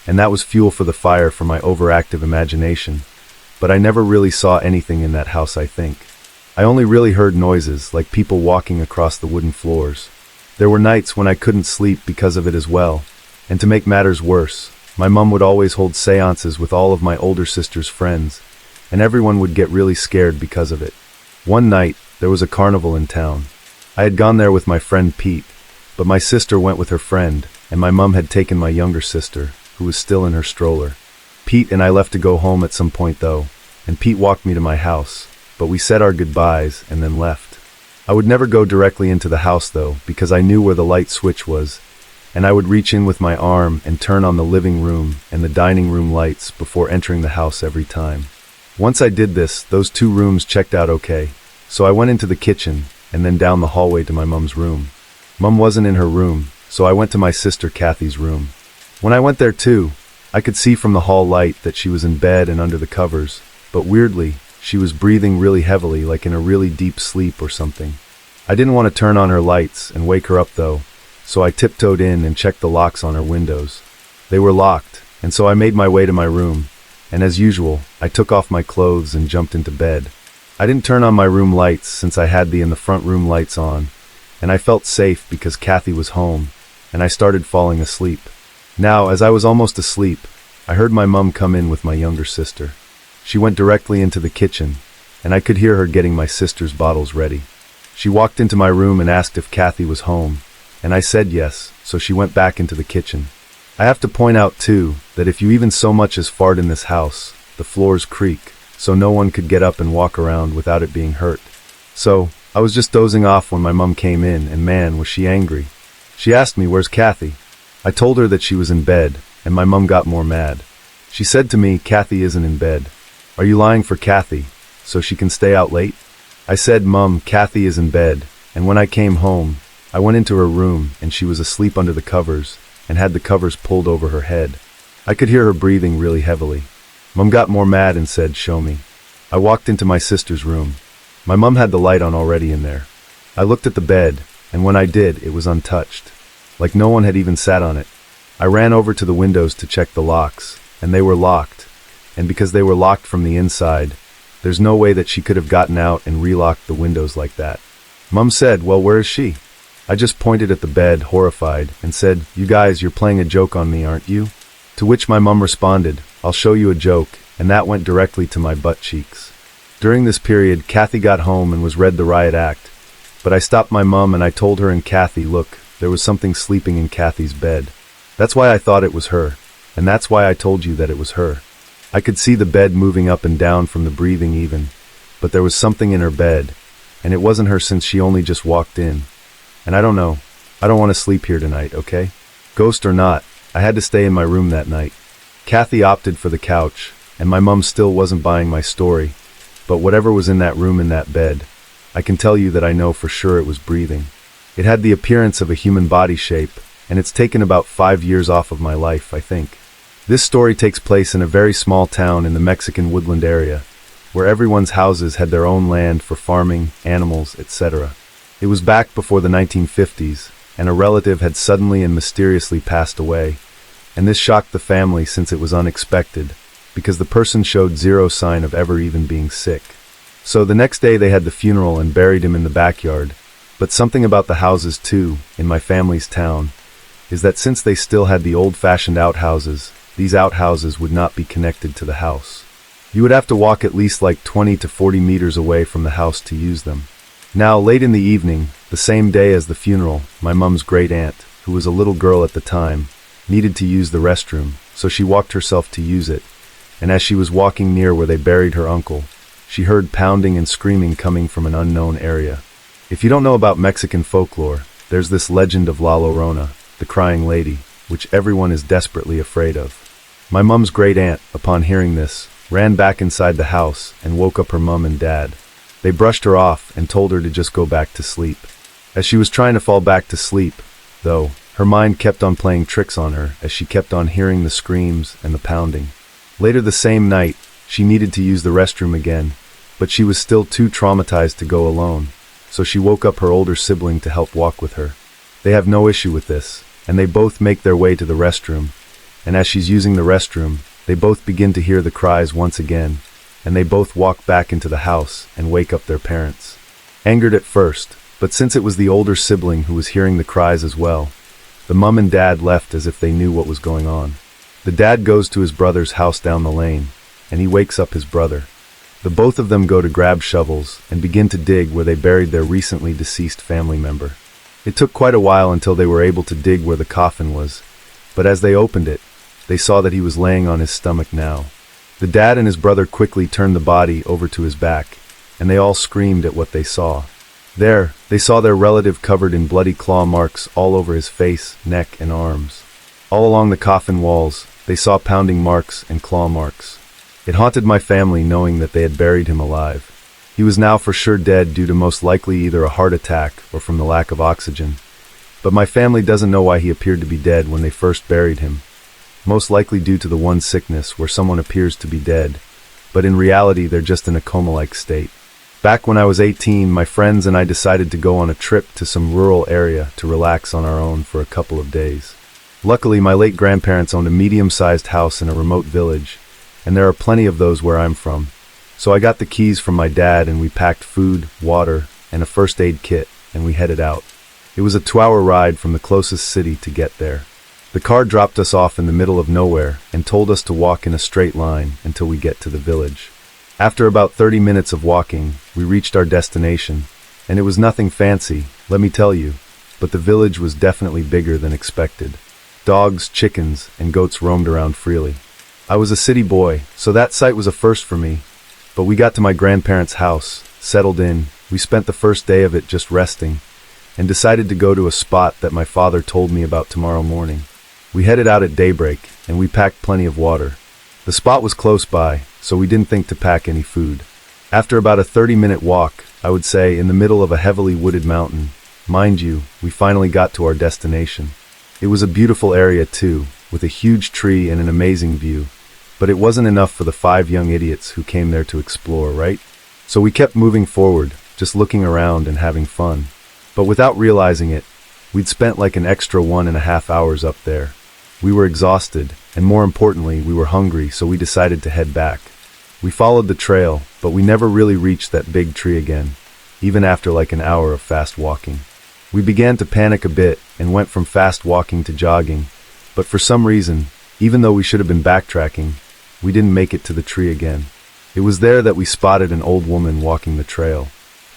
and that was fuel for the fire for my overactive imagination, but I never really saw anything in that house, I think. I only really heard noises, like people walking across the wooden floors. There were nights when I couldn't sleep because of it as well, and to make matters worse, my mom would always hold seances with all of my older sister's friends, and everyone would get really scared because of it. One night, there was a carnival in town. I had gone there with my friend Pete, but my sister went with her friend, and my mom had taken my younger sister, who was still in her stroller. Pete and I left to go home at some point, though, and Pete walked me to my house, but we said our goodbyes and then left. I would never go directly into the house, though, because I knew where the light switch was, and I would reach in with my arm and turn on the living room and the dining room lights before entering the house every time. Once I did this, those two rooms checked out okay, so I went into the kitchen and then down the hallway to my mom's room. Mom wasn't in her room, so I went to my sister Kathy's room. When I went there too, I could see from the hall light that she was in bed and under the covers, but weirdly, she was breathing really heavily, like in a really deep sleep or something. I didn't want to turn on her lights and wake her up, though, so I tiptoed in and checked the locks on her windows. They were locked, and so I made my way to my room, and as usual, I took off my clothes and jumped into bed. I didn't turn on my room lights since I had the in the front room lights on, and I felt safe because Kathy was home, and I started falling asleep. Now, as I was almost asleep, I heard my mom come in with my younger sister. She went directly into the kitchen, and I could hear her getting my sister's bottles ready. She walked into my room and asked if Kathy was home, and I said yes, so she went back into the kitchen. I have to point out, too, that if you even so much as fart in this house, the floors creak, so no one could get up and walk around without it being hurt. So, I was just dozing off when my mom came in, and man, was she angry. She asked me, "Where's Kathy?" I told her that she was in bed, and my mom got more mad. She said to me, "Kathy isn't in bed. Are you lying for Kathy, so she can stay out late?" I said, "Mom, Kathy is in bed, and when I came home, I went into her room, and she was asleep under the covers, and had the covers pulled over her head. I could hear her breathing really heavily." Mom got more mad and said, "Show me." I walked into my sister's room. My mom had the light on already in there. I looked at the bed, and when I did, it was untouched, like no one had even sat on it. I ran over to the windows to check the locks, and they were locked, and because they were locked from the inside, there's no way that she could have gotten out and relocked the windows like that. Mom said, "Well, where is she?" I just pointed at the bed, horrified, and said, "You guys, you're playing a joke on me, aren't you?" To which my mom responded, "I'll show you a joke," and that went directly to my butt cheeks. During this period, Kathy got home and was read the riot act, but I stopped my mom and I told her and Kathy, "Look, there was something sleeping in Kathy's bed. That's why I thought it was her, and that's why I told you that it was her." I could see the bed moving up and down from the breathing even, but there was something in her bed, and it wasn't her since she only just walked in. And I don't know, I don't want to sleep here tonight, okay? Ghost or not, I had to stay in my room that night. Kathy opted for the couch, and my mum still wasn't buying my story. But whatever was in that room in that bed, I can tell you that I know for sure it was breathing. It had the appearance of a human body shape, and it's taken about 5 years off of my life, I think. This story takes place in a very small town in the Mexican woodland area, where everyone's houses had their own land for farming, animals, etc. It was back before the 1950s, and a relative had suddenly and mysteriously passed away, and this shocked the family since it was unexpected, because the person showed zero sign of ever even being sick. So the next day they had the funeral and buried him in the backyard. But something about the houses too, in my family's town, is that since they still had the old-fashioned outhouses, these outhouses would not be connected to the house. You would have to walk at least like 20 to 40 meters away from the house to use them. Now, late in the evening, the same day as the funeral, my mum's great-aunt, who was a little girl at the time, needed to use the restroom, so she walked herself to use it, and as she was walking near where they buried her uncle, she heard pounding and screaming coming from an unknown area. If you don't know about Mexican folklore, there's this legend of La Llorona, the crying lady, which everyone is desperately afraid of. My mum's great-aunt, upon hearing this, ran back inside the house and woke up her mum and dad. They brushed her off and told her to just go back to sleep. As she was trying to fall back to sleep, though, her mind kept on playing tricks on her as she kept on hearing the screams and the pounding. Later the same night, she needed to use the restroom again, but she was still too traumatized to go alone, so she woke up her older sibling to help walk with her. They have no issue with this, and they both make their way to the restroom, and as she's using the restroom, they both begin to hear the cries once again, and they both walk back into the house and wake up their parents. Angered at first, but since it was the older sibling who was hearing the cries as well, the mum and dad left as if they knew what was going on. The dad goes to his brother's house down the lane, and he wakes up his brother. The both of them go to grab shovels and begin to dig where they buried their recently deceased family member. It took quite a while until they were able to dig where the coffin was, but as they opened it, they saw that he was laying on his stomach now. The dad and his brother quickly turned the body over to his back, and they all screamed at what they saw. There, they saw their relative covered in bloody claw marks all over his face, neck, and arms. All along the coffin walls, they saw pounding marks and claw marks. It haunted my family knowing that they had buried him alive. He was now for sure dead due to most likely either a heart attack or from the lack of oxygen. But my family doesn't know why he appeared to be dead when they first buried him. Most likely due to the one sickness where someone appears to be dead, but in reality they're just in a coma-like state. Back when I was 18, my friends and I decided to go on a trip to some rural area to relax on our own for a couple of days. Luckily, my late grandparents owned a medium-sized house in a remote village, and there are plenty of those where I'm from. So I got the keys from my dad and we packed food, water, and a first aid kit, and we headed out. It was a 2-hour ride from the closest city to get there. The car dropped us off in the middle of nowhere and told us to walk in a straight line until we get to the village. After about 30 minutes of walking, we reached our destination, and it was nothing fancy, let me tell you, but the village was definitely bigger than expected. Dogs, chickens, and goats roamed around freely. I was a city boy, so that sight was a first for me, but we got to my grandparents' house, settled in, we spent the first day of it just resting, and decided to go to a spot that my father told me about tomorrow morning. We headed out at daybreak, and we packed plenty of water. The spot was close by, so we didn't think to pack any food. After about a 30-minute walk, I would say, in the middle of a heavily wooded mountain, mind you, we finally got to our destination. It was a beautiful area too, with a huge tree and an amazing view, but it wasn't enough for the 5 young idiots who came there to explore, right? So we kept moving forward, just looking around and having fun. But without realizing it, we'd spent like an extra 1.5 hours up there. We were exhausted, and more importantly, we were hungry, so we decided to head back. We followed the trail, but we never really reached that big tree again, even after like an hour of fast walking. We began to panic a bit and went from fast walking to jogging, but for some reason, even though we should have been backtracking, we didn't make it to the tree again. It was there that we spotted an old woman walking the trail.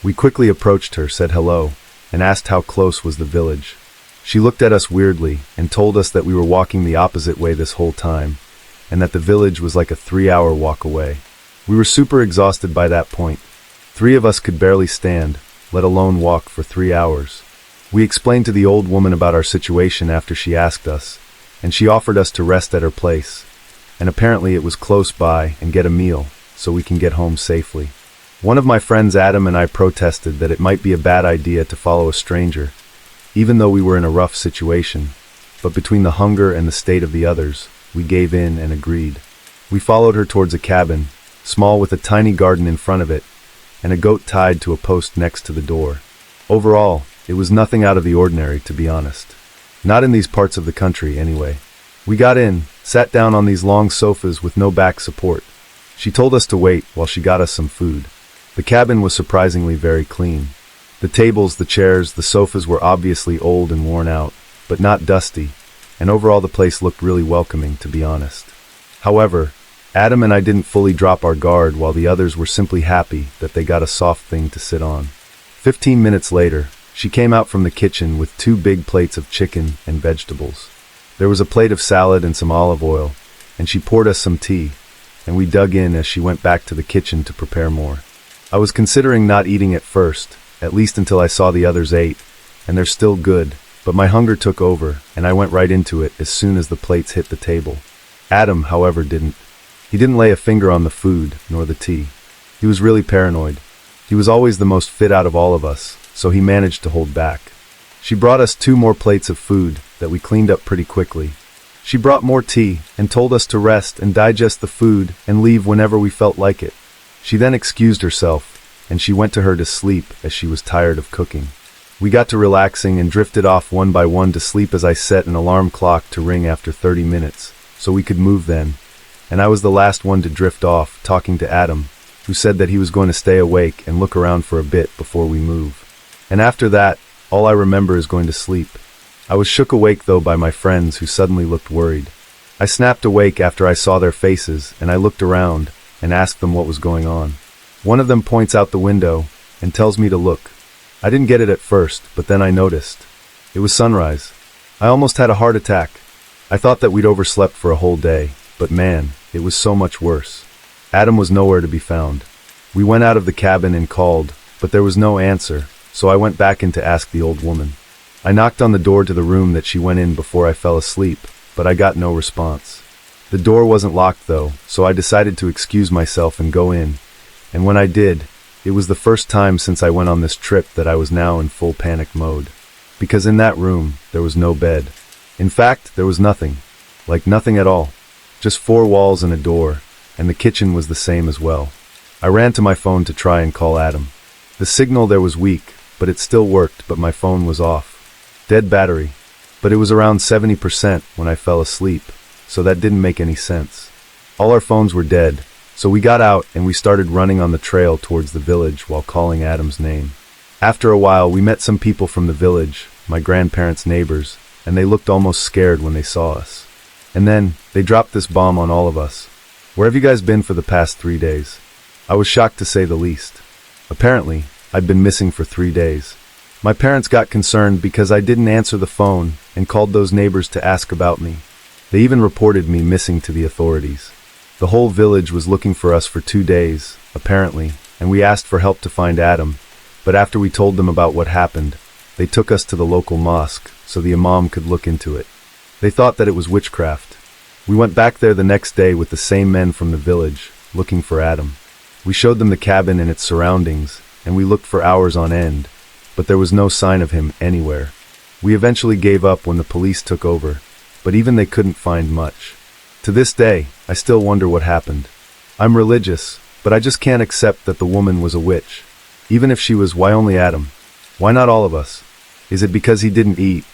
We quickly approached her, said hello, and asked how close was the village. She looked at us weirdly and told us that we were walking the opposite way this whole time, and that the village was like a 3-hour walk away. We were super exhausted by that point. 3 of us could barely stand, let alone walk for 3 hours. We explained to the old woman about our situation after she asked us, and she offered us to rest at her place, and apparently it was close by, and get a meal, so we can get home safely. One of my friends Adam and I protested that it might be a bad idea to follow a stranger, even though we were in a rough situation, but between the hunger and the state of the others, we gave in and agreed. We followed her towards a cabin, small with a tiny garden in front of it, and a goat tied to a post next to the door. Overall, it was nothing out of the ordinary, to be honest. Not in these parts of the country, anyway. We got in, sat down on these long sofas with no back support. She told us to wait while she got us some food. The cabin was surprisingly very clean. The tables, the chairs, the sofas were obviously old and worn out, but not dusty, and overall the place looked really welcoming, to be honest. However, Adam and I didn't fully drop our guard while the others were simply happy that they got a soft thing to sit on. 15 minutes later, she came out from the kitchen with 2 big plates of chicken and vegetables. There was a plate of salad and some olive oil, and she poured us some tea, and we dug in as she went back to the kitchen to prepare more. I was considering not eating at first, at least until I saw the others ate, and they're still good, but my hunger took over, and I went right into it as soon as the plates hit the table. Adam, however, didn't. He didn't lay a finger on the food, nor the tea. He was really paranoid. He was always the most fit out of all of us, so he managed to hold back. She brought us 2 more plates of food that we cleaned up pretty quickly. She brought more tea and told us to rest and digest the food and leave whenever we felt like it. She then excused herself, and she went to her to sleep as she was tired of cooking. We got to relaxing and drifted off one by one to sleep as I set an alarm clock to ring after 30 minutes, so we could move then, and I was the last one to drift off, talking to Adam, who said that he was going to stay awake and look around for a bit before we move. And after that, all I remember is going to sleep. I was shook awake though by my friends who suddenly looked worried. I snapped awake after I saw their faces, and I looked around and asked them what was going on. One of them points out the window and tells me to look. I didn't get it at first, but then I noticed. It was sunrise. I almost had a heart attack. I thought that we'd overslept for a whole day, but man, it was so much worse. Adam was nowhere to be found. We went out of the cabin and called, but there was no answer, so I went back in to ask the old woman. I knocked on the door to the room that she went in before I fell asleep, but I got no response. The door wasn't locked though, so I decided to excuse myself and go in, and when I did, it was the first time since I went on this trip that I was now in full panic mode. Because in that room, there was no bed. In fact, there was nothing. Like nothing at all. Just 4 walls and a door, and the kitchen was the same as well. I ran to my phone to try and call Adam. The signal there was weak, but it still worked, but my phone was off. Dead battery. But it was around 70% when I fell asleep, so that didn't make any sense. All our phones were dead, so we got out and we started running on the trail towards the village while calling Adam's name. After a while, we met some people from the village, my grandparents' neighbors, and they looked almost scared when they saw us. And then, they dropped this bomb on all of us. Where have you guys been for the past 3 days? I was shocked to say the least. Apparently, I'd been missing for 3 days. My parents got concerned because I didn't answer the phone and called those neighbors to ask about me. They even reported me missing to the authorities. The whole village was looking for us for 2 days, apparently, and we asked for help to find Adam, but after we told them about what happened, they took us to the local mosque so the imam could look into it. They thought that it was witchcraft. We went back there the next day with the same men from the village, looking for Adam. We showed them the cabin and its surroundings, and we looked for hours on end, but there was no sign of him anywhere. We eventually gave up when the police took over, but even they couldn't find much. To this day, I still wonder what happened. I'm religious, but I just can't accept that the woman was a witch. Even if she was, why only Adam? Why not all of us? Is it because he didn't eat,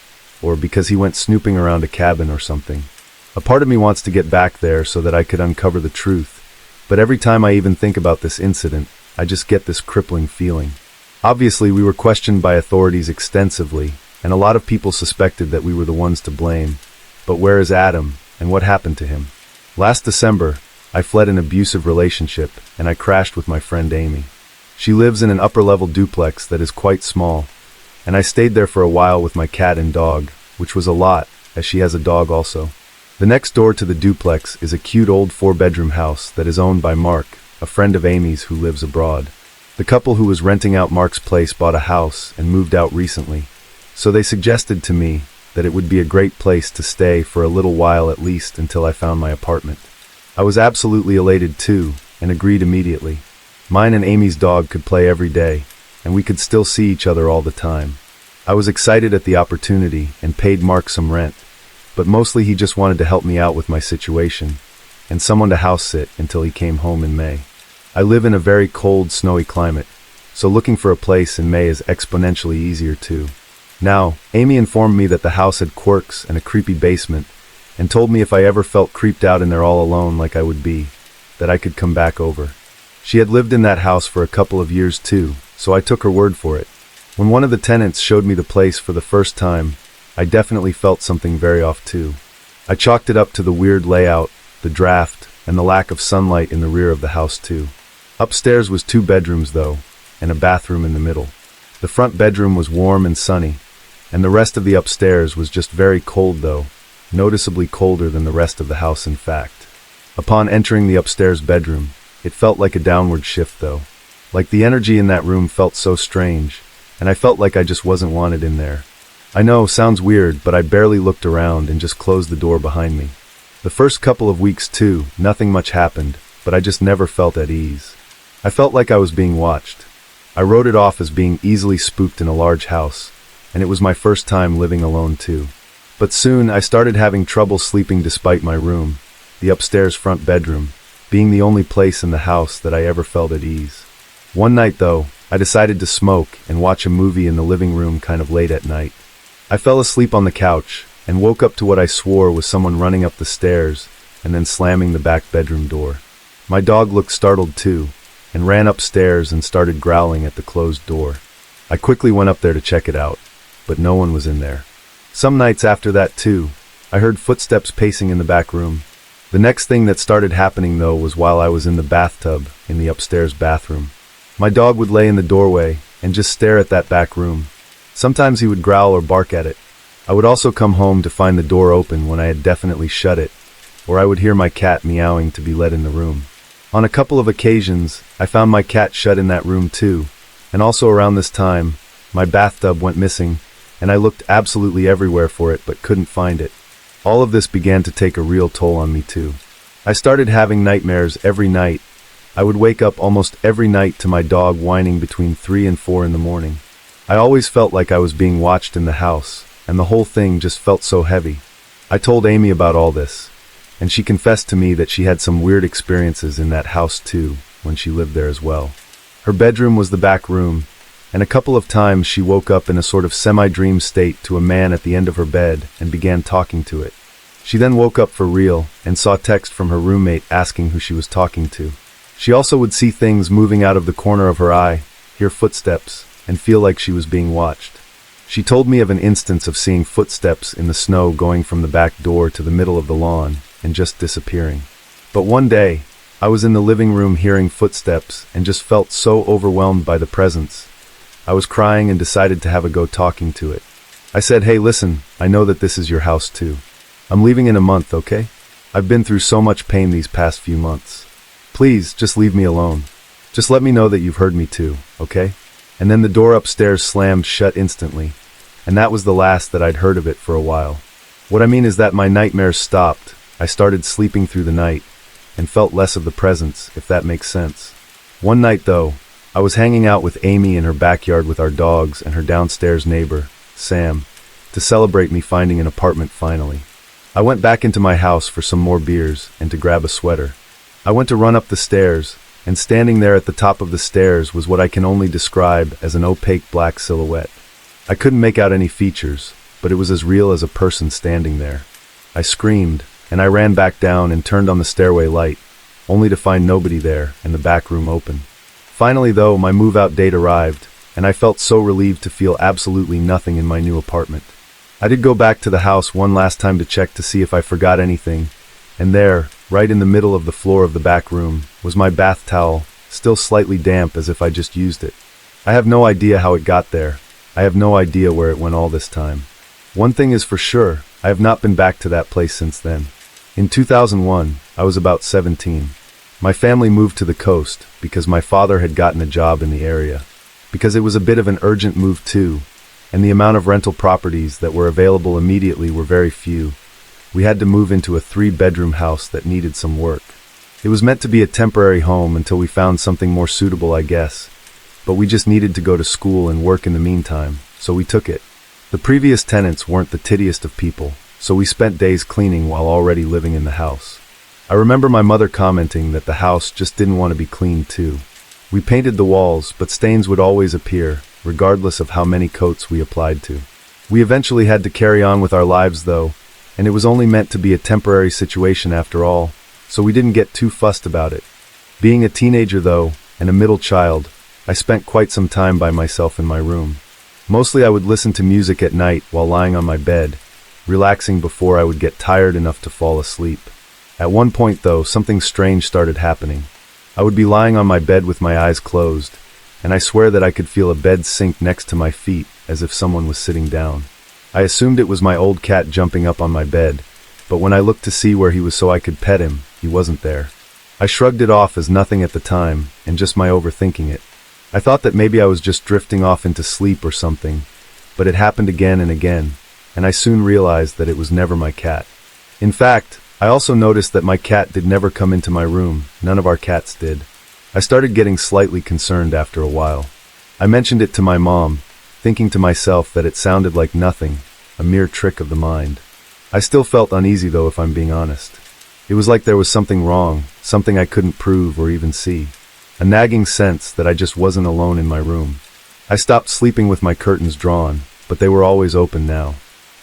or because he went snooping around a cabin or something? A part of me wants to get back there so that I could uncover the truth, but every time I even think about this incident, I just get this crippling feeling. Obviously, we were questioned by authorities extensively, and a lot of people suspected that we were the ones to blame. But where is Adam, and what happened to him? Last December, I fled an abusive relationship, and I crashed with my friend Amy. She lives in an upper-level duplex that is quite small, and I stayed there for a while with my cat and dog, which was a lot, as she has a dog also. The next door to the duplex is a cute old 4-bedroom house that is owned by Mark, a friend of Amy's who lives abroad. The couple who was renting out Mark's place bought a house and moved out recently, so they suggested to me that it would be a great place to stay for a little while at least until I found my apartment. I was absolutely elated too, and agreed immediately. Mine and Amy's dog could play every day, and we could still see each other all the time. I was excited at the opportunity and paid Mark some rent, but mostly he just wanted to help me out with my situation, and someone to house sit until he came home in May. I live in a very cold, snowy climate, so looking for a place in May is exponentially easier too. Now, Amy informed me that the house had quirks and a creepy basement, and told me if I ever felt creeped out in there all alone like I would be, that I could come back over. She had lived in that house for a couple of years too, so I took her word for it. When one of the tenants showed me the place for the first time, I definitely felt something very off too. I chalked it up to the weird layout, the draft, and the lack of sunlight in the rear of the house too. Upstairs was 2 bedrooms though, and a bathroom in the middle. The front bedroom was warm and sunny, and the rest of the upstairs was just very cold though, noticeably colder than the rest of the house in fact. Upon entering the upstairs bedroom, it felt like a downward shift though. Like the energy in that room felt so strange, and I felt like I just wasn't wanted in there. I know, sounds weird, but I barely looked around and just closed the door behind me. The first couple of weeks too, nothing much happened, but I just never felt at ease. I felt like I was being watched. I wrote it off as being easily spooked in a large house, and it was my first time living alone too. But soon I started having trouble sleeping despite my room, the upstairs front bedroom, being the only place in the house that I ever felt at ease. One night though, I decided to smoke and watch a movie in the living room kind of late at night. I fell asleep on the couch and woke up to what I swore was someone running up the stairs and then slamming the back bedroom door. My dog looked startled too, and ran upstairs and started growling at the closed door. I quickly went up there to check it out, but no one was in there. Some nights after that too, I heard footsteps pacing in the back room. The next thing that started happening though was while I was in the bathtub in the upstairs bathroom. My dog would lay in the doorway and just stare at that back room. Sometimes he would growl or bark at it. I would also come home to find the door open when I had definitely shut it, or I would hear my cat meowing to be let in the room. On a couple of occasions, I found my cat shut in that room too, and also around this time, my bathtub went missing, and I looked absolutely everywhere for it but couldn't find it. All of this began to take a real toll on me too. I started having nightmares every night. I would wake up almost every night to my dog whining between 3 and 4 in the morning. I always felt like I was being watched in the house, and the whole thing just felt so heavy. I told Amy about all this, and she confessed to me that she had some weird experiences in that house too, when she lived there as well. Her bedroom was the back room, and a couple of times she woke up in a sort of semi-dream state to a man at the end of her bed and began talking to it. She then woke up for real and saw text from her roommate asking who she was talking to. She also would see things moving out of the corner of her eye, hear footsteps, and feel like she was being watched. She told me of an instance of seeing footsteps in the snow going from the back door to the middle of the lawn and just disappearing. But one day, I was in the living room hearing footsteps and just felt so overwhelmed by the presence. I was crying and decided to have a go talking to it. I said, "Hey, listen, I know that this is your house too. I'm leaving in a month, okay? I've been through so much pain these past few months. Please, just leave me alone. Just let me know that you've heard me too, okay?" And then the door upstairs slammed shut instantly, and that was the last that I'd heard of it for a while. What I mean is that my nightmares stopped. I started sleeping through the night, and felt less of the presence, if that makes sense. One night though, I was hanging out with Amy in her backyard with our dogs and her downstairs neighbor, Sam, to celebrate me finding an apartment finally. I went back into my house for some more beers and to grab a sweater. I went to run up the stairs, and standing there at the top of the stairs was what I can only describe as an opaque black silhouette. I couldn't make out any features, but it was as real as a person standing there. I screamed, and I ran back down and turned on the stairway light, only to find nobody there and the back room open. Finally though, my move-out date arrived, and I felt so relieved to feel absolutely nothing in my new apartment. I did go back to the house one last time to check to see if I forgot anything, and there, right in the middle of the floor of the back room, was my bath towel, still slightly damp as if I just used it. I have no idea how it got there. I have no idea where it went all this time. One thing is for sure, I have not been back to that place since then. In 2001, I was about 17. My family moved to the coast because my father had gotten a job in the area. Because it was a bit of an urgent move too, and the amount of rental properties that were available immediately were very few, we had to move into a 3-bedroom house that needed some work. It was meant to be a temporary home until we found something more suitable, I guess. But we just needed to go to school and work in the meantime, so we took it. The previous tenants weren't the tittiest of people, so we spent days cleaning while already living in the house. I remember my mother commenting that the house just didn't want to be cleaned too. We painted the walls, but stains would always appear, regardless of how many coats we applied to. We eventually had to carry on with our lives though, and it was only meant to be a temporary situation after all, so we didn't get too fussed about it. Being a teenager though, and a middle child, I spent quite some time by myself in my room. Mostly I would listen to music at night while lying on my bed, relaxing before I would get tired enough to fall asleep. At one point though, something strange started happening. I would be lying on my bed with my eyes closed, and I swear that I could feel a bed sink next to my feet as if someone was sitting down. I assumed it was my old cat jumping up on my bed, but when I looked to see where he was so I could pet him, he wasn't there. I shrugged it off as nothing at the time, and just my overthinking it. I thought that maybe I was just drifting off into sleep or something, but it happened again and again, and I soon realized that it was never my cat. In fact, I also noticed that my cat did never come into my room. None of our cats did. I started getting slightly concerned after a while. I mentioned it to my mom, thinking to myself that it sounded like nothing, a mere trick of the mind. I still felt uneasy though, if I'm being honest. It was like there was something wrong, something I couldn't prove or even see. A nagging sense that I just wasn't alone in my room. I stopped sleeping with my curtains drawn, but they were always open now.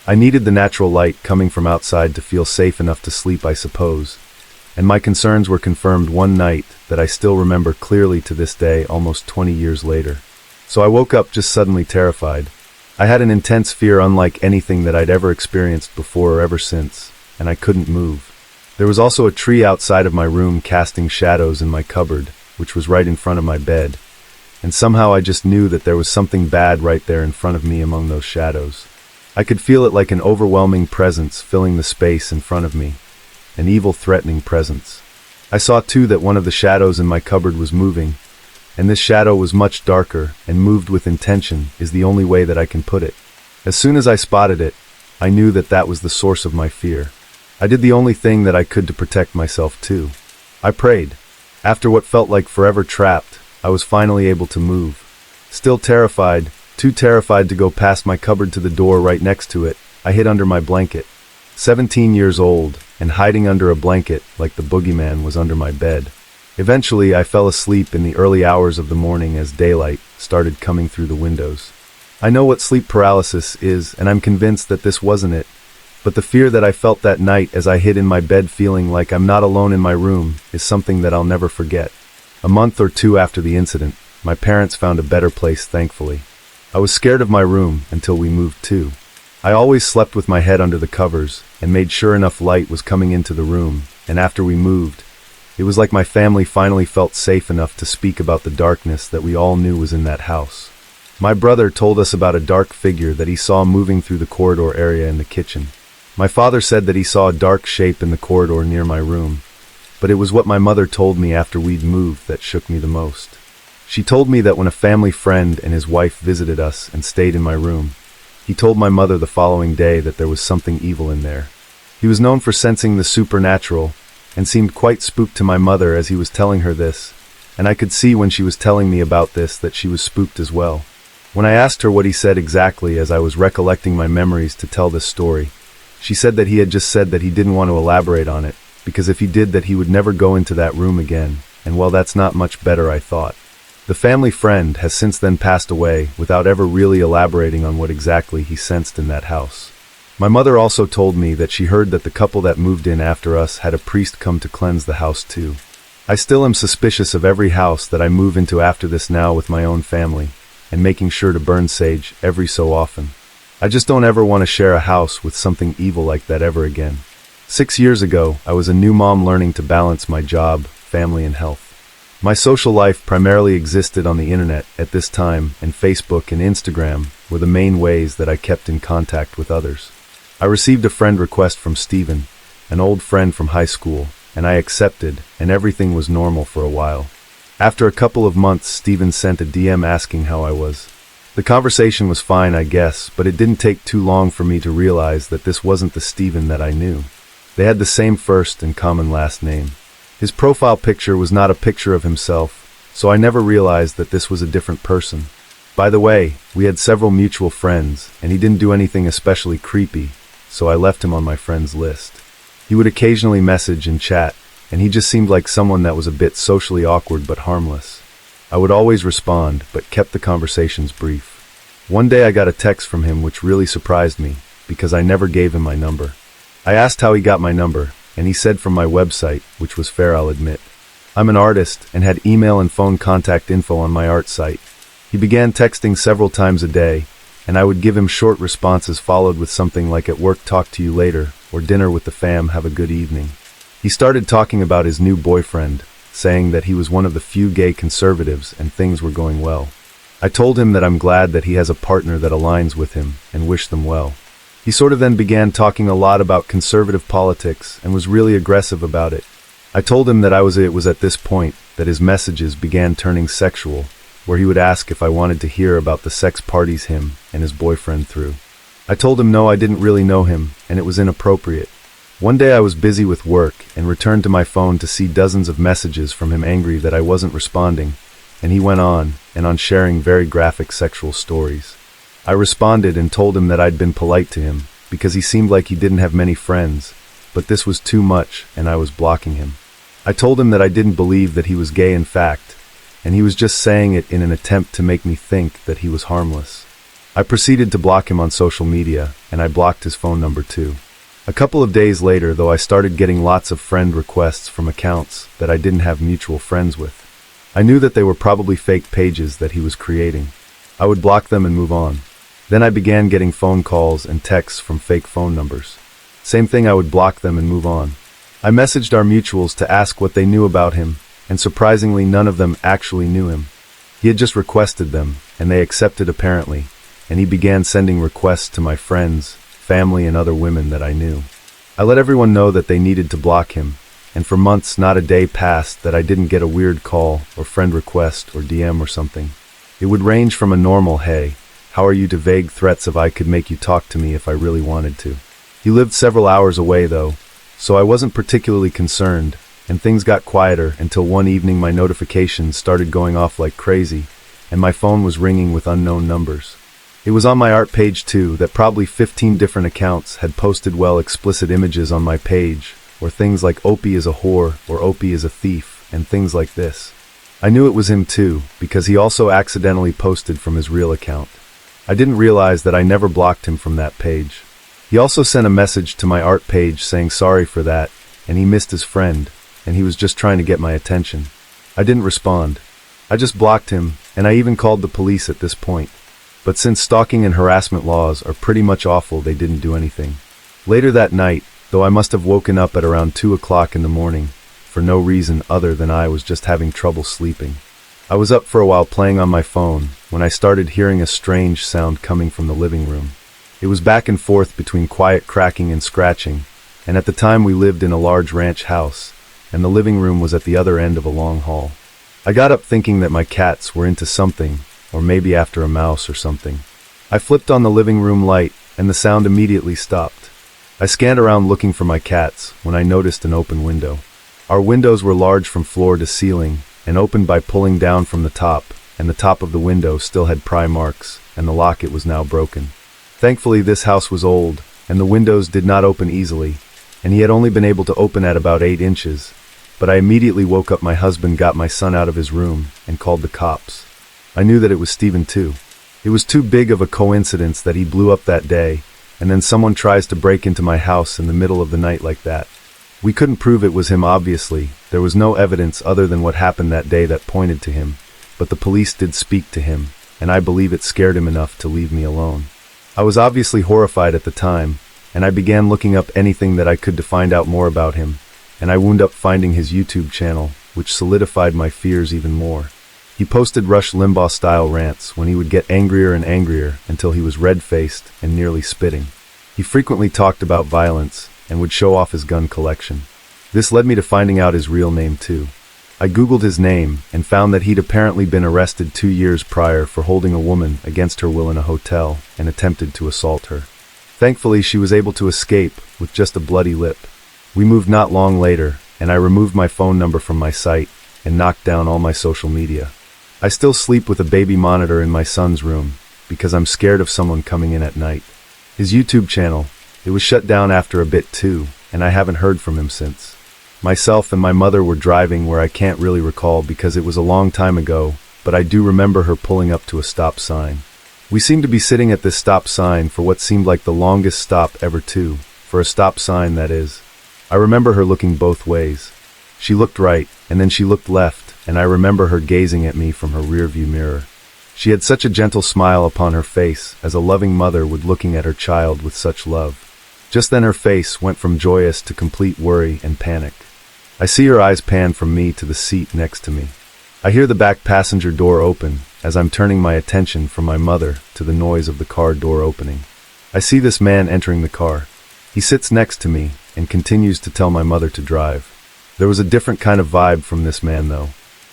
I needed the natural light coming from outside to feel safe enough to sleep, I suppose. And my concerns were confirmed one night that I still remember clearly to this day, almost 20 years later. So I woke up just suddenly terrified. I had an intense fear unlike anything that I'd ever experienced before or ever since, and I couldn't move. There was also a tree outside of my room casting shadows in my cupboard, which was right in front of my bed, and somehow I just knew that there was something bad right there in front of me among those shadows. I could feel it like an overwhelming presence filling the space in front of me, an evil, threatening presence. I saw too that one of the shadows in my cupboard was moving, and this shadow was much darker and moved with intention, is the only way that I can put it. As soon as I spotted it, I knew that that was the source of my fear. I did the only thing that I could to protect myself too. I prayed. After what felt like forever trapped, I was finally able to move. Still terrified, too terrified to go past my cupboard to the door right next to it, I hid under my blanket. 17 years old, and hiding under a blanket like the boogeyman was under my bed. Eventually, I fell asleep in the early hours of the morning as daylight started coming through the windows. I know what sleep paralysis is, and I'm convinced that this wasn't it, but the fear that I felt that night as I hid in my bed feeling like I'm not alone in my room is something that I'll never forget. A month or two after the incident, my parents found a better place, thankfully. I was scared of my room until we moved too. I always slept with my head under the covers and made sure enough light was coming into the room, and after we moved, it was like my family finally felt safe enough to speak about the darkness that we all knew was in that house. My brother told us about a dark figure that he saw moving through the corridor area in the kitchen. My father said that he saw a dark shape in the corridor near my room, but it was what my mother told me after we'd moved that shook me the most. She told me that when a family friend and his wife visited us and stayed in my room, he told my mother the following day that there was something evil in there. He was known for sensing the supernatural, and seemed quite spooked to my mother as he was telling her this, and I could see when she was telling me about this that she was spooked as well. When I asked her what he said exactly as I was recollecting my memories to tell this story, she said that he had just said that he didn't want to elaborate on it, because if he did that he would never go into that room again, and well, that's not much better, I thought. The family friend has since then passed away without ever really elaborating on what exactly he sensed in that house. My mother also told me that she heard that the couple that moved in after us had a priest come to cleanse the house too. I still am suspicious of every house that I move into after this now with my own family, and making sure to burn sage every so often. I just don't ever want to share a house with something evil like that ever again. 6 years ago, I was a new mom learning to balance my job, family, and health. My social life primarily existed on the internet at this time, and Facebook and Instagram were the main ways that I kept in contact with others. I received a friend request from Steven, an old friend from high school, and I accepted, and everything was normal for a while. After a couple of months, Steven sent a DM asking how I was. The conversation was fine, I guess, but it didn't take too long for me to realize that this wasn't the Steven that I knew. They had the same first and common last name. His profile picture was not a picture of himself, so I never realized that this was a different person. By the way, we had several mutual friends, and he didn't do anything especially creepy, so I left him on my friends list. He would occasionally message and chat, and he just seemed like someone that was a bit socially awkward but harmless. I would always respond, but kept the conversations brief. One day I got a text from him which really surprised me, because I never gave him my number. I asked how he got my number, and he said from my website, which was fair, I'll admit. I'm an artist, and had email and phone contact info on my art site. He began texting several times a day, and I would give him short responses followed with something like "at work, talk to you later," or "dinner with the fam, have a good evening." He started talking about his new boyfriend, saying that he was one of the few gay conservatives and things were going well. I told him that I'm glad that he has a partner that aligns with him and wish them well. He sort of then began talking a lot about conservative politics and was really aggressive about it. I told him that it was at this point that his messages began turning sexual, where he would ask if I wanted to hear about the sex parties him and his boyfriend threw. I told him no, I didn't really know him, and it was inappropriate. One day I was busy with work and returned to my phone to see dozens of messages from him angry that I wasn't responding, and he went on sharing very graphic sexual stories. I responded and told him that I'd been polite to him, because he seemed like he didn't have many friends, but this was too much and I was blocking him. I told him that I didn't believe that he was gay in fact, and he was just saying it in an attempt to make me think that he was harmless. I proceeded to block him on social media, and I blocked his phone number too. A couple of days later, though, I started getting lots of friend requests from accounts that I didn't have mutual friends with. I knew that they were probably fake pages that he was creating. I would block them and move on. Then I began getting phone calls and texts from fake phone numbers. Same thing, I would block them and move on. I messaged our mutuals to ask what they knew about him, and surprisingly none of them actually knew him. He had just requested them, and they accepted apparently, and he began sending requests to my friends, family, and other women that I knew. I let everyone know that they needed to block him, and for months not a day passed that I didn't get a weird call or friend request or DM or something. It would range from a normal "hey, how are you" to vague threats of "I could make you talk to me if I really wanted to." He lived several hours away though, so I wasn't particularly concerned, and things got quieter until one evening my notifications started going off like crazy, and my phone was ringing with unknown numbers. It was on my art page too, that probably 15 different accounts had posted explicit images on my page, or things like "Opie is a whore" or "Opie is a thief," and things like this. I knew it was him too, because he also accidentally posted from his real account. I didn't realize that I never blocked him from that page. He also sent a message to my art page saying sorry for that, and he missed his friend, and he was just trying to get my attention. I didn't respond. I just blocked him, and I even called the police at this point. But since stalking and harassment laws are pretty much awful, they didn't do anything. Later that night, though, I must have woken up at around 2 o'clock in the morning, for no reason other than I was just having trouble sleeping. I was up for a while playing on my phone, when I started hearing a strange sound coming from the living room. It was back and forth between quiet cracking and scratching, and at the time we lived in a large ranch house, and the living room was at the other end of a long hall. I got up thinking that my cats were into something, or maybe after a mouse or something. I flipped on the living room light, and the sound immediately stopped. I scanned around looking for my cats when I noticed an open window. Our windows were large from floor to ceiling, and opened by pulling down from the top, and the top of the window still had pry marks, and the locket was now broken. Thankfully this house was old, and the windows did not open easily, and he had only been able to open at about 8 inches, but I immediately woke up my husband, got my son out of his room, and called the cops. I knew that it was Stephen too. It was too big of a coincidence that he blew up that day, and then someone tries to break into my house in the middle of the night like that. We couldn't prove it was him obviously, there was no evidence other than what happened that day that pointed to him, but the police did speak to him, and I believe it scared him enough to leave me alone. I was obviously horrified at the time, and I began looking up anything that I could to find out more about him, and I wound up finding his YouTube channel, which solidified my fears even more. He posted Rush Limbaugh-style rants when he would get angrier and angrier until he was red-faced and nearly spitting. He frequently talked about violence and would show off his gun collection. This led me to finding out his real name too. I googled his name and found that he'd apparently been arrested 2 years prior for holding a woman against her will in a hotel and attempted to assault her. Thankfully, she was able to escape with just a bloody lip. We moved not long later, and I removed my phone number from my site and knocked down all my social media. I still sleep with a baby monitor in my son's room because I'm scared of someone coming in at night. His YouTube channel, it was shut down after a bit too, and I haven't heard from him since. Myself and my mother were driving where I can't really recall because it was a long time ago, but I do remember her pulling up to a stop sign. We seemed to be sitting at this stop sign for what seemed like the longest stop ever too, for a stop sign that is. I remember her looking both ways. She looked right, and then she looked left, and I remember her gazing at me from her rearview mirror. She had such a gentle smile upon her face, as a loving mother would looking at her child with such love. Just then her face went from joyous to complete worry and panic. I see her eyes pan from me to the seat next to me. I hear the back passenger door open, as I'm turning my attention from my mother to the noise of the car door opening. I see this man entering the car. He sits next to me and continues to tell my mother to drive. There was a different kind of vibe from this man though.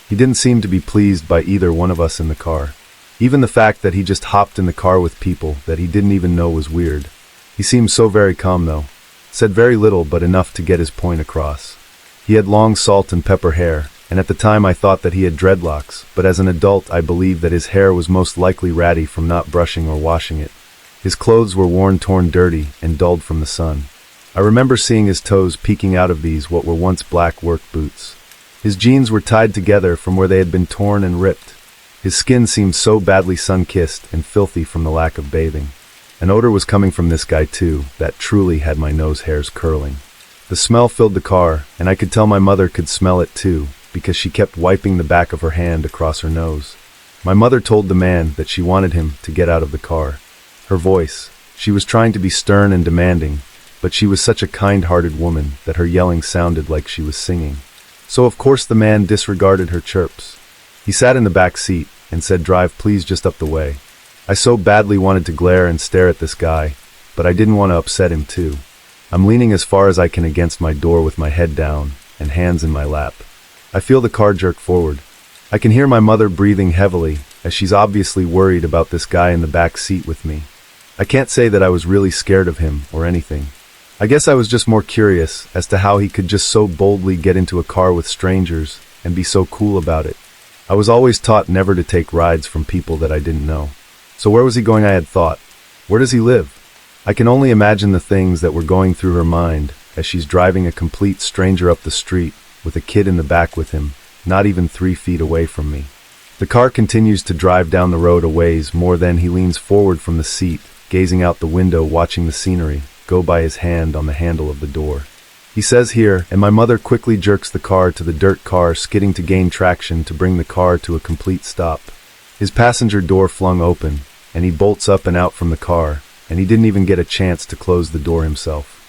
He didn't seem to be pleased by either one of us in the car. Even the fact that he just hopped in the car with people that he didn't even know was weird. He seemed so very calm though. Said very little but enough to get his point across. He had long salt and pepper hair, and at the time I thought that he had dreadlocks, but as an adult I believe that his hair was most likely ratty from not brushing or washing it. His clothes were worn, torn, dirty, and dulled from the sun. I remember seeing his toes peeking out of these what were once black work boots. His jeans were tied together from where they had been torn and ripped. His skin seemed so badly sun-kissed and filthy from the lack of bathing. An odor was coming from this guy too, that truly had my nose hairs curling. The smell filled the car, and I could tell my mother could smell it too, because she kept wiping the back of her hand across her nose. My mother told the man that she wanted him to get out of the car. Her voice, she was trying to be stern and demanding, but she was such a kind-hearted woman that her yelling sounded like she was singing. So of course the man disregarded her chirps. He sat in the back seat and said, "Drive please just up the way." I so badly wanted to glare and stare at this guy, but I didn't want to upset him too. I'm leaning as far as I can against my door with my head down and hands in my lap. I feel the car jerk forward. I can hear my mother breathing heavily, as she's obviously worried about this guy in the back seat with me. I can't say that I was really scared of him or anything. I guess I was just more curious as to how he could just so boldly get into a car with strangers and be so cool about it. I was always taught never to take rides from people that I didn't know. So where was he going, I had thought? Where does he live? I can only imagine the things that were going through her mind as she's driving a complete stranger up the street with a kid in the back with him, not even 3 feet away from me. The car continues to drive down the road a ways more, then he leans forward from the seat, gazing out the window, watching the scenery go by, his hand on the handle of the door. He says here, and my mother quickly jerks the car to the dirt car, skidding to gain traction to bring the car to a complete stop. His passenger door flung open, and he bolts up and out from the car, and he didn't even get a chance to close the door himself.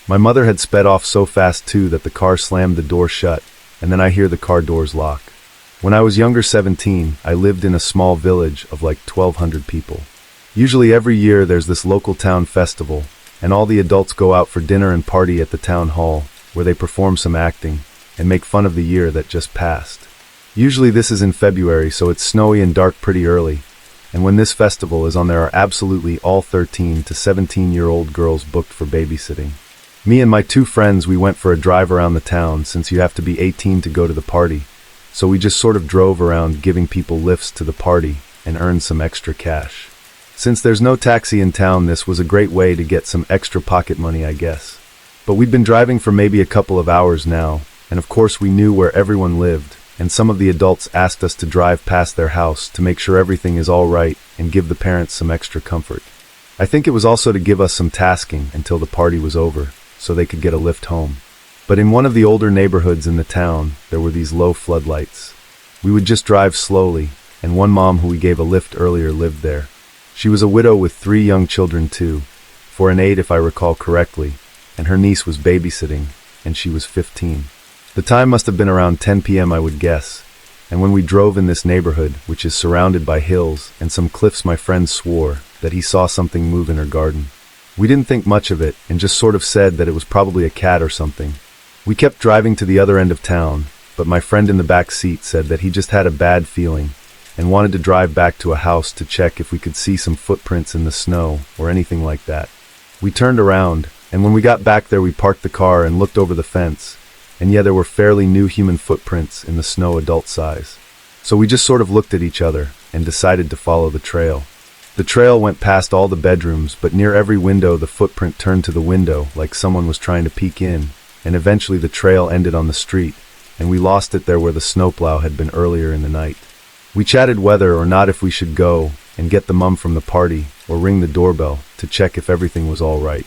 My mother had sped off so fast too that the car slammed the door shut, and then I hear the car doors lock. When I was younger, 17, I lived in a small village of like 1,200 people. Usually every year there's this local town festival, and all the adults go out for dinner and party at the town hall, where they perform some acting and make fun of the year that just passed. Usually this is in February, so it's snowy and dark pretty early, and when this festival is on there are absolutely all 13 to 17-year-old girls booked for babysitting. Me and my 2 friends, we went for a drive around the town since you have to be 18 to go to the party, so we just sort of drove around giving people lifts to the party and earned some extra cash. Since there's no taxi in town, this was a great way to get some extra pocket money, I guess. But we'd been driving for maybe a couple of hours now, and of course we knew where everyone lived, and some of the adults asked us to drive past their house to make sure everything is all right and give the parents some extra comfort. I think it was also to give us some tasking until the party was over, so they could get a lift home. But in one of the older neighborhoods in the town, there were these low floodlights. We would just drive slowly, and one mom who we gave a lift earlier lived there. She was a widow with 3 young children too, 4 and 8 if I recall correctly, and her niece was babysitting, and she was 15. The time must have been around 10 p.m. I would guess, and when we drove in this neighborhood, which is surrounded by hills and some cliffs, my friend swore that he saw something move in her garden. We didn't think much of it and just sort of said that it was probably a cat or something. We kept driving to the other end of town, but my friend in the back seat said that he just had a bad feeling and wanted to drive back to a house to check if we could see some footprints in the snow or anything like that. We turned around, and when we got back there we parked the car and looked over the fence, and yet there were fairly new human footprints in the snow adult size. So we just sort of looked at each other and decided to follow the trail. The trail went past all the bedrooms, but near every window the footprint turned to the window like someone was trying to peek in, and eventually the trail ended on the street, and we lost it there where the snowplow had been earlier in the night. We chatted whether or not if we should go and get the mum from the party or ring the doorbell to check if everything was all right.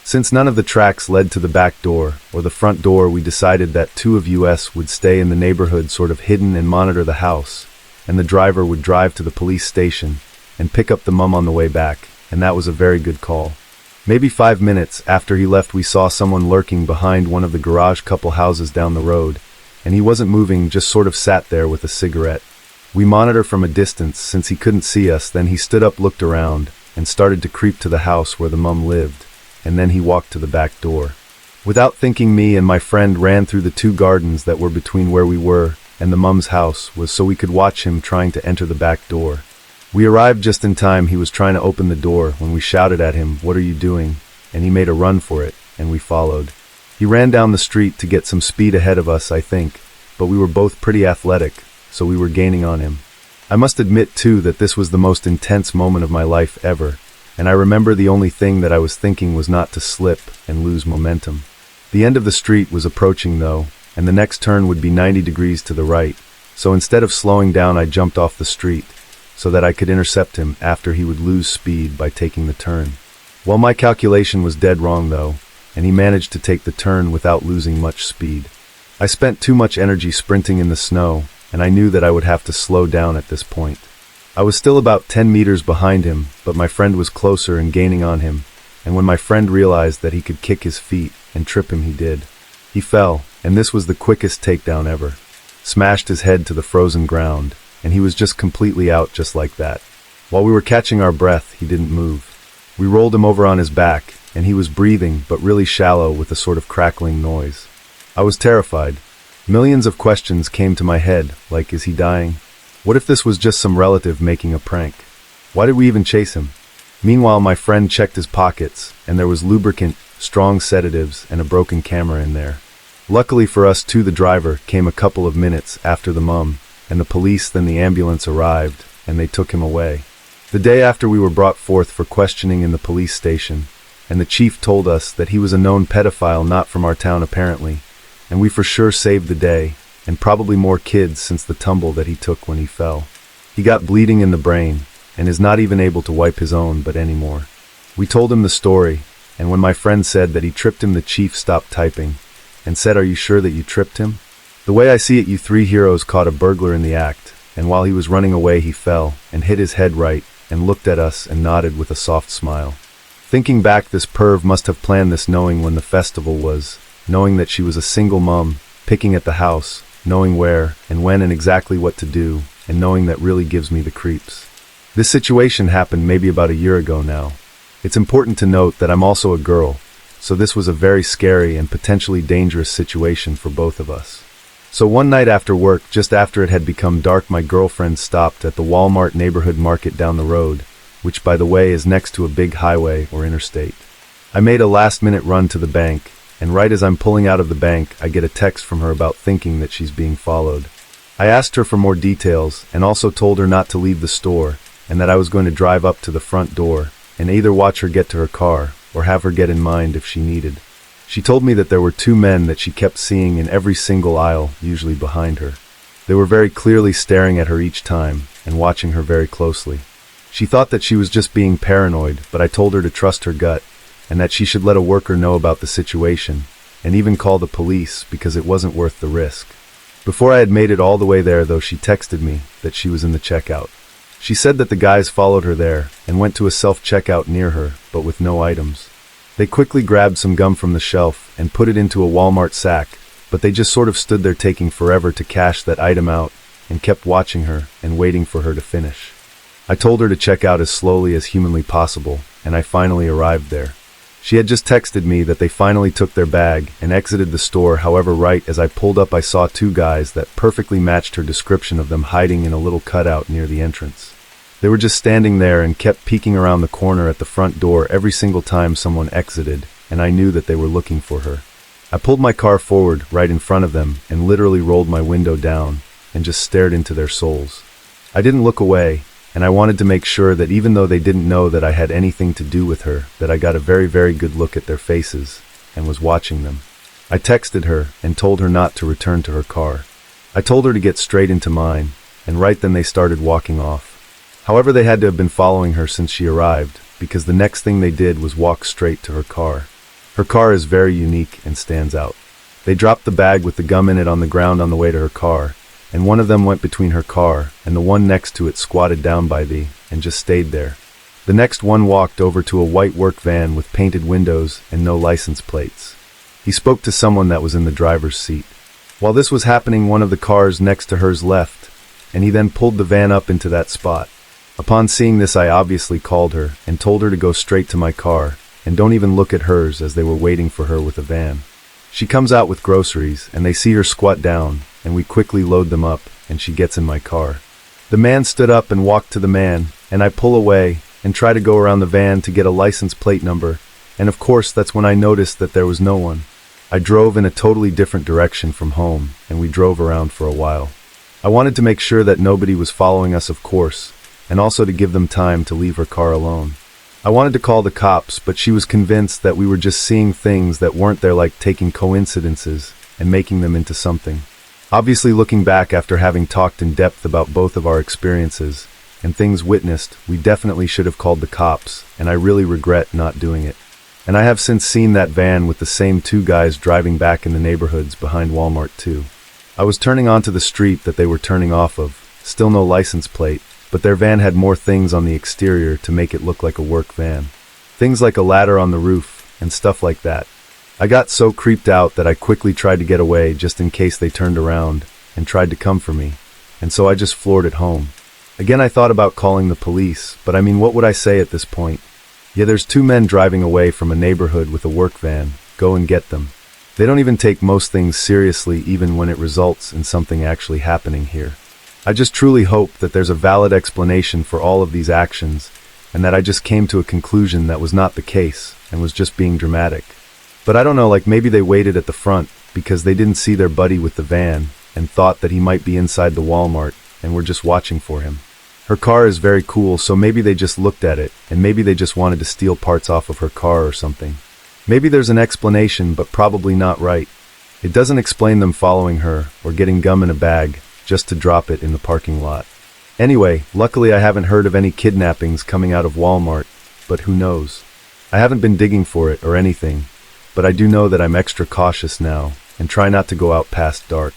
Since none of the tracks led to the back door or the front door, we decided that two of us would stay in the neighborhood sort of hidden and monitor the house, and the driver would drive to the police station and pick up the mum on the way back, and that was a very good call. Maybe 5 minutes after he left, we saw someone lurking behind one of the garage couple houses down the road, and he wasn't moving, just sort of sat there with a cigarette. We monitored from a distance since he couldn't see us, then he stood up, looked around, and started to creep to the house where the mum lived, and then he walked to the back door. Without thinking, me and my friend ran through the two gardens that were between where we were and the mum's house was so we could watch him trying to enter the back door. We arrived just in time. He was trying to open the door when we shouted at him, "What are you doing?" And he made a run for it, and we followed. He ran down the street to get some speed ahead of us, I think, but we were both pretty athletic, so we were gaining on him. I must admit, too, that this was the most intense moment of my life ever, and I remember the only thing that I was thinking was not to slip and lose momentum. The end of the street was approaching, though, and the next turn would be 90 degrees to the right, so instead of slowing down, I jumped off the street so that I could intercept him after he would lose speed by taking the turn. Well, my calculation was dead wrong, though, and he managed to take the turn without losing much speed. I spent too much energy sprinting in the snow, and I knew that I would have to slow down at this point. I was still about 10 meters behind him, but my friend was closer and gaining on him, and when my friend realized that he could kick his feet and trip him, he did. He fell, and this was the quickest takedown ever. Smashed his head to the frozen ground, and he was just completely out just like that. While we were catching our breath, he didn't move. We rolled him over on his back, and he was breathing, but really shallow with a sort of crackling noise. I was terrified. Millions of questions came to my head, like, is he dying? What if this was just some relative making a prank? Why did we even chase him? Meanwhile, my friend checked his pockets, and there was lubricant, strong sedatives, and a broken camera in there. Luckily for us, too, the driver came a couple of minutes after the mum, and the police, then the ambulance arrived, and they took him away. The day after, we were brought forth for questioning in the police station, and the chief told us that he was a known pedophile not from our town apparently, and we for sure saved the day, and probably more kids since the tumble that he took when he fell. He got bleeding in the brain, and is not even able to wipe his own butt anymore. We told him the story, and when my friend said that he tripped him, the chief stopped typing, and said, "Are you sure that you tripped him? The way I see it, you three heroes caught a burglar in the act, and while he was running away he fell, and hit his head right, and looked at us and nodded with a soft smile." Thinking back, this perv must have planned this knowing when the festival was, knowing that she was a single mom, picking at the house, knowing where and when and exactly what to do, and knowing that really gives me the creeps. This situation happened maybe about a year ago now. It's important to note that I'm also a girl, so this was a very scary and potentially dangerous situation for both of us. So one night after work, just after it had become dark, my girlfriend stopped at the Walmart neighborhood market down the road, which by the way is next to a big highway or interstate. I made a last-minute run to the bank, and right as I'm pulling out of the bank, I get a text from her about thinking that she's being followed. I asked her for more details and also told her not to leave the store and that I was going to drive up to the front door and either watch her get to her car or have her get in mind if she needed. She told me that there were two men that she kept seeing in every single aisle, usually behind her. They were very clearly staring at her each time and watching her very closely. She thought that she was just being paranoid, but I told her to trust her gut and that she should let a worker know about the situation and even call the police because it wasn't worth the risk. Before I had made it all the way there, though, she texted me that she was in the checkout. She said that the guys followed her there and went to a self-checkout near her, but with no items. They quickly grabbed some gum from the shelf and put it into a Walmart sack, but they just sort of stood there taking forever to cash that item out and kept watching her and waiting for her to finish. I told her to check out as slowly as humanly possible, and I finally arrived there. She had just texted me that they finally took their bag and exited the store. However, right as I pulled up, I saw two guys that perfectly matched her description of them hiding in a little cutout near the entrance. They were just standing there and kept peeking around the corner at the front door every single time someone exited, and I knew that they were looking for her. I pulled my car forward right in front of them and literally rolled my window down and just stared into their souls. I didn't look away, and I wanted to make sure that even though they didn't know that I had anything to do with her, that I got a very, very good look at their faces and was watching them. I texted her and told her not to return to her car. I told her to get straight into mine, and right then they started walking off. However, they had to have been following her since she arrived, because the next thing they did was walk straight to her car. Her car is very unique and stands out. They dropped the bag with the gum in it on the ground on the way to her car, and one of them went between her car, and the one next to it squatted down by and just stayed there. The next one walked over to a white work van with painted windows and no license plates. He spoke to someone that was in the driver's seat. While this was happening, one of the cars next to hers left, and he then pulled the van up into that spot. Upon seeing this, I obviously called her and told her to go straight to my car and don't even look at hers, as they were waiting for her with a van. She comes out with groceries and they see her squat down, and we quickly load them up and she gets in my car. The man stood up and walked to the man, and I pull away and try to go around the van to get a license plate number, and of course that's when I noticed that there was no one. I drove in a totally different direction from home, and we drove around for a while. I wanted to make sure that nobody was following us, of course, and also to give them time to leave her car alone. I wanted to call the cops, but she was convinced that we were just seeing things that weren't there, like taking coincidences and making them into something. Obviously, looking back after having talked in depth about both of our experiences and things witnessed, we definitely should have called the cops, and I really regret not doing it. And I have since seen that van with the same two guys driving back in the neighborhoods behind Walmart too. I was turning onto the street that they were turning off of, still no license plate, but their van had more things on the exterior to make it look like a work van. Things like a ladder on the roof and stuff like that. I got so creeped out that I quickly tried to get away just in case they turned around and tried to come for me, and so I just floored it home. Again, I thought about calling the police, but I mean, what would I say at this point? Yeah, there's two men driving away from a neighborhood with a work van. Go and get them. They don't even take most things seriously, even when it results in something actually happening here. I just truly hope that there's a valid explanation for all of these actions, and that I just came to a conclusion that was not the case and was just being dramatic. But I don't know, like maybe they waited at the front because they didn't see their buddy with the van and thought that he might be inside the Walmart and were just watching for him. Her car is very cool, so maybe they just looked at it, and maybe they just wanted to steal parts off of her car or something. Maybe there's an explanation, but probably not right. It doesn't explain them following her or getting gum in a bag just to drop it in the parking lot. Anyway, luckily I haven't heard of any kidnappings coming out of Walmart, but who knows? I haven't been digging for it or anything, but I do know that I'm extra cautious now and try not to go out past dark.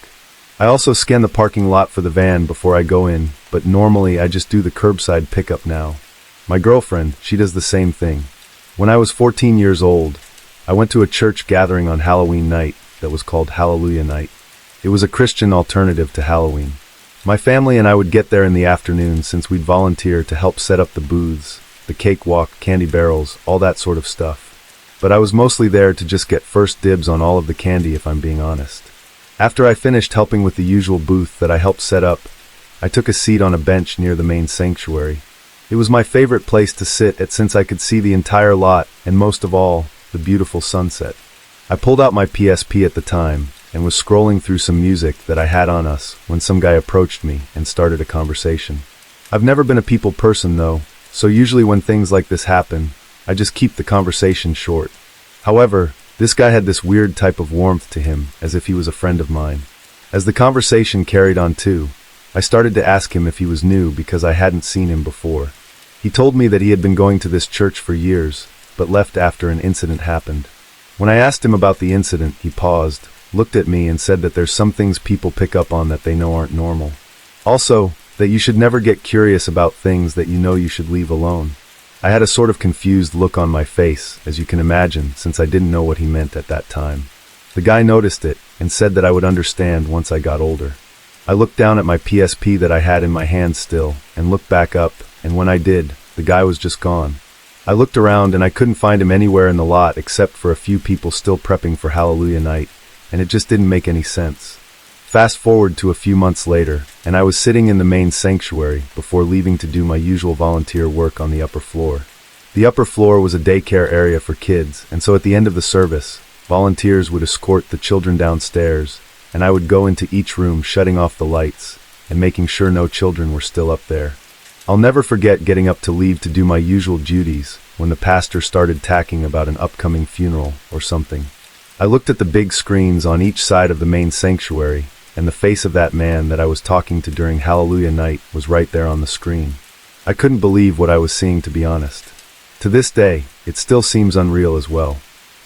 I also scan the parking lot for the van before I go in, but normally I just do the curbside pickup now. My girlfriend, she does the same thing. When I was 14 years old, I went to a church gathering on Halloween night that was called Hallelujah Night. It was a Christian alternative to Halloween. My family and I would get there in the afternoon since we'd volunteer to help set up the booths, the cakewalk, candy barrels, all that sort of stuff. But I was mostly there to just get first dibs on all of the candy, if I'm being honest. After I finished helping with the usual booth that I helped set up, I took a seat on a bench near the main sanctuary. It was my favorite place to sit at since I could see the entire lot and most of all, the beautiful sunset. I pulled out my PSP at the time and was scrolling through some music that I had on us when some guy approached me and started a conversation. I've never been a people person though, so usually when things like this happen, I just keep the conversation short. However, this guy had this weird type of warmth to him, as if he was a friend of mine. As the conversation carried on too, I started to ask him if he was new because I hadn't seen him before. He told me that he had been going to this church for years, but left after an incident happened. When I asked him about the incident, he paused, looked at me and said that there's some things people pick up on that they know aren't normal. Also, that you should never get curious about things that you know you should leave alone. I had a sort of confused look on my face, as you can imagine, since I didn't know what he meant at that time. The guy noticed it and said that I would understand once I got older. I looked down at my PSP that I had in my hand still and looked back up, and when I did, the guy was just gone. I looked around and I couldn't find him anywhere in the lot except for a few people still prepping for Hallelujah Night, and it just didn't make any sense. Fast forward to a few months later, and I was sitting in the main sanctuary before leaving to do my usual volunteer work on the upper floor. The upper floor was a daycare area for kids, and so at the end of the service, Volunteers would escort the children downstairs, and I would go into each room shutting off the lights and making sure no children were still up there. I'll never forget getting up to leave to do my usual duties when the pastor started talking about an upcoming funeral or something. I looked at the big screens on each side of the main sanctuary, and the face of that man that I was talking to during Hallelujah night was right there on the screen. I couldn't believe what I was seeing, to be honest. To this day, it still seems unreal as well.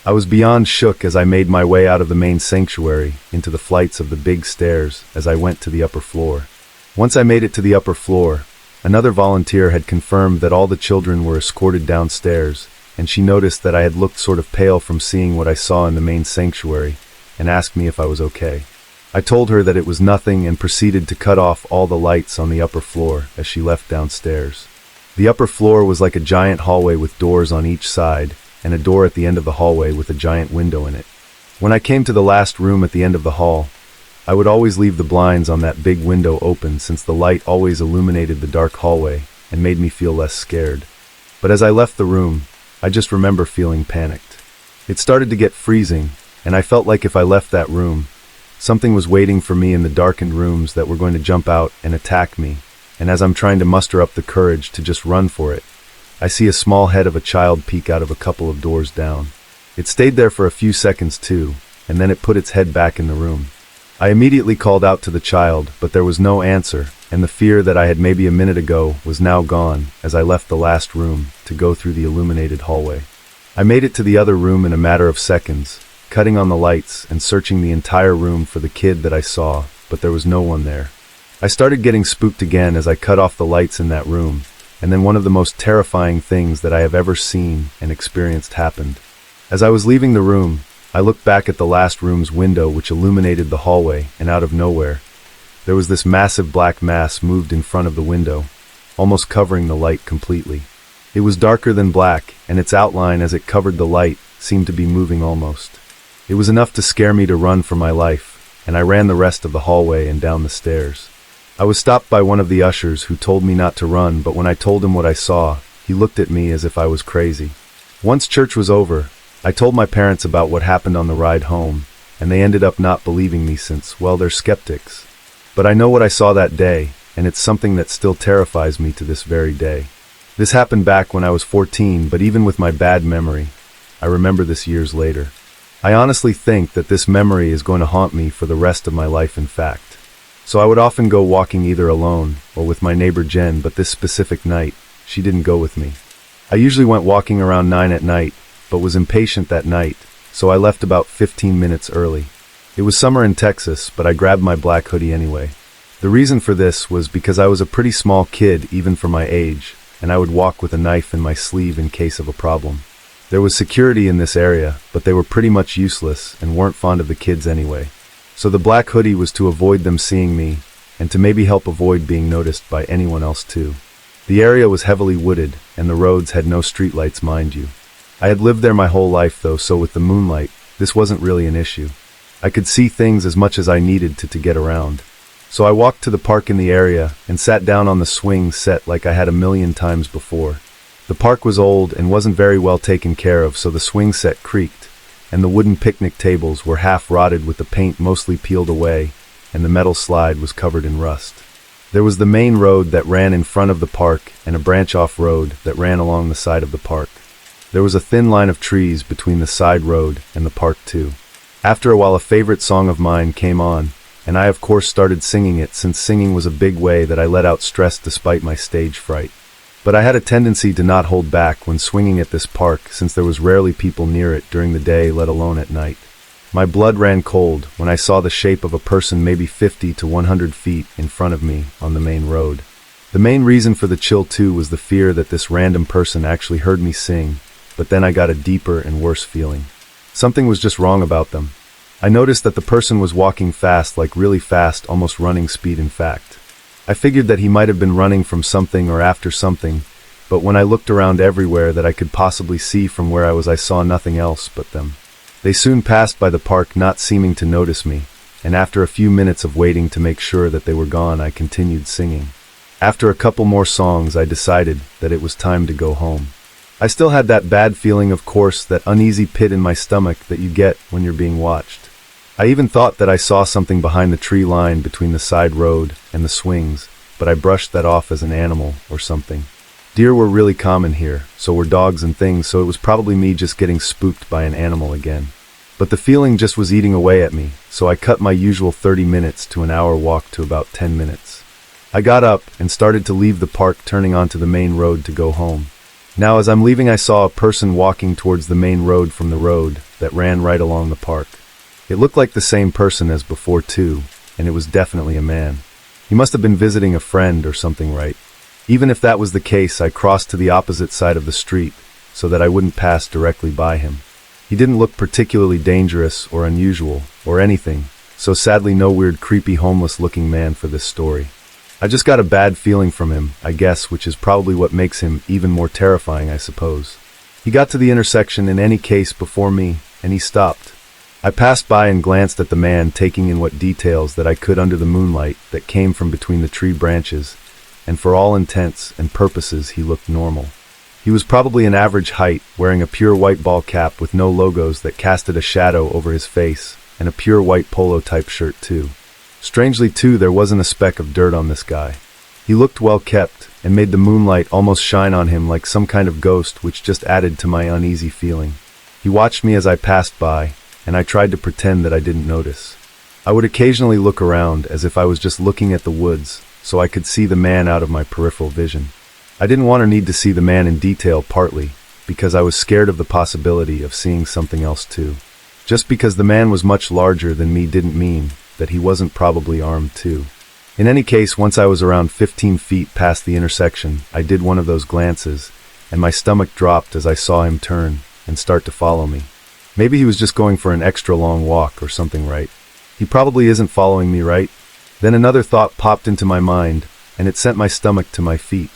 I was beyond shook as I made my way out of the main sanctuary into the flights of the big stairs as I went to the upper floor. Once I made it to the upper floor, another volunteer had confirmed that all the children were escorted downstairs, and she noticed that I had looked sort of pale from seeing what I saw in the main sanctuary, and asked me if I was okay. I told her that it was nothing and proceeded to cut off all the lights on the upper floor as she left downstairs. The upper floor was like a giant hallway with doors on each side, and a door at the end of the hallway with a giant window in it. When I came to the last room at the end of the hall, I would always leave the blinds on that big window open since the light always illuminated the dark hallway and made me feel less scared. But as I left the room, I just remember feeling panicked. It started to get freezing, and I felt like if I left that room, something was waiting for me in the darkened rooms that were going to jump out and attack me, and as I'm trying to muster up the courage to just run for it, I see a small head of a child peek out of a couple of doors down. It stayed there for a few seconds too, and then it put its head back in the room. I immediately called out to the child, but there was no answer, and the fear that I had maybe a minute ago was now gone as I left the last room to go through the illuminated hallway. I made it to the other room in a matter of seconds, cutting on the lights and searching the entire room for the kid that I saw, but there was no one there. I started getting spooked again as I cut off the lights in that room, and then one of the most terrifying things that I have ever seen and experienced happened. As I was leaving the room, I looked back at the last room's window which illuminated the hallway, and out of nowhere, there was this massive black mass moved in front of the window, almost covering the light completely. It was darker than black, and its outline as it covered the light seemed to be moving almost. It was enough to scare me to run for my life, and I ran the rest of the hallway and down the stairs. I was stopped by one of the ushers who told me not to run, but when I told him what I saw, he looked at me as if I was crazy. Once church was over, I told my parents about what happened on the ride home, and they ended up not believing me since, well, they're skeptics. But I know what I saw that day, and it's something that still terrifies me to this very day. This happened back when I was 14, but even with my bad memory, I remember this years later. I honestly think that this memory is going to haunt me for the rest of my life, in fact. So I would often go walking either alone or with my neighbor Jen, but this specific night, she didn't go with me. I usually went walking around 9 at night, but was impatient that night, so I left about 15 minutes early. It was summer in Texas, but I grabbed my black hoodie anyway. The reason for this was because I was a pretty small kid even for my age, and I would walk with a knife in my sleeve in case of a problem. There was security in this area, but they were pretty much useless and weren't fond of the kids anyway. So the black hoodie was to avoid them seeing me, and to maybe help avoid being noticed by anyone else too. The area was heavily wooded, and the roads had no streetlights, mind you. I had lived there my whole life though, so with the moonlight, this wasn't really an issue. I could see things as much as I needed to get around. So I walked to the park in the area and sat down on the swing set like I had a million times before. The park was old and wasn't very well taken care of, so the swing set creaked, and the wooden picnic tables were half rotted with the paint mostly peeled away, and the metal slide was covered in rust. There was the main road that ran in front of the park and a branch-off road that ran along the side of the park. There was a thin line of trees between the side road and the park too. After a while, a favorite song of mine came on, and I of course started singing it since singing was a big way that I let out stress despite my stage fright. But I had a tendency to not hold back when swinging at this park since there was rarely people near it during the day, let alone at night. My blood ran cold when I saw the shape of a person maybe 50 to 100 feet in front of me on the main road. The main reason for the chill too was the fear that this random person actually heard me sing, but then I got a deeper and worse feeling. Something was just wrong about them. I noticed that the person was walking fast, like really fast, almost running speed in fact. I figured that he might have been running from something or after something, but when I looked around everywhere that I could possibly see from where I was, I saw nothing else but them. They soon passed by the park, not seeming to notice me, and after a few minutes of waiting to make sure that they were gone, I continued singing. After a couple more songs, I decided that it was time to go home. I still had that bad feeling, of course, that uneasy pit in my stomach that you get when you're being watched. I even thought that I saw something behind the tree line between the side road and the swings, but I brushed that off as an animal or something. Deer were really common here, so were dogs and things, so it was probably me just getting spooked by an animal again. But the feeling just was eating away at me, so I cut my usual 30 minutes to an hour walk to about 10 minutes. I got up and started to leave the park, turning onto the main road to go home. Now as I'm leaving, I saw a person walking towards the main road from the road that ran right along the park. It looked like the same person as before too, and it was definitely a man. He must have been visiting a friend or something, right? Even if that was the case, I crossed to the opposite side of the street so that I wouldn't pass directly by him. He didn't look particularly dangerous or unusual or anything, so sadly no weird creepy homeless looking man for this story. I just got a bad feeling from him, I guess, which is probably what makes him even more terrifying, I suppose. He got to the intersection in any case before me, and he stopped. I passed by and glanced at the man, taking in what details that I could under the moonlight that came from between the tree branches, and for all intents and purposes he looked normal. He was probably an average height, wearing a pure white ball cap with no logos that casted a shadow over his face, and a pure white polo-type shirt too. Strangely too, there wasn't a speck of dirt on this guy. He looked well kept, and made the moonlight almost shine on him like some kind of ghost, which just added to my uneasy feeling. He watched me as I passed by, and I tried to pretend that I didn't notice. I would occasionally look around as if I was just looking at the woods, so I could see the man out of my peripheral vision. I didn't want or need to see the man in detail, partly because I was scared of the possibility of seeing something else too. Just because the man was much larger than me didn't mean that he wasn't probably armed too. In any case, once I was around 15 feet past the intersection, I did one of those glances, and my stomach dropped as I saw him turn and start to follow me. Maybe he was just going for an extra long walk or something, right? He probably isn't following me, right? Then another thought popped into my mind, and it sent my stomach to my feet.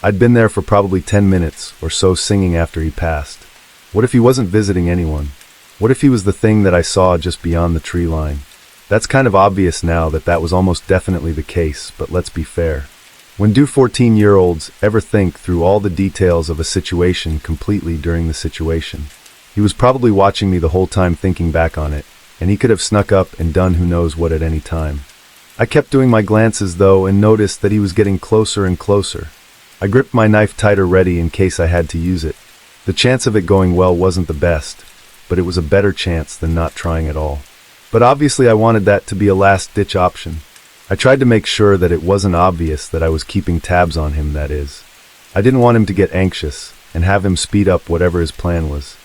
I'd been there for probably 10 minutes or so singing after he passed. What if he wasn't visiting anyone? What if he was the thing that I saw just beyond the tree line? That's kind of obvious now that that was almost definitely the case, but let's be fair. When do 14-year-olds ever think through all the details of a situation completely during the situation? He was probably watching me the whole time, thinking back on it, and he could have snuck up and done who knows what at any time. I kept doing my glances though, and noticed that he was getting closer and closer. I gripped my knife tighter, ready in case I had to use it. The chance of it going well wasn't the best, but it was a better chance than not trying at all. But obviously I wanted that to be a last-ditch option. I tried to make sure that it wasn't obvious that I was keeping tabs on him, that is. I didn't want him to get anxious and have him speed up whatever his plan was.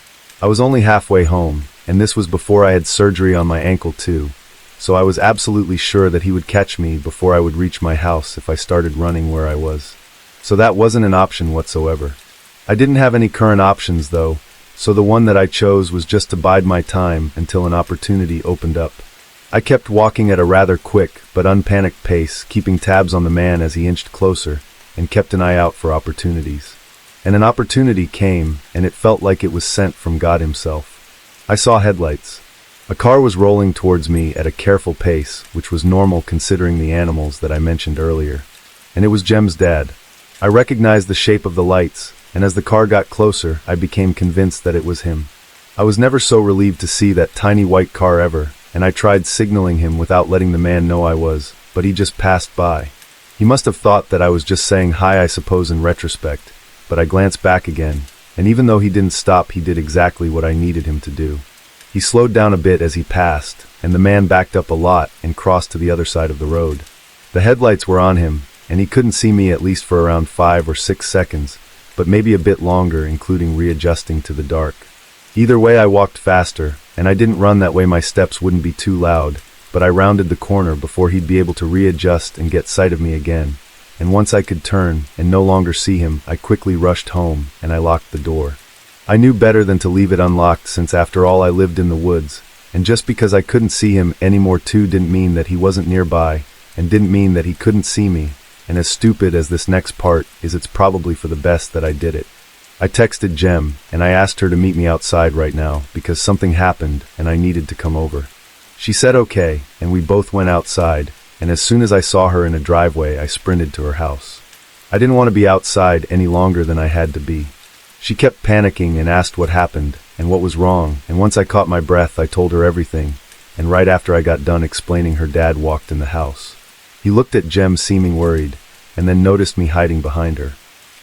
I was only halfway home, and this was before I had surgery on my ankle too, so I was absolutely sure that he would catch me before I would reach my house if I started running where I was. So that wasn't an option whatsoever. I didn't have any current options though, so the one that I chose was just to bide my time until an opportunity opened up. I kept walking at a rather quick but unpanicked pace, keeping tabs on the man as he inched closer, and kept an eye out for opportunities. And an opportunity came, and it felt like it was sent from God himself. I saw headlights. A car was rolling towards me at a careful pace, which was normal considering the animals that I mentioned earlier. And it was Jem's dad. I recognized the shape of the lights, and as the car got closer, I became convinced that it was him. I was never so relieved to see that tiny white car ever, and I tried signaling him without letting the man know I was, but he just passed by. He must have thought that I was just saying hi, I suppose, in retrospect, but I glanced back again, and even though he didn't stop, he did exactly what I needed him to do. He slowed down a bit as he passed, and the man backed up a lot and crossed to the other side of the road. The headlights were on him, and he couldn't see me at least for around 5 or 6 seconds, but maybe a bit longer, including readjusting to the dark. Either way, I walked faster, and I didn't run that way my steps wouldn't be too loud, but I rounded the corner before he'd be able to readjust and get sight of me again, and once I could turn and no longer see him, I quickly rushed home, and I locked the door. I knew better than to leave it unlocked, since after all I lived in the woods, and just because I couldn't see him anymore too didn't mean that he wasn't nearby, and didn't mean that he couldn't see me. And as stupid as this next part is, it's probably for the best that I did it. I texted Jem, and I asked her to meet me outside right now because something happened and I needed to come over. She said okay, and we both went outside, and as soon as I saw her in a driveway, I sprinted to her house. I didn't want to be outside any longer than I had to be. She kept panicking and asked what happened and what was wrong, and once I caught my breath, I told her everything, and right after I got done explaining, her dad walked in the house. He looked at Jem seeming worried, and then noticed me hiding behind her.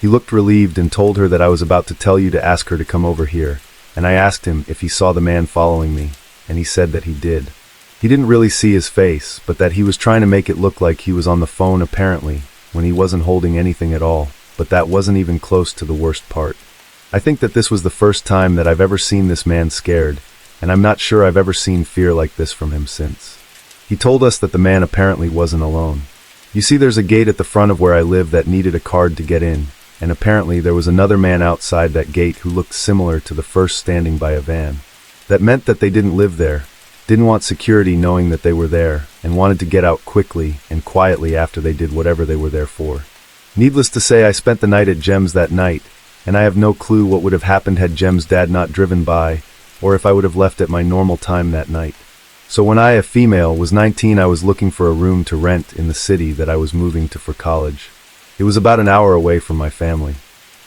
He looked relieved and told her that I was about to tell you to ask her to come over here, and I asked him if he saw the man following me, and he said that he did. He didn't really see his face, but that he was trying to make it look like he was on the phone apparently, when he wasn't holding anything at all, but that wasn't even close to the worst part. I think that this was the first time that I've ever seen this man scared, and I'm not sure I've ever seen fear like this from him since. He told us that the man apparently wasn't alone. You see, there's a gate at the front of where I live that needed a card to get in, and apparently there was another man outside that gate who looked similar to the first standing by a van. That meant that they didn't live there, didn't want security knowing that they were there, and wanted to get out quickly and quietly after they did whatever they were there for. Needless to say, I spent the night at Jem's that night, and I have no clue what would have happened had Jem's dad not driven by, or if I would have left at my normal time that night. So when I, a female, was 19, I was looking for a room to rent in the city that I was moving to for college. It was about an hour away from my family.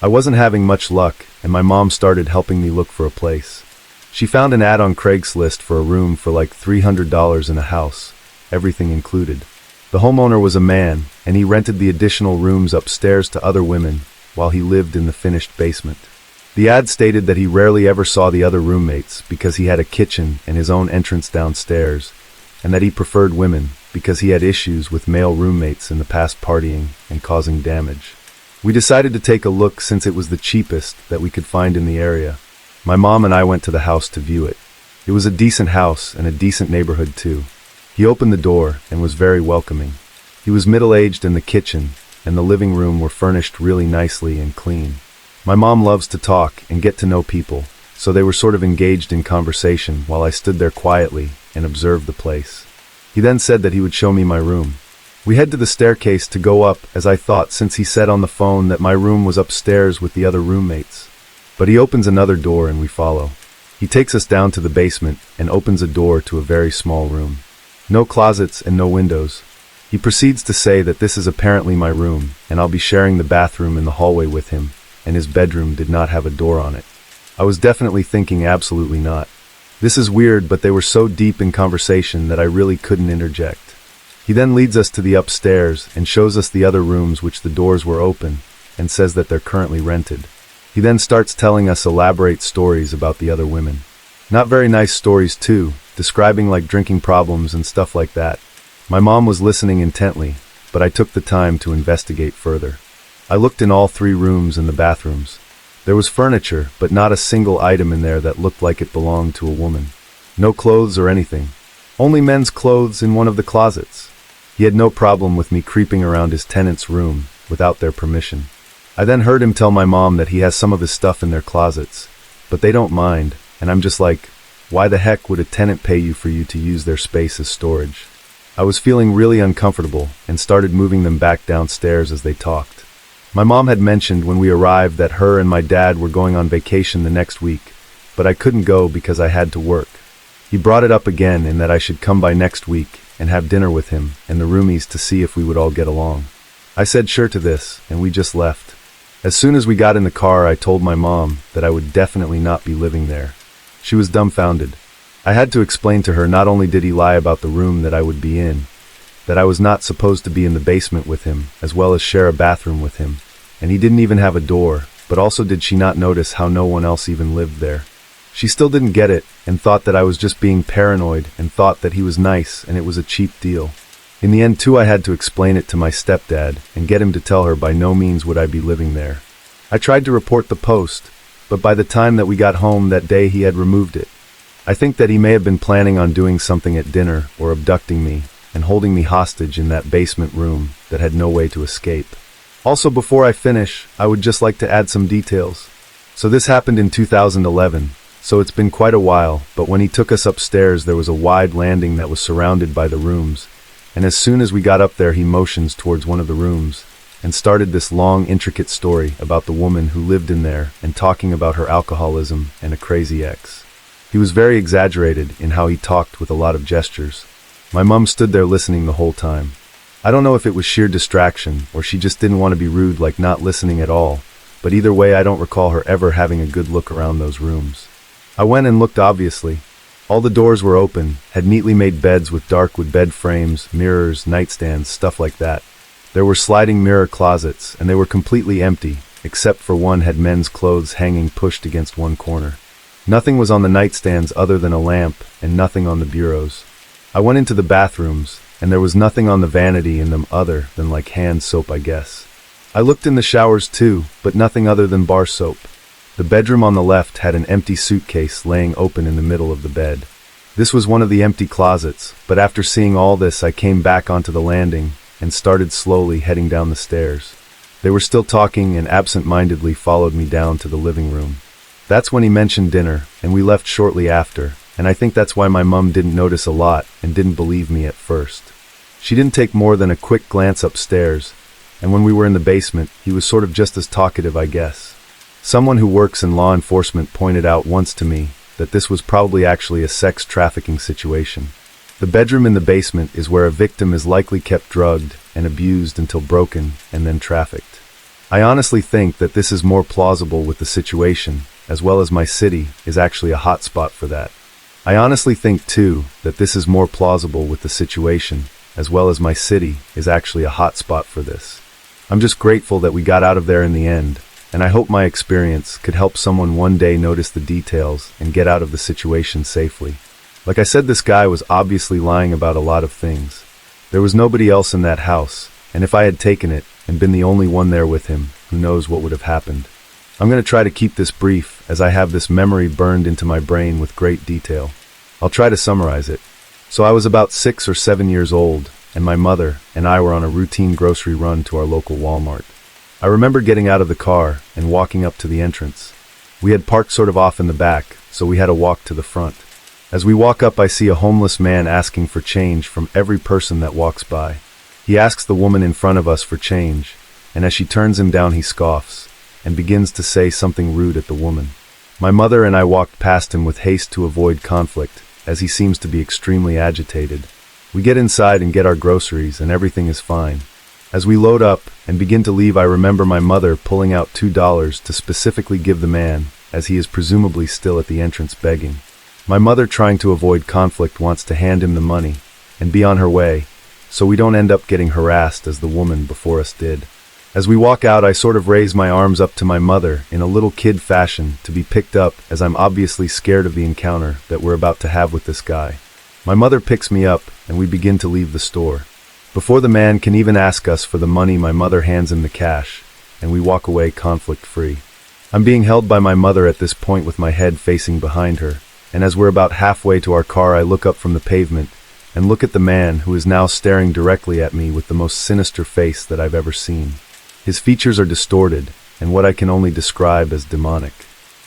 I wasn't having much luck, and my mom started helping me look for a place. She found an ad on Craigslist for a room for like $300 in a house, everything included. The homeowner was a man, and he rented the additional rooms upstairs to other women, while he lived in the finished basement. The ad stated that he rarely ever saw the other roommates because he had a kitchen and his own entrance downstairs, and that he preferred women because he had issues with male roommates in the past partying and causing damage. We decided to take a look since it was the cheapest that we could find in the area. My mom and I went to the house to view it. It was a decent house and a decent neighborhood too. He opened the door and was very welcoming. He was middle-aged, and the kitchen and the living room were furnished really nicely and clean. My mom loves to talk and get to know people, so they were sort of engaged in conversation while I stood there quietly and observed the place. He then said that he would show me my room. We head to the staircase to go up, as I thought, since he said on the phone that my room was upstairs with the other roommates. But he opens another door and we follow. He takes us down to the basement and opens a door to a very small room. No closets and no windows. He proceeds to say that this is apparently my room, and I'll be sharing the bathroom in the hallway with him, and his bedroom did not have a door on it. I was definitely thinking absolutely not. This is weird, but they were so deep in conversation that I really couldn't interject. He then leads us to the upstairs and shows us the other rooms which the doors were open, and says that they're currently rented. He then starts telling us elaborate stories about the other women. Not very nice stories too, describing like drinking problems and stuff like that. My mom was listening intently, but I took the time to investigate further. I looked in all 3 rooms and the bathrooms. There was furniture, but not a single item in there that looked like it belonged to a woman. No clothes or anything. Only men's clothes in one of the closets. He had no problem with me creeping around his tenant's room without their permission. I then heard him tell my mom that he has some of his stuff in their closets, but they don't mind, and I'm just like, why the heck would a tenant pay you for you to use their space as storage? I was feeling really uncomfortable and started moving them back downstairs as they talked. My mom had mentioned when we arrived that her and my dad were going on vacation the next week, but I couldn't go because I had to work. He brought it up again and that I should come by next week and have dinner with him and the roomies to see if we would all get along. I said sure to this, and we just left. As soon as we got in the car, I told my mom that I would definitely not be living there. She was dumbfounded. I had to explain to her not only did he lie about the room that I would be in, that I was not supposed to be in the basement with him, as well as share a bathroom with him, and he didn't even have a door, but also did she not notice how no one else even lived there. She still didn't get it, and thought that I was just being paranoid, and thought that he was nice and it was a cheap deal. In the end too, I had to explain it to my stepdad, and get him to tell her by no means would I be living there. I tried to report the post, but by the time that we got home that day he had removed it. I think that he may have been planning on doing something at dinner or abducting me and holding me hostage in that basement room that had no way to escape. Also, before I finish, I would just like to add some details. So this happened in 2011, so it's been quite a while, but when he took us upstairs there was a wide landing that was surrounded by the rooms, and as soon as we got up there he motions towards one of the rooms and started this long, intricate story about the woman who lived in there and talking about her alcoholism and a crazy ex. He was very exaggerated in how he talked with a lot of gestures. My mom stood there listening the whole time. I don't know if it was sheer distraction or she just didn't want to be rude, like not listening at all, but either way I don't recall her ever having a good look around those rooms. I went and looked obviously. All the doors were open, had neatly made beds with dark wood bed frames, mirrors, nightstands, stuff like that. There were sliding mirror closets, and they were completely empty, except for one had men's clothes hanging pushed against one corner. Nothing was on the nightstands other than a lamp, and nothing on the bureaus. I went into the bathrooms, and there was nothing on the vanity in them other than like hand soap, I guess. I looked in the showers too, but nothing other than bar soap. The bedroom on the left had an empty suitcase laying open in the middle of the bed. This was one of the empty closets, but after seeing all this I came back onto the landing and started slowly heading down the stairs. They were still talking and absent-mindedly followed me down to the living room. That's when he mentioned dinner, and we left shortly after, and I think that's why my mum didn't notice a lot and didn't believe me at first. She didn't take more than a quick glance upstairs, and when we were in the basement, he was sort of just as talkative, I guess. Someone who works in law enforcement pointed out once to me that this was probably actually a sex trafficking situation. The bedroom in the basement is where a victim is likely kept drugged and abused until broken and then trafficked. I honestly think that this is more plausible with the situation, as well as my city is actually a hot spot for that. I honestly think too that this is more plausible with the situation, as well as my city is actually a hot spot for this. I'm just grateful that we got out of there in the end, and I hope my experience could help someone one day notice the details and get out of the situation safely. Like I said, this guy was obviously lying about a lot of things. There was nobody else in that house, and if I had taken it and been the only one there with him, who knows what would have happened. I'm going to try to keep this brief, as I have this memory burned into my brain with great detail. I'll try to summarize it. So I was about 6 or 7 years old, and my mother and I were on a routine grocery run to our local Walmart. I remember getting out of the car and walking up to the entrance. We had parked sort of off in the back, so we had to walk to the front. As we walk up, I see a homeless man asking for change from every person that walks by. He asks the woman in front of us for change, and as she turns him down, he scoffs and begins to say something rude at the woman. My mother and I walked past him with haste to avoid conflict, as he seems to be extremely agitated. We get inside and get our groceries, and everything is fine. As we load up and begin to leave, I remember my mother pulling out $2 to specifically give the man, as he is presumably still at the entrance begging. My mother, trying to avoid conflict, wants to hand him the money and be on her way, so we don't end up getting harassed as the woman before us did. As we walk out, I sort of raise my arms up to my mother in a little kid fashion to be picked up, as I'm obviously scared of the encounter that we're about to have with this guy. My mother picks me up and we begin to leave the store. Before the man can even ask us for the money, my mother hands him the cash, and we walk away conflict-free. I'm being held by my mother at this point with my head facing behind her, and as we're about halfway to our car, I look up from the pavement and look at the man who is now staring directly at me with the most sinister face that I've ever seen. His features are distorted and what I can only describe as demonic.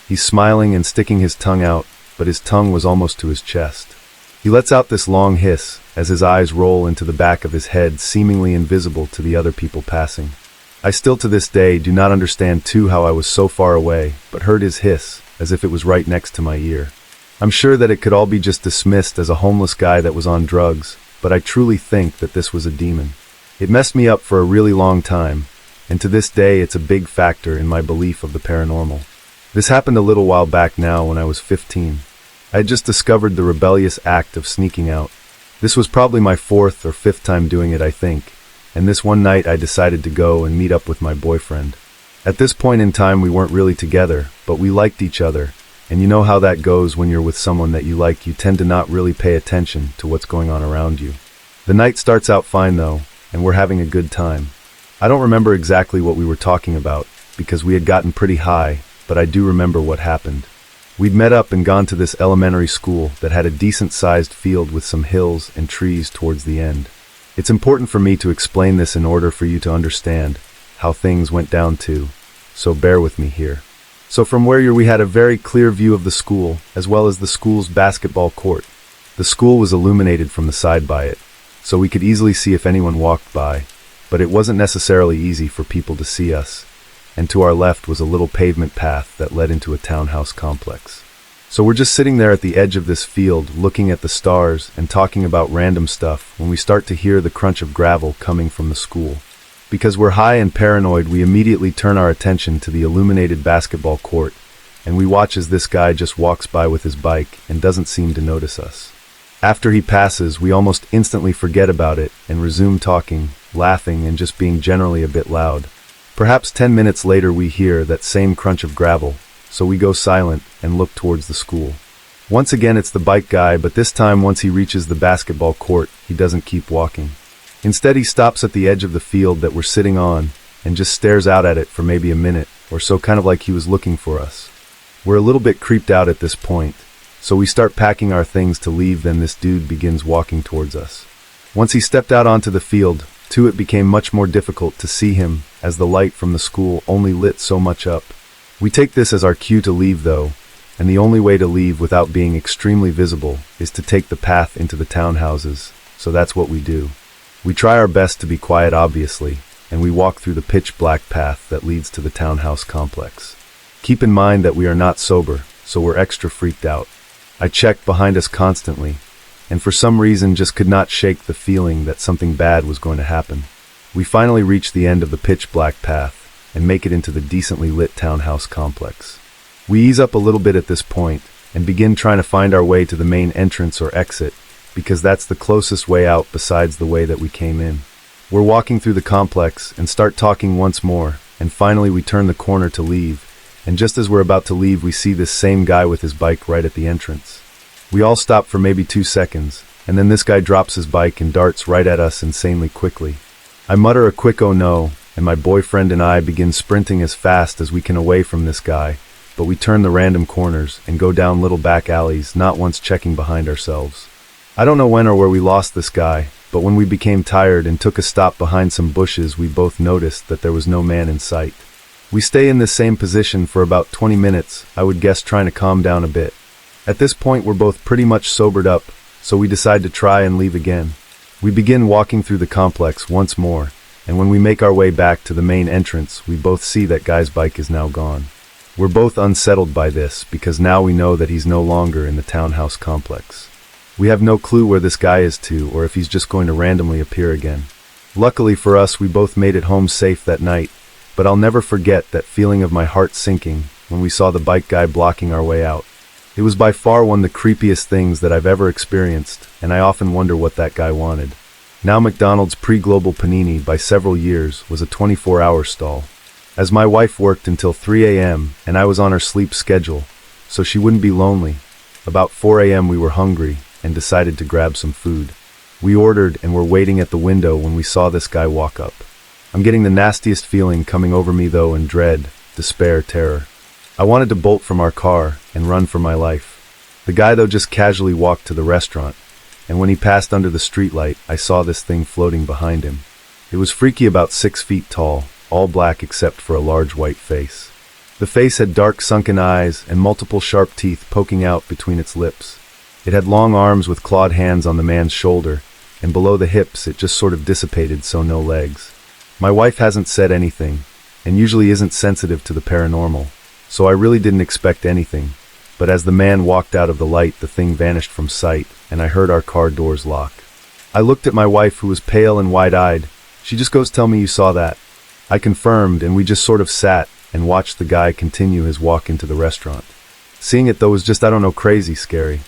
He's smiling and sticking his tongue out, but his tongue was almost to his chest. He lets out this long hiss as his eyes roll into the back of his head, seemingly invisible to the other people passing. I still to this day do not understand too how I was so far away, but heard his hiss as if it was right next to my ear. I'm sure that it could all be just dismissed as a homeless guy that was on drugs, but I truly think that this was a demon. It messed me up for a really long time, and to this day it's a big factor in my belief of the paranormal. This happened a little while back now when I was 15. I had just discovered the rebellious act of sneaking out. This was probably my 4th or 5th time doing it, I think, and this one night I decided to go and meet up with my boyfriend. At this point in time we weren't really together, but we liked each other, and you know how that goes when you're with someone that you like, you tend to not really pay attention to what's going on around you. The night starts out fine though, and we're having a good time. I don't remember exactly what we were talking about, because we had gotten pretty high, but I do remember what happened. We'd met up and gone to this elementary school that had a decent-sized field with some hills and trees towards the end. It's important for me to explain this in order for you to understand how things went down too, so bear with me here. So from where we had a very clear view of the school, as well as the school's basketball court. The school was illuminated from the side by it, so we could easily see if anyone walked by, but it wasn't necessarily easy for people to see us, and to our left was a little pavement path that led into a townhouse complex. So we're just sitting there at the edge of this field, looking at the stars and talking about random stuff when we start to hear the crunch of gravel coming from the school. Because we're high and paranoid, we immediately turn our attention to the illuminated basketball court, and we watch as this guy just walks by with his bike and doesn't seem to notice us. After he passes, we almost instantly forget about it and resume talking, laughing, and just being generally a bit loud. Perhaps 10 minutes later we hear that same crunch of gravel, so we go silent and look towards the school. Once again it's the bike guy, but this time once he reaches the basketball court, he doesn't keep walking. Instead he stops at the edge of the field that we're sitting on and just stares out at it for maybe a minute or so, kind of like he was looking for us. We're a little bit creeped out at this point, so we start packing our things to leave. Then this dude begins walking towards us. Once he stepped out onto the field, it became much more difficult to see him as the light from the school only lit so much up. We take this as our cue to leave though, and the only way to leave without being extremely visible is to take the path into the townhouses, so that's what we do. We try our best to be quiet obviously, and we walk through the pitch black path that leads to the townhouse complex. Keep in mind that we are not sober, so we're extra freaked out. I checked behind us constantly, and for some reason just could not shake the feeling that something bad was going to happen. We finally reach the end of the pitch black path and make it into the decently lit townhouse complex. We ease up a little bit at this point and begin trying to find our way to the main entrance or exit, because that's the closest way out besides the way that we came in. We're walking through the complex and start talking once more, and finally we turn the corner to leave, and just as we're about to leave we see this same guy with his bike right at the entrance. We all stop for maybe 2 seconds, and then this guy drops his bike and darts right at us insanely quickly. I mutter a quick "oh no," and my boyfriend and I begin sprinting as fast as we can away from this guy, but we turn the random corners and go down little back alleys, not once checking behind ourselves. I don't know when or where we lost this guy, but when we became tired and took a stop behind some bushes, we both noticed that there was no man in sight. We stay in this same position for about 20 minutes, I would guess, trying to calm down a bit. At this point we're both pretty much sobered up, so we decide to try and leave again. We begin walking through the complex once more, and when we make our way back to the main entrance, we both see that guy's bike is now gone. We're both unsettled by this, because now we know that he's no longer in the townhouse complex. We have no clue where this guy is to, or if he's just going to randomly appear again. Luckily for us, we both made it home safe that night, but I'll never forget that feeling of my heart sinking when we saw the bike guy blocking our way out. It was by far one of the creepiest things that I've ever experienced, and I often wonder what that guy wanted. Now McDonald's pre-Global Panini by several years was a 24-hour stall. As my wife worked until 3 a.m. and I was on her sleep schedule, so she wouldn't be lonely, about 4 a.m. we were hungry and decided to grab some food. We ordered and were waiting at the window when we saw this guy walk up. I'm getting the nastiest feeling coming over me though, in dread, despair, terror. I wanted to bolt from our car and run for my life. The guy though just casually walked to the restaurant, and when he passed under the streetlight, I saw this thing floating behind him. It was freaky, about 6 feet tall, all black except for a large white face. The face had dark sunken eyes and multiple sharp teeth poking out between its lips. It had long arms with clawed hands on the man's shoulder, and below the hips it just sort of dissipated, so no legs. My wife hasn't said anything, and usually isn't sensitive to the paranormal, so I really didn't expect anything, but as the man walked out of the light, the thing vanished from sight, and I heard our car doors lock. I looked at my wife, who was pale and wide-eyed. She just goes, "Tell me you saw that." I confirmed, and we just sort of sat and watched the guy continue his walk into the restaurant. Seeing it though was just, I don't know, crazy scary.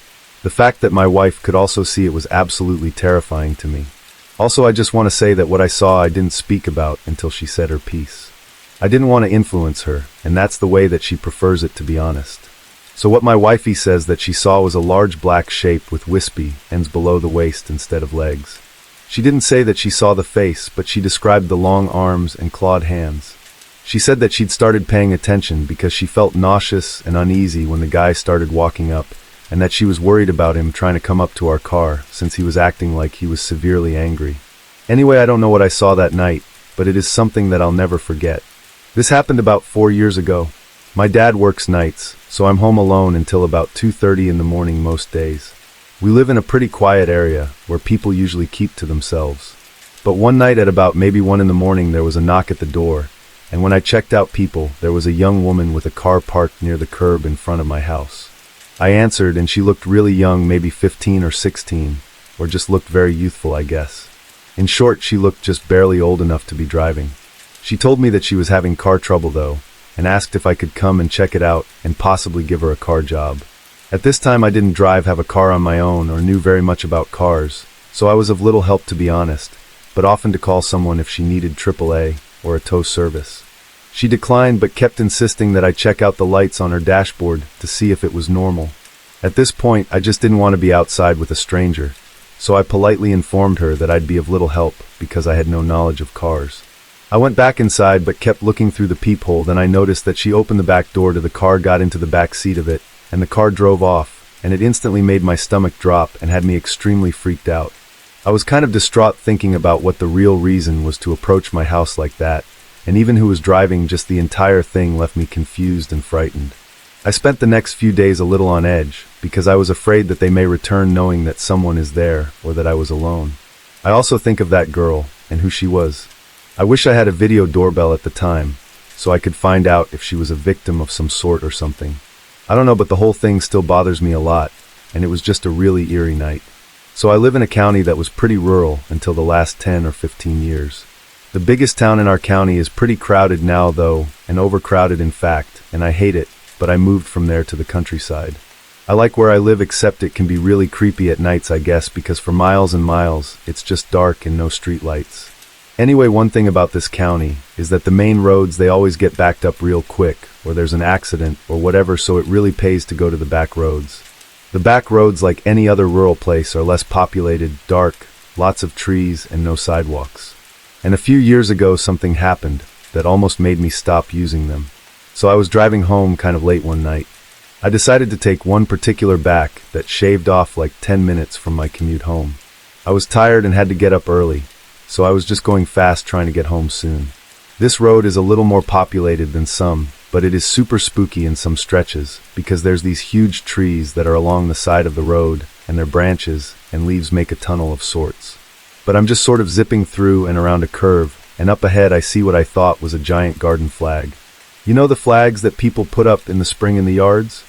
The fact that my wife could also see it was absolutely terrifying to me. Also, I just want to say that what I saw I didn't speak about until she said her piece. I didn't want to influence her, and that's the way that she prefers it, to be honest. So what my wifey says that she saw was a large black shape with wispy ends below the waist instead of legs. She didn't say that she saw the face, but she described the long arms and clawed hands. She said that she'd started paying attention because she felt nauseous and uneasy when the guy started walking up, and that she was worried about him trying to come up to our car since he was acting like he was severely angry. Anyway, I don't know what I saw that night, but it is something that I'll never forget. This happened about 4 years ago. My dad works nights, so I'm home alone until about 2:30 in the morning most days. We live in a pretty quiet area where people usually keep to themselves. But one night at about maybe 1 in the morning there was a knock at the door, and when I checked out people, there was a young woman with a car parked near the curb in front of my house. I answered, and she looked really young, maybe 15 or 16, or just looked very youthful, I guess. In short, she looked just barely old enough to be driving. She told me that she was having car trouble though, and asked if I could come and check it out and possibly give her a car job. At this time I didn't have a car on my own or knew very much about cars, so I was of little help to be honest, but often to call someone if she needed AAA or a tow service. She declined but kept insisting that I check out the lights on her dashboard to see if it was normal. At this point, I just didn't want to be outside with a stranger, so I politely informed her that I'd be of little help because I had no knowledge of cars. I went back inside but kept looking through the peephole. Then I noticed that she opened the back door to the car, got into the back seat of it, and the car drove off, and it instantly made my stomach drop and had me extremely freaked out. I was kind of distraught thinking about what the real reason was to approach my house like that, and even who was driving. Just the entire thing left me confused and frightened. I spent the next few days a little on edge, because I was afraid that they may return knowing that someone is there, or that I was alone. I also think of that girl, and who she was. I wish I had a video doorbell at the time, so I could find out if she was a victim of some sort or something. I don't know, but the whole thing still bothers me a lot, and it was just a really eerie night. So I live in a county that was pretty rural until the last 10 or 15 years. The biggest town in our county is pretty crowded now though, and overcrowded in fact, and I hate it, but I moved from there to the countryside. I like where I live, except it can be really creepy at nights, I guess, because for miles and miles, it's just dark and no street lights. Anyway, one thing about this county is that the main roads, they always get backed up real quick, or there's an accident or whatever, so it really pays to go to the back roads. The back roads, like any other rural place, are less populated, dark, lots of trees, and no sidewalks. And a few years ago something happened that almost made me stop using them. So I was driving home kind of late one night. I decided to take one particular back that shaved off like 10 minutes from my commute home. I was tired and had to get up early, so I was just going fast trying to get home soon. This road is a little more populated than some, but it is super spooky in some stretches because there's these huge trees that are along the side of the road, and their branches and leaves make a tunnel of sorts. But I'm just sort of zipping through and around a curve, and up ahead I see what I thought was a giant garden flag. You know the flags that people put up in the spring in the yards?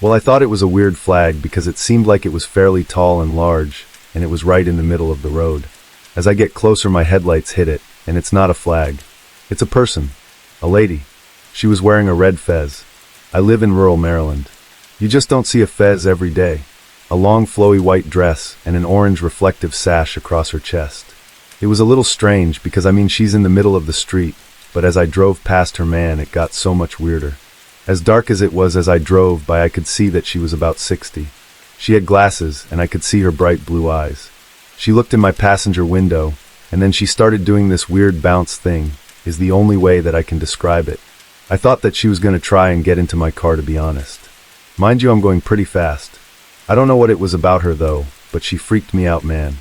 Well, I thought it was a weird flag because it seemed like it was fairly tall and large, and it was right in the middle of the road. As I get closer, my headlights hit it, and it's not a flag. It's a person. A lady. She was wearing a red fez. I live in rural Maryland. You just don't see a fez every day. A long flowy white dress and an orange reflective sash across her chest. It was a little strange because she's in the middle of the street, but as I drove past her, man, it got so much weirder. As dark as it was as I drove by, I could see that she was about 60. She had glasses, and I could see her bright blue eyes. She looked in my passenger window, and then she started doing this weird bounce thing, is the only way that I can describe it. I thought that she was going to try and get into my car, to be honest. Mind you, I'm going pretty fast. I don't know what it was about her though, but she freaked me out, man.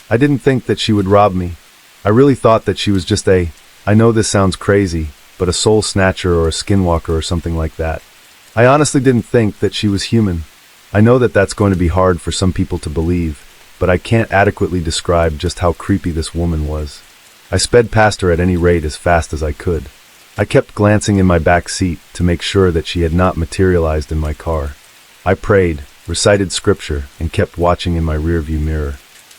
I didn't think that she would rob me. I really thought that she was just I know this sounds crazy, but a soul snatcher or a skinwalker or something like that. I honestly didn't think that she was human. I know that that's going to be hard for some people to believe, but I can't adequately describe just how creepy this woman was. I sped past her at any rate as fast as I could. I kept glancing in my back seat to make sure that she had not materialized in my car. I prayed, recited scripture, and kept watching in my rearview mirror.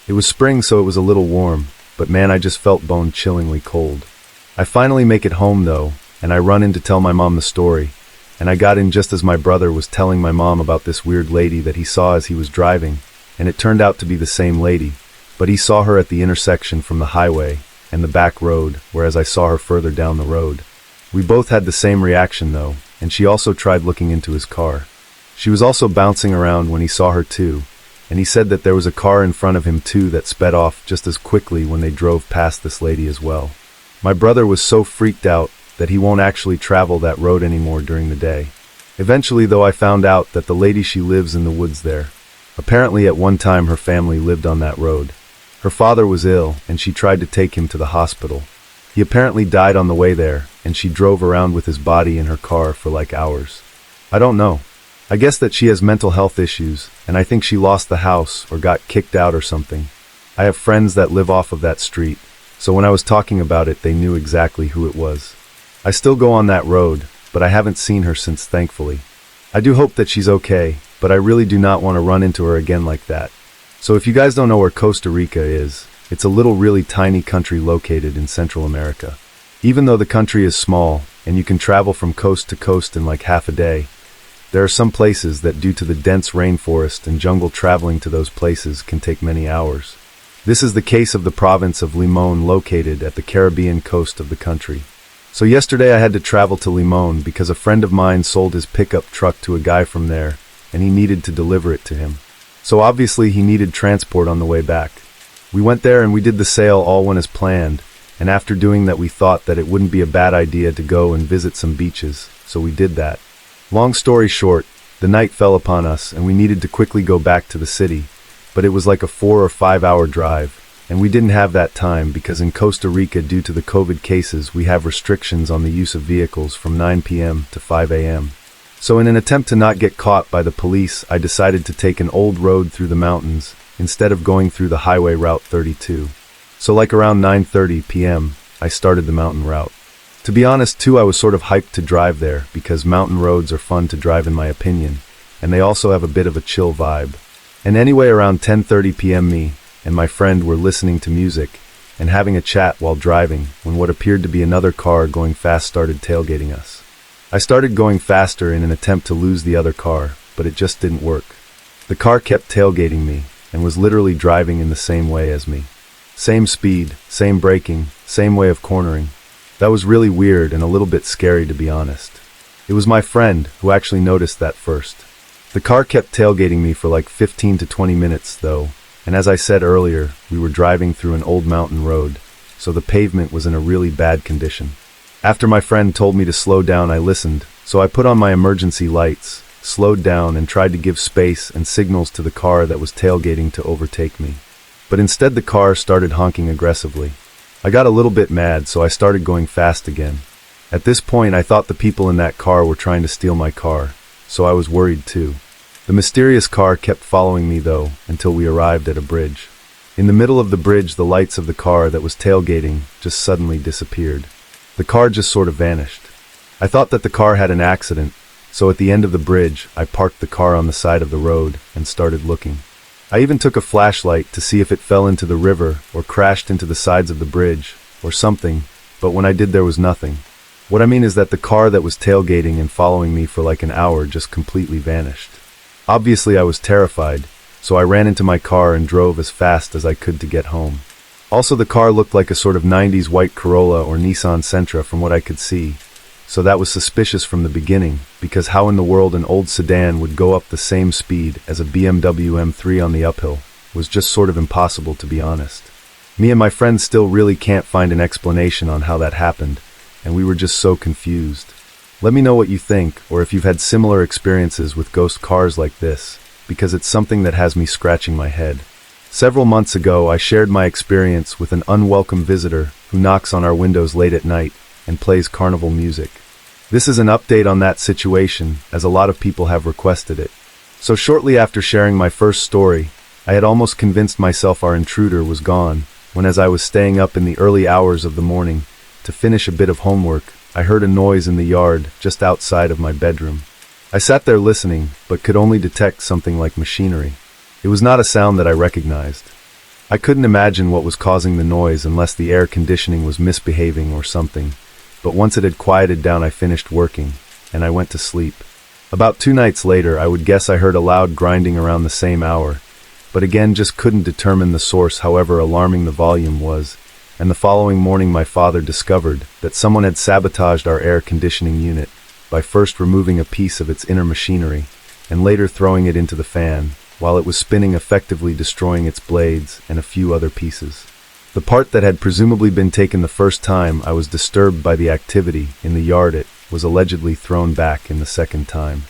It was spring, so it was a little warm, but man, I just felt bone-chillingly cold. I finally make it home though, and I run in to tell my mom the story, and I got in just as my brother was telling my mom about this weird lady that he saw as he was driving, and it turned out to be the same lady, but he saw her at the intersection from the highway and the back road, whereas I saw her further down the road. We both had the same reaction though, and she also tried looking into his car. She was also bouncing around when he saw her too, and he said that there was a car in front of him too that sped off just as quickly when they drove past this lady as well. My brother was so freaked out that he won't actually travel that road anymore during the day. Eventually though, I found out that the lady, she lives in the woods there. Apparently at one time her family lived on that road. Her father was ill, and she tried to take him to the hospital. He apparently died on the way there, and she drove around with his body in her car for like hours. I don't know. I guess that she has mental health issues, and I think she lost the house or got kicked out or something. I have friends that live off of that street, so when I was talking about it, they knew exactly who it was. I still go on that road, but I haven't seen her since, thankfully. I do hope that she's okay, but I really do not want to run into her again like that. So if you guys don't know where Costa Rica is, It's a little really tiny country located in Central America. Even though the country is small, and you can travel from coast to coast in like half a day, there are some places that due to the dense rainforest and jungle, traveling to those places can take many hours. This is the case of the province of Limon, located at the Caribbean coast of the country. So yesterday I had to travel to Limon because a friend of mine sold his pickup truck to a guy from there, and he needed to deliver it to him. So obviously he needed transport on the way back. We went there and we did the sale, all went as planned, and after doing that we thought that it wouldn't be a bad idea to go and visit some beaches, so we did that. Long story short, the night fell upon us and we needed to quickly go back to the city, but it was like a 4 or 5 hour drive, and we didn't have that time because in Costa Rica, due to the COVID cases, we have restrictions on the use of vehicles from 9 p.m. to 5 a.m. So in an attempt to not get caught by the police, I decided to take an old road through the mountains instead of going through the highway route 32. So like around 9:30 p.m., I started the mountain route. To be honest too, I was sort of hyped to drive there because mountain roads are fun to drive in my opinion, and they also have a bit of a chill vibe. And anyway, around 10:30 p.m. me and my friend were listening to music and having a chat while driving when what appeared to be another car going fast started tailgating us. I started going faster in an attempt to lose the other car, but it just didn't work. The car kept tailgating me and was literally driving in the same way as me. Same speed, same braking, same way of cornering. That was really weird and a little bit scary, to be honest. It was my friend who actually noticed that first. The car kept tailgating me for like 15 to 20 minutes though, and as I said earlier, we were driving through an old mountain road, so the pavement was in a really bad condition. After my friend told me to slow down, I listened, so I put on my emergency lights, slowed down and tried to give space and signals to the car that was tailgating to overtake me. But instead the car started honking aggressively. I got a little bit mad, so I started going fast again. At this point I thought the people in that car were trying to steal my car, so I was worried too. The mysterious car kept following me though, until we arrived at a bridge. In the middle of the bridge, the lights of the car that was tailgating just suddenly disappeared. The car just sort of vanished. I thought that the car had an accident, so at the end of the bridge, I parked the car on the side of the road and started looking. I even took a flashlight to see if it fell into the river or crashed into the sides of the bridge or something, but when I did there was nothing. What I mean is that the car that was tailgating and following me for like an hour just completely vanished. Obviously I was terrified, so I ran into my car and drove as fast as I could to get home. Also the car looked like a sort of 90s white Corolla or Nissan Sentra from what I could see, so that was suspicious from the beginning, because how in the world an old sedan would go up the same speed as a BMW M3 on the uphill was just sort of impossible, to be honest. Me and my friends still really can't find an explanation on how that happened, and we were just so confused. Let me know what you think, or if you've had similar experiences with ghost cars like this, because it's something that has me scratching my head. Several months ago, I shared my experience with an unwelcome visitor who knocks on our windows late at night and plays carnival music. This is an update on that situation, as a lot of people have requested it. So shortly after sharing my first story, I had almost convinced myself our intruder was gone, when as I was staying up in the early hours of the morning to finish a bit of homework, I heard a noise in the yard just outside of my bedroom. I sat there listening, but could only detect something like machinery. It was not a sound that I recognized. I couldn't imagine what was causing the noise unless the air conditioning was misbehaving or something, but once it had quieted down I finished working, and I went to sleep. About 2 nights later I would guess I heard a loud grinding around the same hour, but again just couldn't determine the source, however alarming the volume was, and the following morning my father discovered that someone had sabotaged our air conditioning unit by first removing a piece of its inner machinery and later throwing it into the fan, while it was spinning, effectively destroying its blades and a few other pieces. The part that had presumably been taken the first time I was disturbed by the activity in the yard, it was allegedly thrown back in the second time.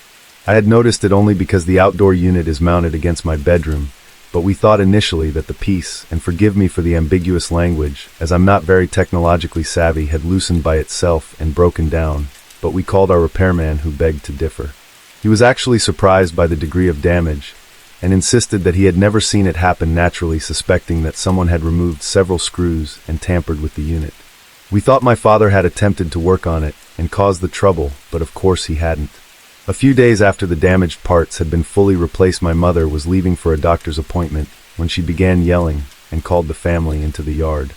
I had noticed it only because the outdoor unit is mounted against my bedroom, but we thought initially that the piece, and forgive me for the ambiguous language, as I'm not very technologically savvy, had loosened by itself and broken down, but we called our repairman, who begged to differ. He was actually surprised by the degree of damage, and insisted that he had never seen it happen naturally, suspecting that someone had removed several screws and tampered with the unit. We thought my father had attempted to work on it and caused the trouble, but of course he hadn't. A few days after the damaged parts had been fully replaced, my mother was leaving for a doctor's appointment when she began yelling, and called the family into the yard.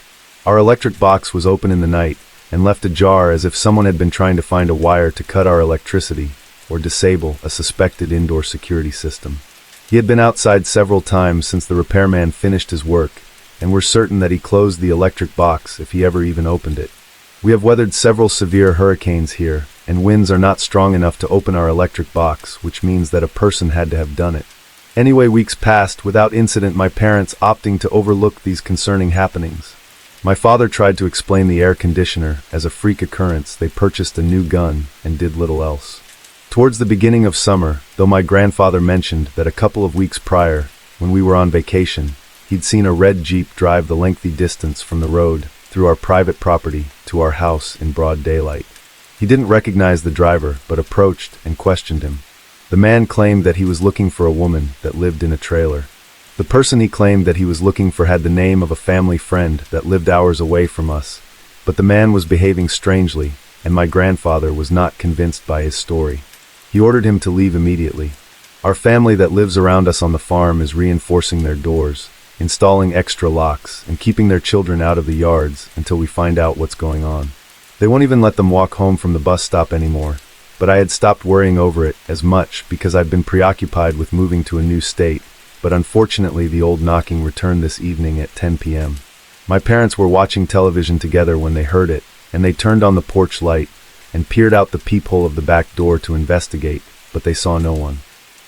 Our electric box was open in the night and left ajar as if someone had been trying to find a wire to cut our electricity or disable a suspected indoor security system. He had been outside several times since the repairman finished his work, and we're certain that he closed the electric box if he ever even opened it. We have weathered several severe hurricanes here, and winds are not strong enough to open our electric box, which means that a person had to have done it. Anyway, weeks passed without incident, my parents opting to overlook these concerning happenings. My father tried to explain the air conditioner as a freak occurrence. They purchased a new gun and did little else. Towards the beginning of summer, though, my grandfather mentioned that a couple of weeks prior, when we were on vacation, he'd seen a red Jeep drive the lengthy distance from the road through our private property to our house in broad daylight. He didn't recognize the driver, but approached and questioned him. The man claimed that he was looking for a woman that lived in a trailer. The person he claimed that he was looking for had the name of a family friend that lived hours away from us, but the man was behaving strangely, and my grandfather was not convinced by his story. He ordered him to leave immediately. Our family that lives around us on the farm is reinforcing their doors, installing extra locks, and keeping their children out of the yards until we find out what's going on. They won't even let them walk home from the bus stop anymore, but I had stopped worrying over it as much because I've been preoccupied with moving to a new state, but unfortunately the old knocking returned this evening at 10 p.m. My parents were watching television together when they heard it, and they turned on the porch light and peered out the peephole of the back door to investigate, but they saw no one.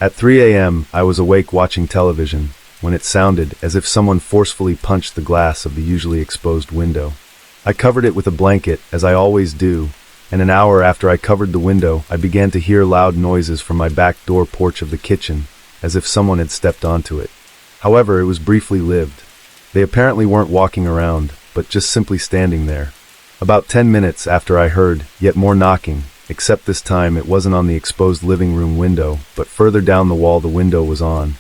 At 3 a.m., I was awake watching television when it sounded as if someone forcefully punched the glass of the usually exposed window. I covered it with a blanket, as I always do, and an hour after I covered the window, I began to hear loud noises from my back door porch of the kitchen, as if someone had stepped onto it. However, it was briefly lived. They apparently weren't walking around, but just simply standing there. About 10 minutes after I heard yet more knocking, except this time it wasn't on the exposed living room window, but further down the wall the window was on.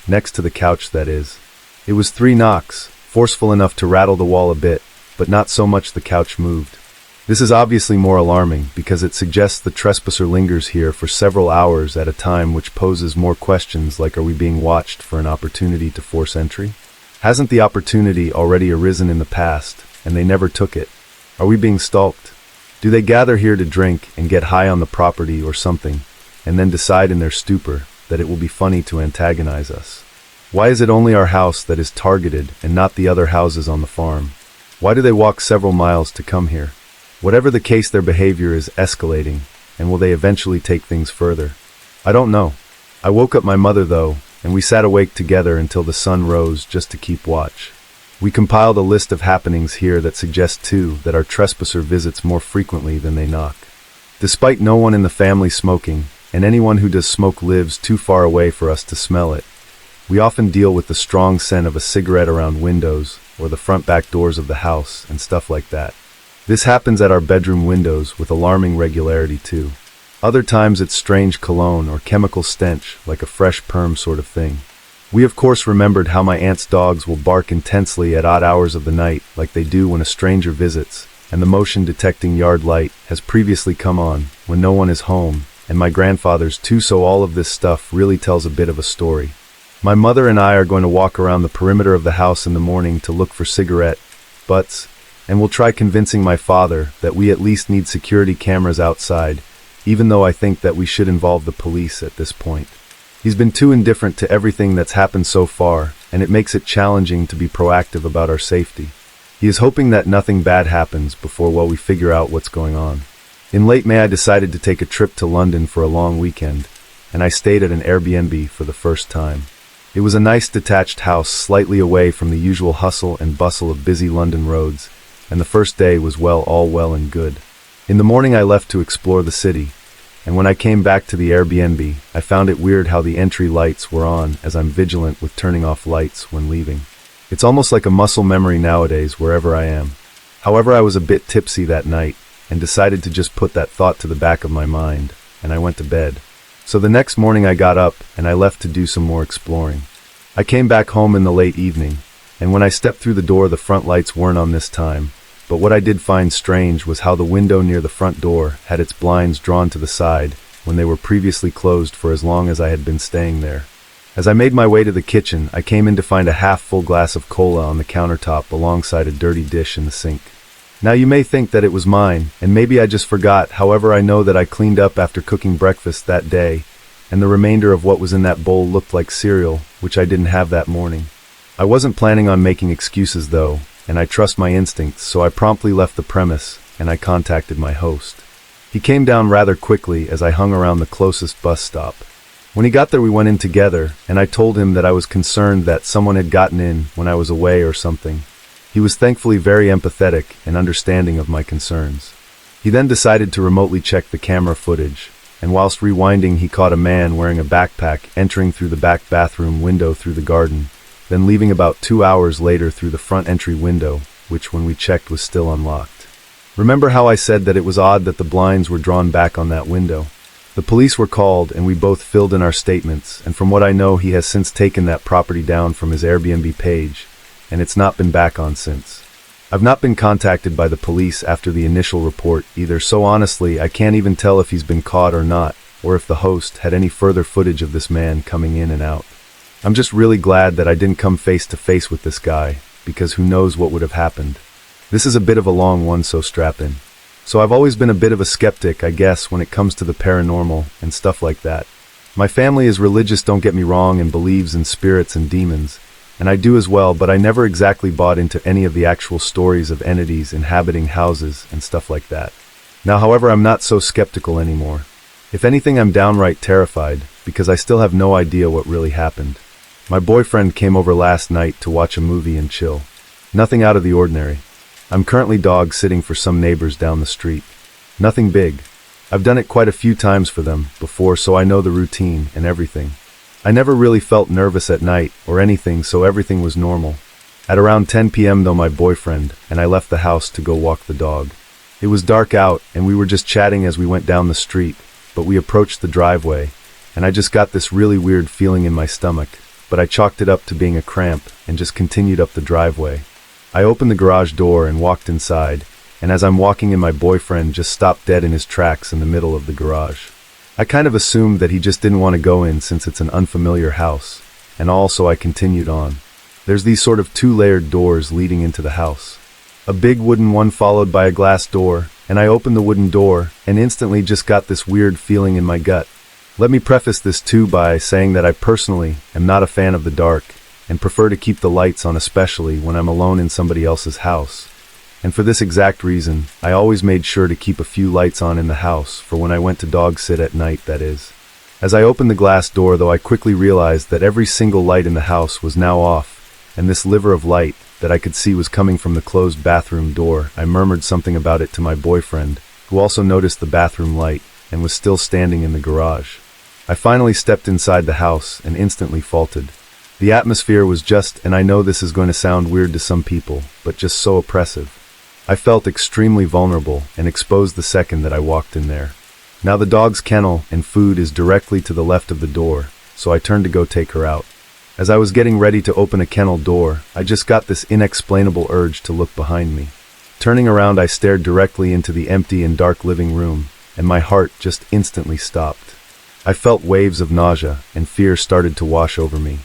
Next to the couch, that is. It was 3 knocks, forceful enough to rattle the wall a bit, but not so much the couch moved. This is obviously more alarming because it suggests the trespasser lingers here for several hours at a time, which poses more questions like, are we being watched for an opportunity to force entry? Hasn't the opportunity already arisen in the past, and they never took it? Are we being stalked? Do they gather here to drink and get high on the property or something, and then decide in their stupor that it will be funny to antagonize us? Why is it only our house that is targeted and not the other houses on the farm? Why do they walk several miles to come here? Whatever the case, their behavior is escalating, and will they eventually take things further? I don't know. I woke up my mother, though, and we sat awake together until the sun rose just to keep watch. We compiled a list of happenings here that suggest, too, that our trespasser visits more frequently than they knock. Despite no one in the family smoking, and anyone who does smoke lives too far away for us to smell it, we often deal with the strong scent of a cigarette around windows or the front back doors of the house and stuff like that. This happens at our bedroom windows with alarming regularity, too. Other times it's strange cologne or chemical stench, like a fresh perm sort of thing. We of course remembered how my aunt's dogs will bark intensely at odd hours of the night, like they do when a stranger visits, and the motion-detecting yard light has previously come on when no one is home, and my grandfather's too, so all of this stuff really tells a bit of a story. My mother and I are going to walk around the perimeter of the house in the morning to look for cigarette butts, and we'll try convincing my father that we at least need security cameras outside, even though I think that we should involve the police at this point. He's been too indifferent to everything that's happened so far, and it makes it challenging to be proactive about our safety. He is hoping that nothing bad happens before we figure out what's going on. In late May, I decided to take a trip to London for a long weekend, and I stayed at an Airbnb for the first time. It was a nice detached house slightly away from the usual hustle and bustle of busy London roads, and the first day was all well and good. In the morning I left to explore the city, and when I came back to the Airbnb, I found it weird how the entry lights were on, as I'm vigilant with turning off lights when leaving. It's almost like a muscle memory nowadays wherever I am. However, I was a bit tipsy that night, and decided to just put that thought to the back of my mind, and I went to bed. So the next morning I got up, and I left to do some more exploring. I came back home in the late evening, and when I stepped through the door the front lights weren't on this time, but what I did find strange was how the window near the front door had its blinds drawn to the side when they were previously closed for as long as I had been staying there. As I made my way to the kitchen, I came in to find a half-full glass of cola on the countertop alongside a dirty dish in the sink. Now you may think that it was mine, and maybe I just forgot. However, I know that I cleaned up after cooking breakfast that day, and the remainder of what was in that bowl looked like cereal, which I didn't have that morning. I wasn't planning on making excuses though, and I trust my instincts, so I promptly left the premise, and I contacted my host. He came down rather quickly as I hung around the closest bus stop. When he got there, we went in together, and I told him that I was concerned that someone had gotten in when I was away or something. He was thankfully very empathetic and understanding of my concerns. He then decided to remotely check the camera footage, and whilst rewinding he caught a man wearing a backpack entering through the back bathroom window through the garden, then leaving about 2 hours later through the front entry window, which when we checked was still unlocked. Remember how I said that it was odd that the blinds were drawn back on that window? The police were called and we both filled in our statements, and from what I know he has since taken that property down from his Airbnb page, and it's not been back on since. I've not been contacted by the police after the initial report either, so honestly I can't even tell if he's been caught or not, or if the host had any further footage of this man coming in and out. I'm just really glad that I didn't come face to face with this guy, because who knows what would have happened. This is a bit of a long one, so strap in. So I've always been a bit of a skeptic, I guess, when it comes to the paranormal and stuff like that. My family is religious, don't get me wrong, and believes in spirits and demons, and I do as well, but I never exactly bought into any of the actual stories of entities inhabiting houses and stuff like that. Now, however, I'm not so skeptical anymore. If anything, I'm downright terrified, because I still have no idea what really happened. My boyfriend came over last night to watch a movie and chill. Nothing out of the ordinary. I'm currently dog sitting for some neighbors down the street. Nothing big. I've done it quite a few times for them before, so I know the routine and everything. I never really felt nervous at night or anything, so everything was normal. At around 10 p.m. though, my boyfriend and I left the house to go walk the dog. It was dark out and we were just chatting as we went down the street, but we approached the driveway and I just got this really weird feeling in my stomach, but I chalked it up to being a cramp and just continued up the driveway. I opened the garage door and walked inside, and as I'm walking in, my boyfriend just stopped dead in his tracks in the middle of the garage. I kind of assumed that he just didn't want to go in since it's an unfamiliar house, and also I continued on. There's these sort of 2-layered doors leading into the house. A big wooden one followed by a glass door, and I opened the wooden door and instantly just got this weird feeling in my gut. Let me preface this too by saying that I personally am not a fan of the dark and prefer to keep the lights on, especially when I'm alone in somebody else's house. And for this exact reason, I always made sure to keep a few lights on in the house for when I went to dog sit at night, that is. As I opened the glass door though, I quickly realized that every single light in the house was now off, and this sliver of light that I could see was coming from the closed bathroom door. I murmured something about it to my boyfriend, who also noticed the bathroom light and was still standing in the garage. I finally stepped inside the house and instantly faltered. The atmosphere was just, and I know this is going to sound weird to some people, but just so oppressive. I felt extremely vulnerable and exposed the second that I walked in there. Now the dog's kennel and food is directly to the left of the door, so I turned to go take her out. As I was getting ready to open a kennel door, I just got this inexplainable urge to look behind me. Turning around, I stared directly into the empty and dark living room, and my heart just instantly stopped. I felt waves of nausea, and fear started to wash over me.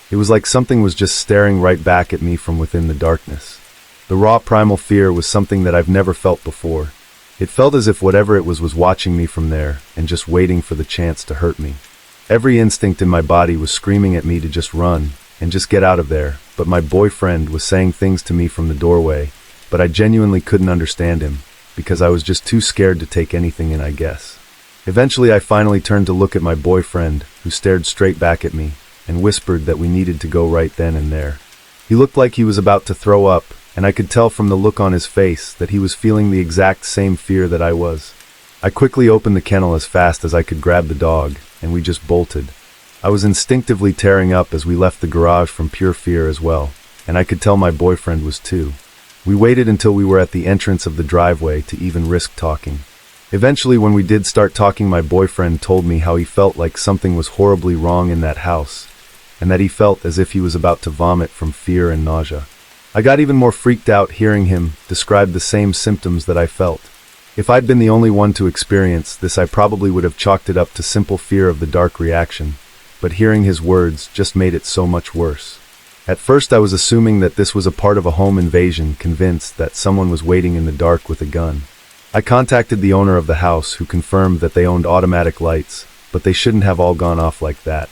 It was like something was just staring right back at me from within the darkness. The raw primal fear was something that I've never felt before. It felt as if whatever it was watching me from there and just waiting for the chance to hurt me. Every instinct in my body was screaming at me to just run and just get out of there, but my boyfriend was saying things to me from the doorway, but I genuinely couldn't understand him because I was just too scared to take anything in, I guess. Eventually I finally turned to look at my boyfriend, who stared straight back at me and whispered that we needed to go right then and there. He looked like he was about to throw up, and I could tell from the look on his face that he was feeling the exact same fear that I was. I quickly opened the kennel as fast as I could grab the dog, and we just bolted. I was instinctively tearing up as we left the garage from pure fear as well, and I could tell my boyfriend was too. We waited until we were at the entrance of the driveway to even risk talking. Eventually, when we did start talking, my boyfriend told me how he felt like something was horribly wrong in that house, and that he felt as if he was about to vomit from fear and nausea. I got even more freaked out hearing him describe the same symptoms that I felt. If I'd been the only one to experience this, I probably would have chalked it up to simple fear of the dark reaction, but hearing his words just made it so much worse. At first I was assuming that this was a part of a home invasion, convinced that someone was waiting in the dark with a gun. I contacted the owner of the house, who confirmed that they owned automatic lights, but they shouldn't have all gone off like that.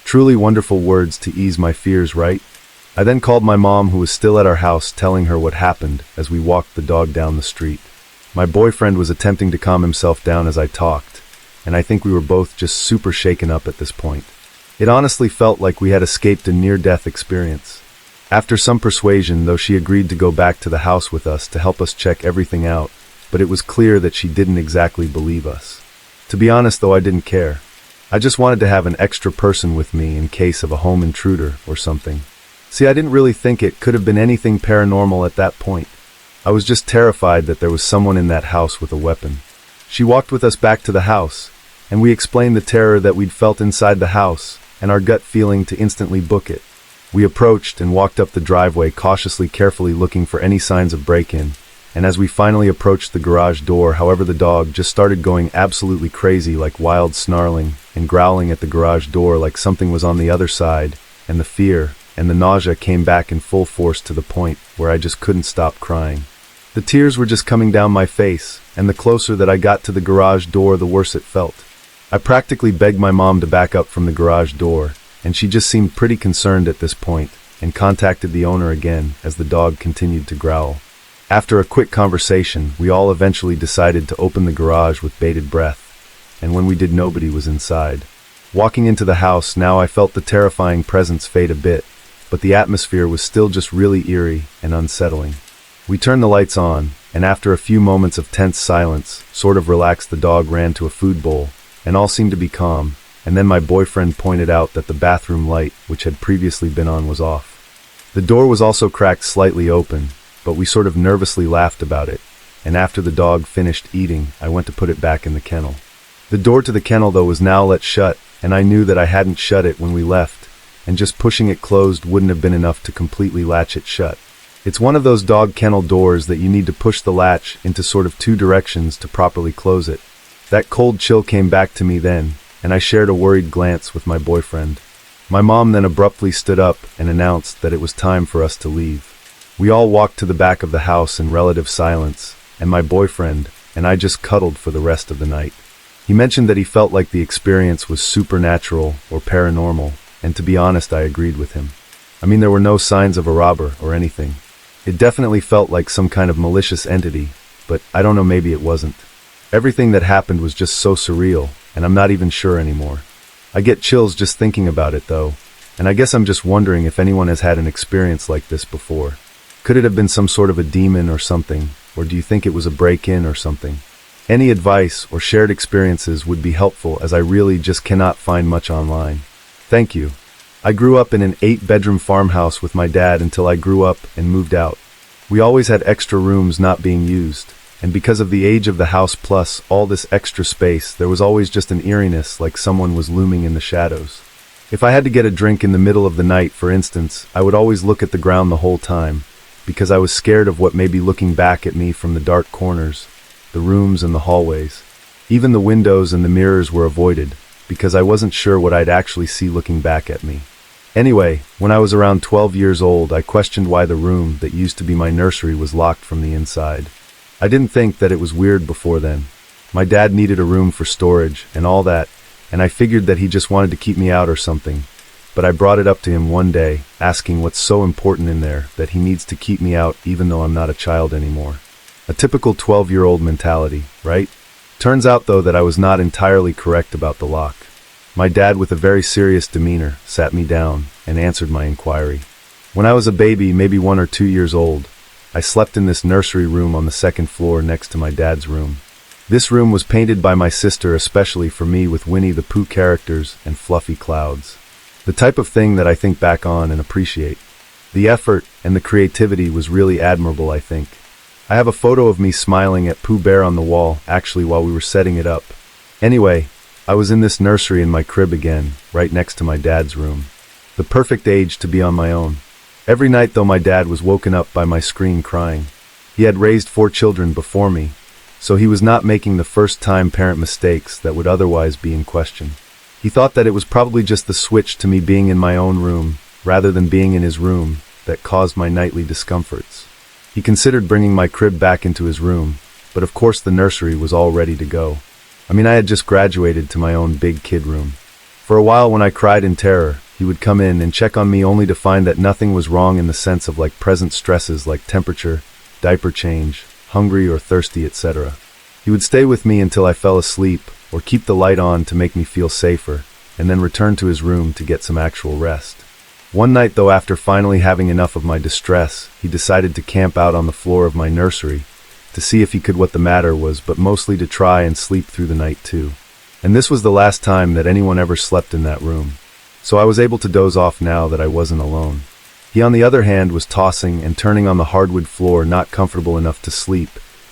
Truly wonderful words to ease my fears, right? I then called my mom, who was still at our house, telling her what happened as we walked the dog down the street. My boyfriend was attempting to calm himself down as I talked, and I think we were both just super shaken up at this point. It honestly felt like we had escaped a near-death experience. After some persuasion, though, she agreed to go back to the house with us to help us check everything out, but it was clear that she didn't exactly believe us. To be honest, though, I didn't care. I just wanted to have an extra person with me in case of a home intruder or something. See, I didn't really think it could have been anything paranormal at that point. I was just terrified that there was someone in that house with a weapon. She walked with us back to the house, and we explained the terror that we'd felt inside the house, and our gut feeling to instantly book it. We approached and walked up the driveway, cautiously, carefully looking for any signs of break-in, and as we finally approached the garage door, however, the dog just started going absolutely crazy, like wild snarling and growling at the garage door like something was on the other side, and the fear and the nausea came back in full force to the point where I just couldn't stop crying. The tears were just coming down my face, and the closer that I got to the garage door, the worse it felt. I practically begged my mom to back up from the garage door, and she just seemed pretty concerned at this point, and contacted the owner again as the dog continued to growl. After a quick conversation, we all eventually decided to open the garage with bated breath, and when we did, nobody was inside. Walking into the house now, I felt the terrifying presence fade a bit, but the atmosphere was still just really eerie and unsettling. We turned the lights on, and after a few moments of tense silence, sort of relaxed, the dog ran to a food bowl, and all seemed to be calm, and then my boyfriend pointed out that the bathroom light, which had previously been on, was off. The door was also cracked slightly open, but we sort of nervously laughed about it, and after the dog finished eating, I went to put it back in the kennel. The door to the kennel, though, was now let shut, and I knew that I hadn't shut it when we left, and just pushing it closed wouldn't have been enough to completely latch it shut. It's one of those dog kennel doors that you need to push the latch into sort of two directions to properly close it. That cold chill came back to me then, and I shared a worried glance with my boyfriend. My mom then abruptly stood up and announced that it was time for us to leave. We all walked to the back of the house in relative silence, and my boyfriend and I just cuddled for the rest of the night. He mentioned that he felt like the experience was supernatural or paranormal, and to be honest, I agreed with him. I mean, there were no signs of a robber or anything. It definitely felt like some kind of malicious entity, but I don't know, maybe it wasn't. Everything that happened was just so surreal, and I'm not even sure anymore. I get chills just thinking about it, though, and I guess I'm just wondering if anyone has had an experience like this before. Could it have been some sort of a demon or something, or do you think it was a break-in or something? Any advice or shared experiences would be helpful, as I really just cannot find much online. Thank you. I grew up in an 8-bedroom farmhouse with my dad until I grew up and moved out. We always had extra rooms not being used, and because of the age of the house plus all this extra space, there was always just an eeriness, like someone was looming in the shadows. If I had to get a drink in the middle of the night, for instance, I would always look at the ground the whole time, because I was scared of what may be looking back at me from the dark corners, the rooms and the hallways. Even the windows and the mirrors were avoided, because I wasn't sure what I'd actually see looking back at me. Anyway, when I was around 12 years old, I questioned why the room that used to be my nursery was locked from the inside. I didn't think that it was weird before then. My dad needed a room for storage and all that, and I figured that he just wanted to keep me out or something. But I brought it up to him one day, asking what's so important in there that he needs to keep me out even though I'm not a child anymore. A typical 12-year-old mentality, right? Turns out, though, that I was not entirely correct about the lock. My dad, with a very serious demeanor, sat me down and answered my inquiry. When I was a baby, maybe 1 or 2 years old, I slept in this nursery room on the second floor next to my dad's room. This room was painted by my sister especially for me with Winnie the Pooh characters and fluffy clouds. The type of thing that I think back on and appreciate. The effort and the creativity was really admirable, I think. I have a photo of me smiling at Pooh Bear on the wall, actually, while we were setting it up. Anyway, I was in this nursery in my crib again, right next to my dad's room. The perfect age to be on my own. Every night, though, my dad was woken up by my scream crying. He had raised 4 children before me, so he was not making the first-time parent mistakes that would otherwise be in question. He thought that it was probably just the switch to me being in my own room, rather than being in his room, that caused my nightly discomforts. He considered bringing my crib back into his room, but of course the nursery was all ready to go. I had just graduated to my own big kid room. For a while when I cried in terror, he would come in and check on me only to find that nothing was wrong in the sense of present stresses like temperature, diaper change, hungry or thirsty, etc. He would stay with me until I fell asleep, or keep the light on to make me feel safer, and then return to his room to get some actual rest. One night though, after finally having enough of my distress, he decided to camp out on the floor of my nursery to see if he could what the matter was, but mostly to try and sleep through the night too. And this was the last time that anyone ever slept in that room. So I was able to doze off now that I wasn't alone. He on the other hand was tossing and turning on the hardwood floor, not comfortable enough to sleep,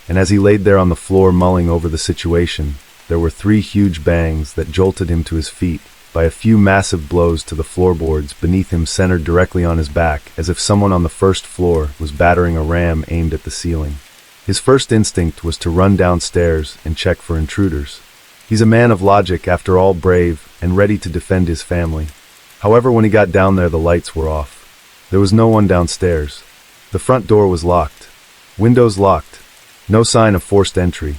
and as he laid there on the floor mulling over the situation, there were 3 huge bangs that jolted him to his feet by a few massive blows to the floorboards beneath him, centered directly on his back, as if someone on the first floor was battering a ram aimed at the ceiling. His first instinct was to run downstairs and check for intruders. He's a man of logic, after all, brave and ready to defend his family. However, when he got down there, the lights were off. There was no one downstairs. The front door was locked. Windows locked. No sign of forced entry.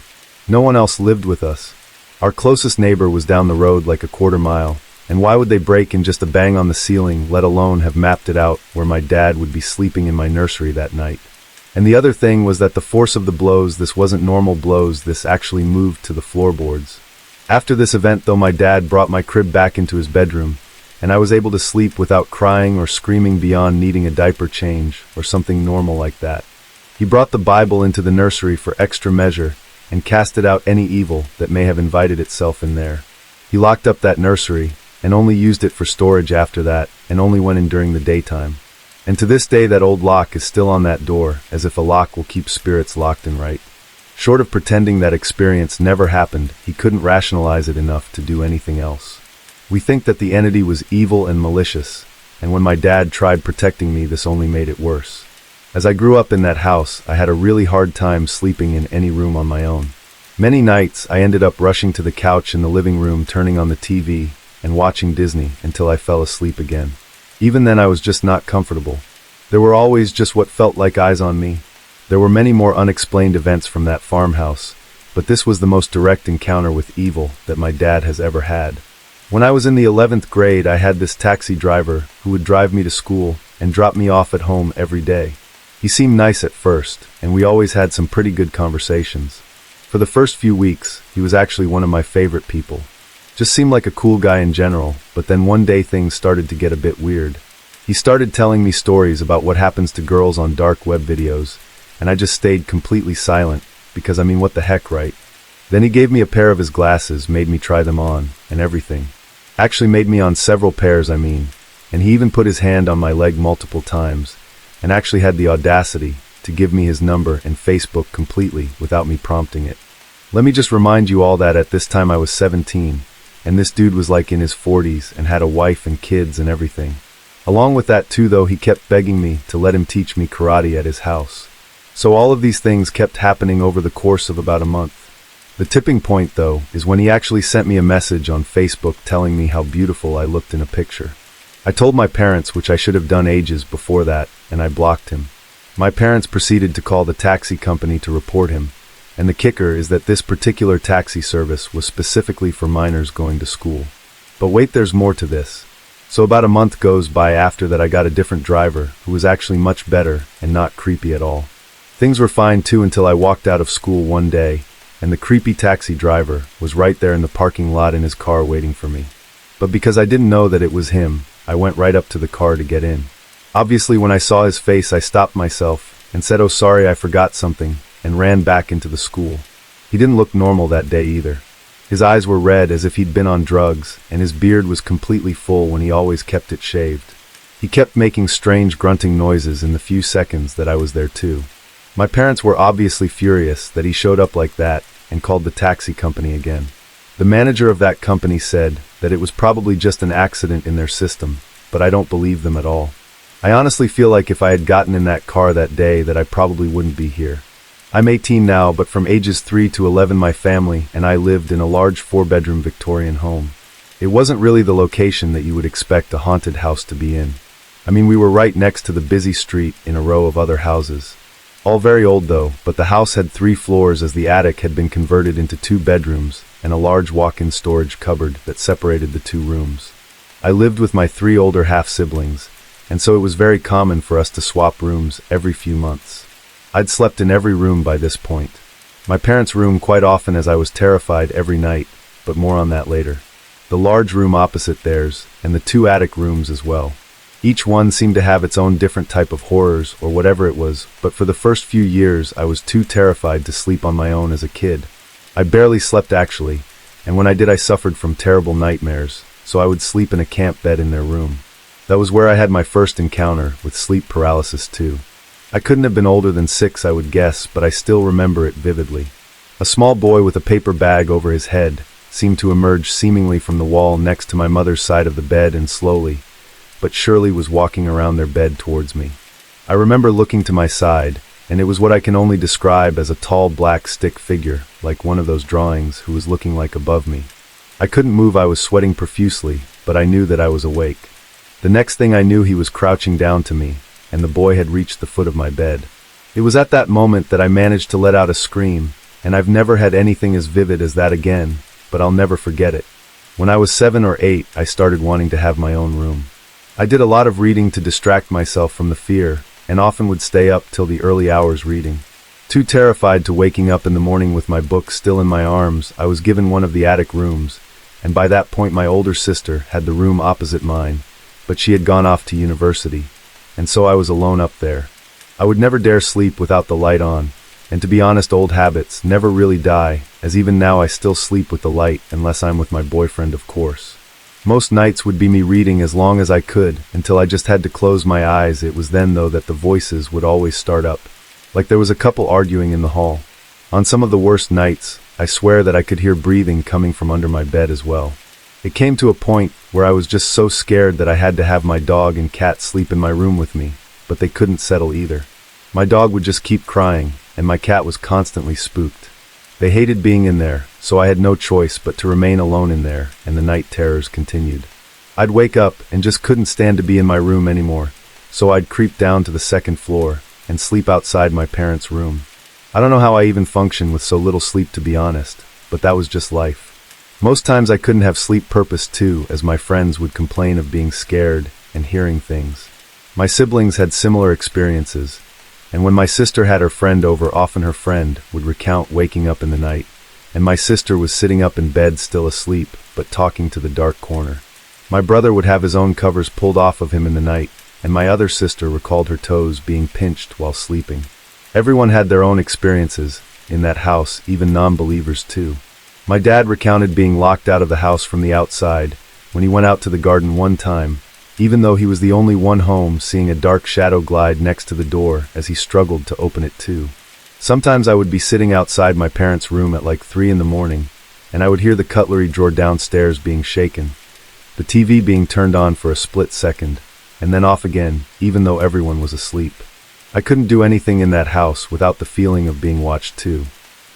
No one else lived with us. Our closest neighbor was down the road like a quarter mile, and why would they break in just a bang on the ceiling, let alone have mapped it out where my dad would be sleeping in my nursery that night? And the other thing was that the force of the blows, this wasn't normal blows, this actually moved to the floorboards. After this event though, my dad brought my crib back into his bedroom, and I was able to sleep without crying or screaming beyond needing a diaper change or something normal like that. He brought the Bible into the nursery for extra measure and casted out any evil that may have invited itself in there. He locked up that nursery and only used it for storage after that, and only went in during the daytime. And to this day that old lock is still on that door, as if a lock will keep spirits locked in, right? Short of pretending that experience never happened, he couldn't rationalize it enough to do anything else. We think that the entity was evil and malicious, and when my dad tried protecting me, this only made it worse. As I grew up in that house, I had a really hard time sleeping in any room on my own. Many nights, I ended up rushing to the couch in the living room, turning on the TV, and watching Disney until I fell asleep again. Even then, I was just not comfortable. There were always just what felt like eyes on me. There were many more unexplained events from that farmhouse, but this was the most direct encounter with evil that my dad has ever had. When I was in the 11th grade, I had this taxi driver who would drive me to school and drop me off at home every day. He seemed nice at first, and we always had some pretty good conversations. For the first few weeks, he was actually one of my favorite people. Just seemed like a cool guy in general, but then one day things started to get a bit weird. He started telling me stories about what happens to girls on dark web videos, and I just stayed completely silent, because what the heck, right? Then he gave me a pair of his glasses, made me try them on, and everything. Actually made me on several pairs, and he even put his hand on my leg multiple times, and actually had the audacity to give me his number and Facebook completely without me prompting it. Let me just remind you all that at this time I was 17, and this dude was in his 40s and had a wife and kids and everything. Along with that too though, he kept begging me to let him teach me karate at his house. So all of these things kept happening over the course of about a month. The tipping point though is when he actually sent me a message on Facebook telling me how beautiful I looked in a picture. I told my parents, which I should have done ages before that, and I blocked him. My parents proceeded to call the taxi company to report him, and the kicker is that this particular taxi service was specifically for minors going to school. But wait, there's more to this. So about a month goes by after that, I got a different driver who was actually much better and not creepy at all. Things were fine too until I walked out of school one day, and the creepy taxi driver was right there in the parking lot in his car waiting for me. But because I didn't know that it was him, I went right up to the car to get in. Obviously, when I saw his face, I stopped myself and said, "Oh, sorry, I forgot something," and ran back into the school. He didn't look normal that day either. His eyes were red as if he'd been on drugs, and his beard was completely full when he always kept it shaved. He kept making strange grunting noises in the few seconds that I was there too. My parents were obviously furious that he showed up like that and called the taxi company again. The manager of that company said that it was probably just an accident in their system, but I don't believe them at all. I honestly feel like if I had gotten in that car that day that I probably wouldn't be here. I'm 18 now, but from ages 3 to 11 my family and I lived in a large 4-bedroom Victorian home. It wasn't really the location that you would expect a haunted house to be in. I mean, we were right next to the busy street in a row of other houses. All very old though, but the house had 3 floors as the attic had been converted into 2 bedrooms and a large walk-in storage cupboard that separated the 2 rooms. I lived with my 3 older half-siblings, and so it was very common for us to swap rooms every few months. I'd slept in every room by this point. My parents' room quite often, as I was terrified every night, but more on that later. The large room opposite theirs, and the 2 attic rooms as well. Each one seemed to have its own different type of horrors or whatever it was, but for the first few years I was too terrified to sleep on my own as a kid. I barely slept actually, and when I did I suffered from terrible nightmares, so I would sleep in a camp bed in their room. That was where I had my first encounter with sleep paralysis too. I couldn't have been older than 6, I would guess, but I still remember it vividly. A small boy with a paper bag over his head seemed to emerge seemingly from the wall next to my mother's side of the bed and slowly, but surely was walking around their bed towards me. I remember looking to my side, and it was what I can only describe as a tall black stick figure, like one of those drawings, who was looking like above me. I couldn't move, I was sweating profusely, but I knew that I was awake. The next thing I knew he was crouching down to me, and the boy had reached the foot of my bed. It was at that moment that I managed to let out a scream, and I've never had anything as vivid as that again, but I'll never forget it. When I was 7 or 8, I started wanting to have my own room. I did a lot of reading to distract myself from the fear, and often would stay up till the early hours reading. Too terrified to waking up in the morning with my book still in my arms, I was given one of the attic rooms, and by that point my older sister had the room opposite mine, but she had gone off to university, and so I was alone up there. I would never dare sleep without the light on, and to be honest, old habits never really die, as even now I still sleep with the light, unless I'm with my boyfriend, of course. Most nights would be me reading as long as I could, until I just had to close my eyes. It was then, though, that the voices would always start up, like there was a couple arguing in the hall. On some of the worst nights, I swear that I could hear breathing coming from under my bed as well. It came to a point where I was just so scared that I had to have my dog and cat sleep in my room with me, but they couldn't settle either. My dog would just keep crying, and my cat was constantly spooked. They hated being in there, so I had no choice but to remain alone in there, and the night terrors continued. I'd wake up and just couldn't stand to be in my room anymore, so I'd creep down to the 2nd floor and sleep outside my parents' room. I don't know how I even functioned with so little sleep, to be honest, but that was just life. Most times I couldn't have sleep purpose too, as my friends would complain of being scared and hearing things. My siblings had similar experiences, and when my sister had her friend over, often her friend would recount waking up in the night, and my sister was sitting up in bed still asleep, but talking to the dark corner. My brother would have his own covers pulled off of him in the night, and my other sister recalled her toes being pinched while sleeping. Everyone had their own experiences in that house, even non-believers too. My dad recounted being locked out of the house from the outside when he went out to the garden one time, even though he was the only one home, seeing a dark shadow glide next to the door as he struggled to open it too. Sometimes I would be sitting outside my parents' room at like 3 in the morning, and I would hear the cutlery drawer downstairs being shaken, the TV being turned on for a split second, and then off again, even though everyone was asleep. I couldn't do anything in that house without the feeling of being watched too.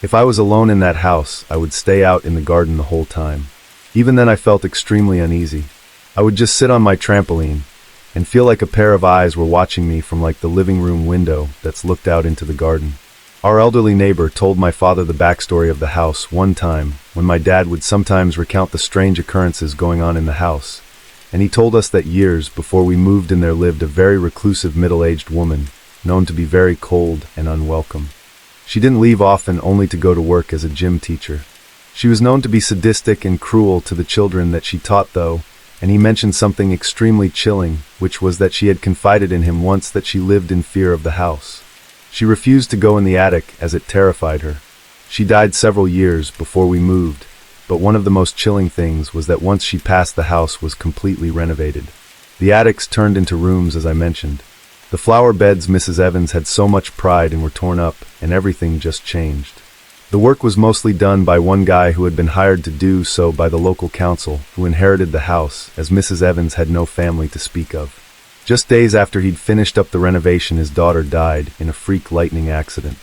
If I was alone in that house, I would stay out in the garden the whole time. Even then I felt extremely uneasy. I would just sit on my trampoline and feel like a pair of eyes were watching me from like the living room window that's looked out into the garden. Our elderly neighbor told my father the backstory of the house one time when my dad would sometimes recount the strange occurrences going on in the house, and he told us that years before we moved in there lived a very reclusive middle-aged woman known to be very cold and unwelcome. She didn't leave often, only to go to work as a gym teacher. She was known to be sadistic and cruel to the children that she taught though, and he mentioned something extremely chilling, which was that she had confided in him once that she lived in fear of the house. She refused to go in the attic as it terrified her. She died several years before we moved, but one of the most chilling things was that once she passed, the house was completely renovated. The attics turned into rooms, as I mentioned. The flower beds Mrs. Evans had so much pride in were torn up, and everything just changed. The work was mostly done by one guy who had been hired to do so by the local council, who inherited the house, as Mrs. Evans had no family to speak of. Just days after he'd finished up the renovation, his daughter died in a freak lightning accident.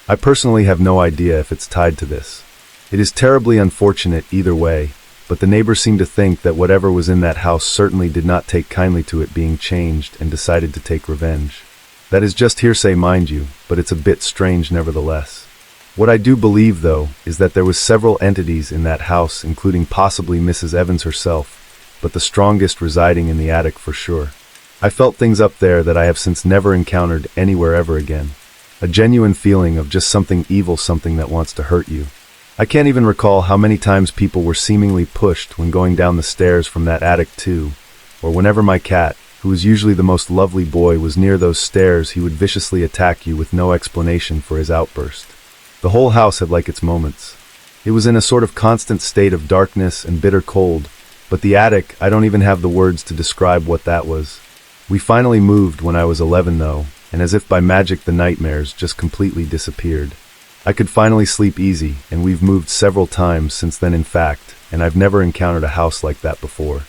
I personally have no idea if it's tied to this. It is terribly unfortunate either way, but the neighbors seemed to think that whatever was in that house certainly did not take kindly to it being changed and decided to take revenge. That is just hearsay, mind you, but it's a bit strange nevertheless. What I do believe, though, is that there was several entities in that house, including possibly Mrs. Evans herself, but the strongest residing in the attic for sure. I felt things up there that I have since never encountered anywhere ever again. A genuine feeling of just something evil, something that wants to hurt you. I can't even recall how many times people were seemingly pushed when going down the stairs from that attic too, or whenever my cat, who was usually the most lovely boy, was near those stairs, he would viciously attack you with no explanation for his outburst. The whole house had like its moments. It was in a sort of constant state of darkness and bitter cold, but the attic, I don't even have the words to describe what that was. We finally moved when I was 11 though, and as if by magic the nightmares just completely disappeared. I could finally sleep easy, and we've moved several times since then in fact, and I've never encountered a house like that before.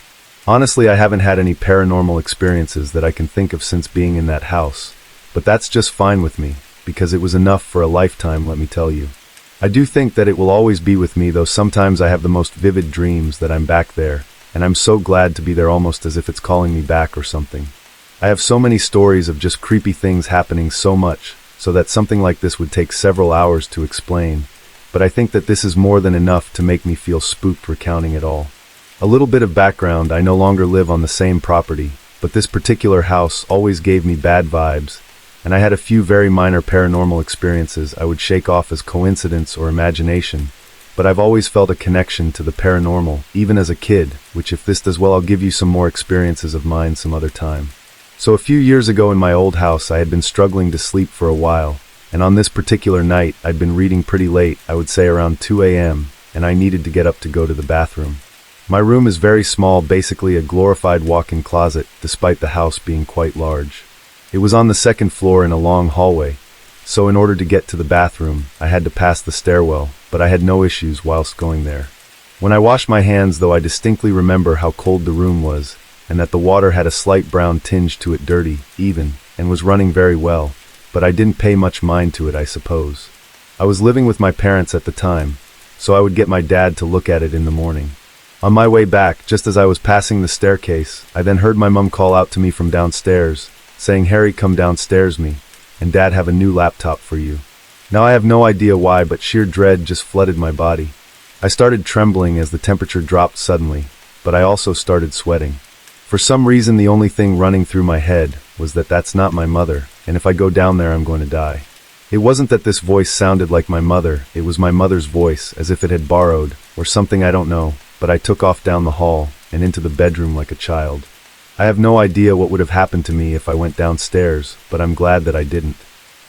Honestly, I haven't had any paranormal experiences that I can think of since being in that house, but that's just fine with me, because it was enough for a lifetime, let me tell you. I do think that it will always be with me, though sometimes I have the most vivid dreams that I'm back there, and I'm so glad to be there, almost as if it's calling me back or something. I have so many stories of just creepy things happening so much, so that something like this would take several hours to explain, but I think that this is more than enough to make me feel spooked recounting it all. A little bit of background: I no longer live on the same property, but this particular house always gave me bad vibes, and I had a few very minor paranormal experiences I would shake off as coincidence or imagination, but I've always felt a connection to the paranormal, even as a kid, which if this does well I'll give you some more experiences of mine some other time. So a few years ago in my old house I had been struggling to sleep for a while, and on this particular night I'd been reading pretty late, I would say around 2 a.m., and I needed to get up to go to the bathroom. My room is very small, basically a glorified walk-in closet, despite the house being quite large. It was on the second floor in a long hallway, so in order to get to the bathroom I had to pass the stairwell, but I had no issues whilst going there. When I washed my hands though, I distinctly remember how cold the room was, and that the water had a slight brown tinge to it, dirty, even, and was running very well, but I didn't pay much mind to it, I suppose. I was living with my parents at the time, so I would get my dad to look at it in the morning. On my way back, just as I was passing the staircase, I then heard my mum call out to me from downstairs, saying, "Harry, come downstairs me, and Dad have a new laptop for you." Now I have no idea why, but sheer dread just flooded my body. I started trembling as the temperature dropped suddenly, but I also started sweating. For some reason, the only thing running through my head was that that's not my mother, and if I go down there I'm going to die. It wasn't that this voice sounded like my mother, it was my mother's voice, as if it had borrowed, or something, I don't know, but I took off down the hall and into the bedroom like a child. I have no idea what would have happened to me if I went downstairs, but I'm glad that I didn't.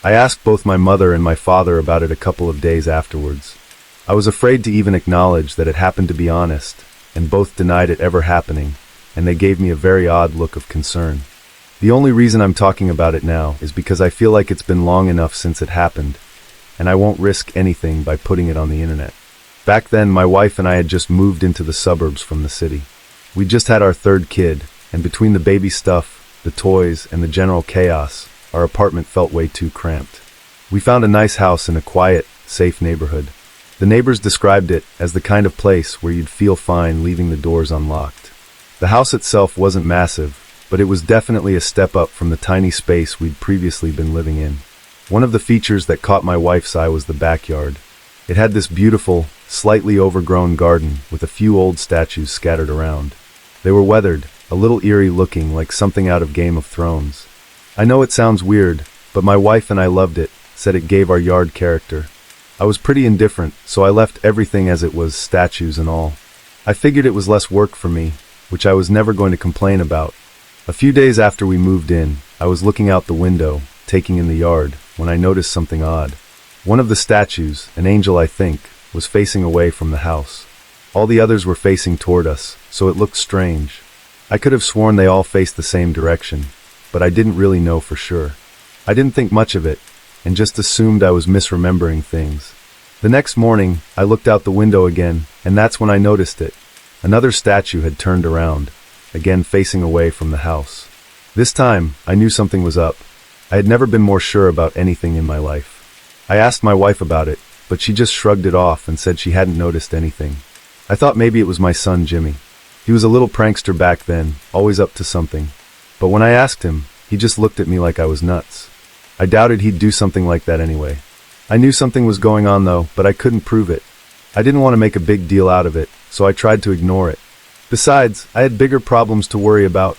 I asked both my mother and my father about it a couple of days afterwards. I was afraid to even acknowledge that it happened, to be honest, and both denied it ever happening, and they gave me a very odd look of concern. The only reason I'm talking about it now is because I feel like it's been long enough since it happened, and I won't risk anything by putting it on the internet. Back then, my wife and I had just moved into the suburbs from the city. We just had our third kid, and between the baby stuff, the toys, and the general chaos, our apartment felt way too cramped. We found a nice house in a quiet, safe neighborhood. The neighbors described it as the kind of place where you'd feel fine leaving the doors unlocked. The house itself wasn't massive, but it was definitely a step up from the tiny space we'd previously been living in. One of the features that caught my wife's eye was the backyard. It had this beautiful, slightly overgrown garden with a few old statues scattered around. They were weathered, a little eerie looking, like something out of Game of Thrones. I know it sounds weird, but my wife and I loved it, said it gave our yard character. I was pretty indifferent, so I left everything as it was, statues and all. I figured it was less work for me, which I was never going to complain about. A few days after we moved in, I was looking out the window, taking in the yard, when I noticed something odd. One of the statues, an angel I think, was facing away from the house. All the others were facing toward us, so it looked strange. I could have sworn they all faced the same direction, but I didn't really know for sure. I didn't think much of it, and just assumed I was misremembering things. The next morning, I looked out the window again, and that's when I noticed it. Another statue had turned around, again facing away from the house. This time, I knew something was up. I had never been more sure about anything in my life. I asked my wife about it, but she just shrugged it off and said she hadn't noticed anything. I thought maybe it was my son Jimmy. He was a little prankster back then, always up to something. But when I asked him, he just looked at me like I was nuts. I doubted he'd do something like that anyway. I knew something was going on though, but I couldn't prove it. I didn't want to make a big deal out of it, so I tried to ignore it. Besides, I had bigger problems to worry about.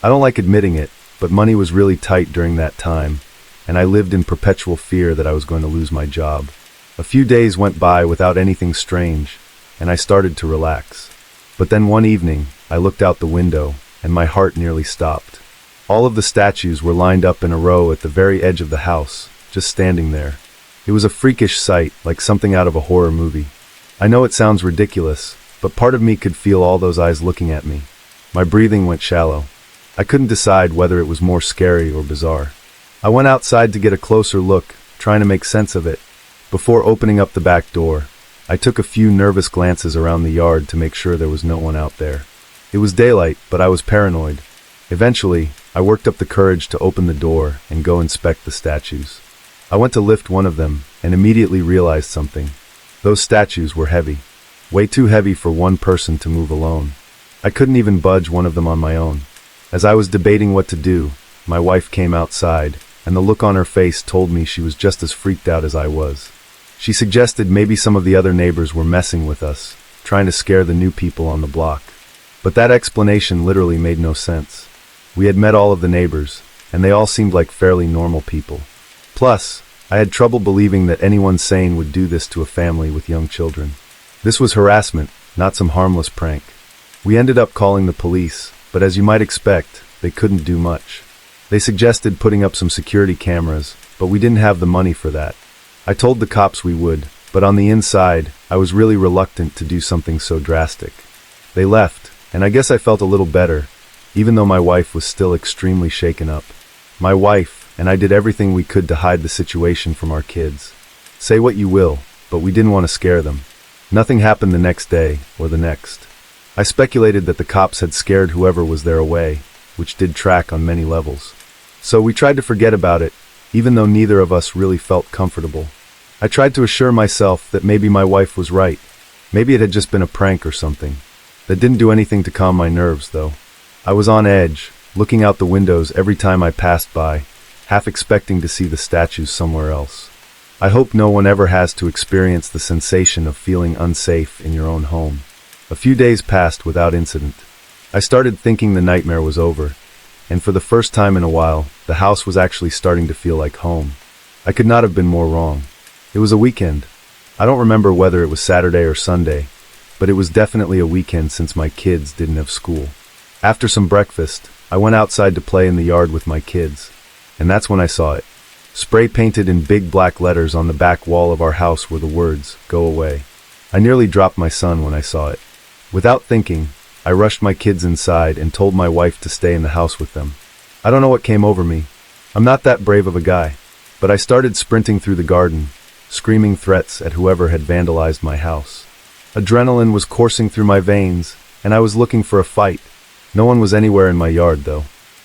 I don't like admitting it, but money was really tight during that time, and I lived in perpetual fear that I was going to lose my job. A few days went by without anything strange, and I started to relax. But then one evening, I looked out the window, and my heart nearly stopped. All of the statues were lined up in a row at the very edge of the house, just standing there. It was a freakish sight, like something out of a horror movie. I know it sounds ridiculous, but part of me could feel all those eyes looking at me. My breathing went shallow. I couldn't decide whether it was more scary or bizarre. I went outside to get a closer look, trying to make sense of it. Before opening up the back door, I took a few nervous glances around the yard to make sure there was no one out there. It was daylight, but I was paranoid. Eventually, I worked up the courage to open the door and go inspect the statues. I went to lift one of them and immediately realized something. Those statues were heavy. Way too heavy for one person to move alone. I couldn't even budge one of them on my own. As I was debating what to do, my wife came outside, and the look on her face told me she was just as freaked out as I was. She suggested maybe some of the other neighbors were messing with us, trying to scare the new people on the block. But that explanation literally made no sense. We had met all of the neighbors, and they all seemed like fairly normal people. Plus, I had trouble believing that anyone sane would do this to a family with young children. This was harassment, not some harmless prank. We ended up calling the police, but as you might expect, they couldn't do much. They suggested putting up some security cameras, but we didn't have the money for that. I told the cops we would, but on the inside, I was really reluctant to do something so drastic. They left, and I guess I felt a little better, even though my wife was still extremely shaken up. My wife and I did everything we could to hide the situation from our kids. Say what you will, but we didn't want to scare them. Nothing happened the next day, or the next. I speculated that the cops had scared whoever was there away, which did track on many levels. So we tried to forget about it, even though neither of us really felt comfortable. I tried to assure myself that maybe my wife was right. Maybe it had just been a prank or something. That didn't do anything to calm my nerves, though. I was on edge, looking out the windows every time I passed by, half expecting to see the statues somewhere else. I hope no one ever has to experience the sensation of feeling unsafe in your own home. A few days passed without incident. I started thinking the nightmare was over, and for the first time in a while, the house was actually starting to feel like home. I could not have been more wrong. It was a weekend. I don't remember whether it was Saturday or Sunday, but it was definitely a weekend since my kids didn't have school. After some breakfast, I went outside to play in the yard with my kids, and that's when I saw it. Spray painted in big black letters on the back wall of our house were the words, "Go away." I nearly dropped my son when I saw it. Without thinking, I rushed my kids inside and told my wife to stay in the house with them. I don't know what came over me. I'm not that brave of a guy, but I started sprinting through the garden, screaming threats at whoever had vandalized my house. Adrenaline was coursing through my veins, and I was looking for a fight. No one was anywhere in my yard, though.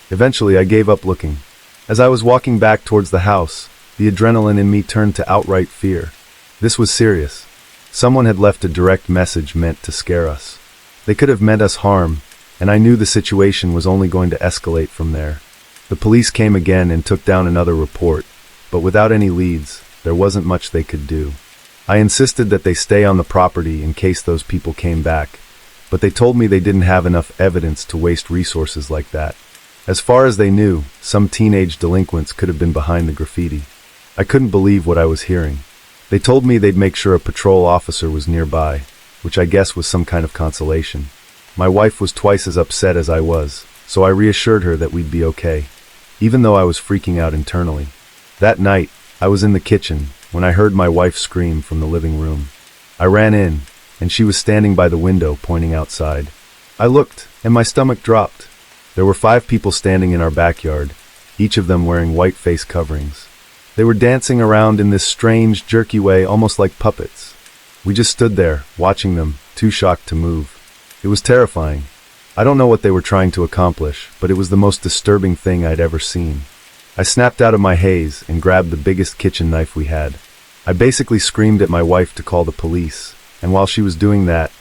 Eventually, I gave up looking. As I was walking back towards the house, the adrenaline in me turned to outright fear. This was serious. Someone had left a direct message meant to scare us. They could have meant us harm, and I knew the situation was only going to escalate from there. The police came again and took down another report, but without any leads, there wasn't much they could do. I insisted that they stay on the property in case those people came back, but they told me they didn't have enough evidence to waste resources like that. As far as they knew, some teenage delinquents could have been behind the graffiti. I couldn't believe what I was hearing. They told me they'd make sure a patrol officer was nearby, which I guess was some kind of consolation. My wife was twice as upset as I was, so I reassured her that we'd be okay, even though I was freaking out internally. That night, I was in the kitchen when I heard my wife scream from the living room. I ran in, and she was standing by the window pointing outside. I looked, and my stomach dropped. There were 5 people standing in our backyard, each of them wearing white face coverings. They were dancing around in this strange, jerky way, almost like puppets. We just stood there, watching them, too shocked to move. It was terrifying. I don't know what they were trying to accomplish, but it was the most disturbing thing I'd ever seen. I snapped out of my haze and grabbed the biggest kitchen knife we had. I basically screamed at my wife to call the police, and while she was doing that,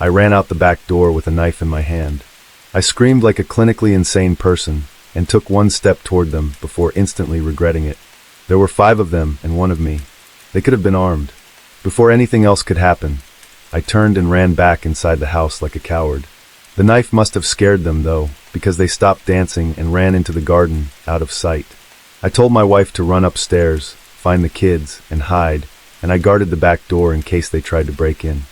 I ran out the back door with a knife in my hand. I screamed like a clinically insane person and took one step toward them before instantly regretting it. There were 5 of them and 1 of me. They could have been armed. Before anything else could happen, I turned and ran back inside the house like a coward. The knife must have scared them, though, because they stopped dancing and ran into the garden, out of sight. I told my wife to run upstairs, find the kids, and hide, and I guarded the back door in case they tried to break in.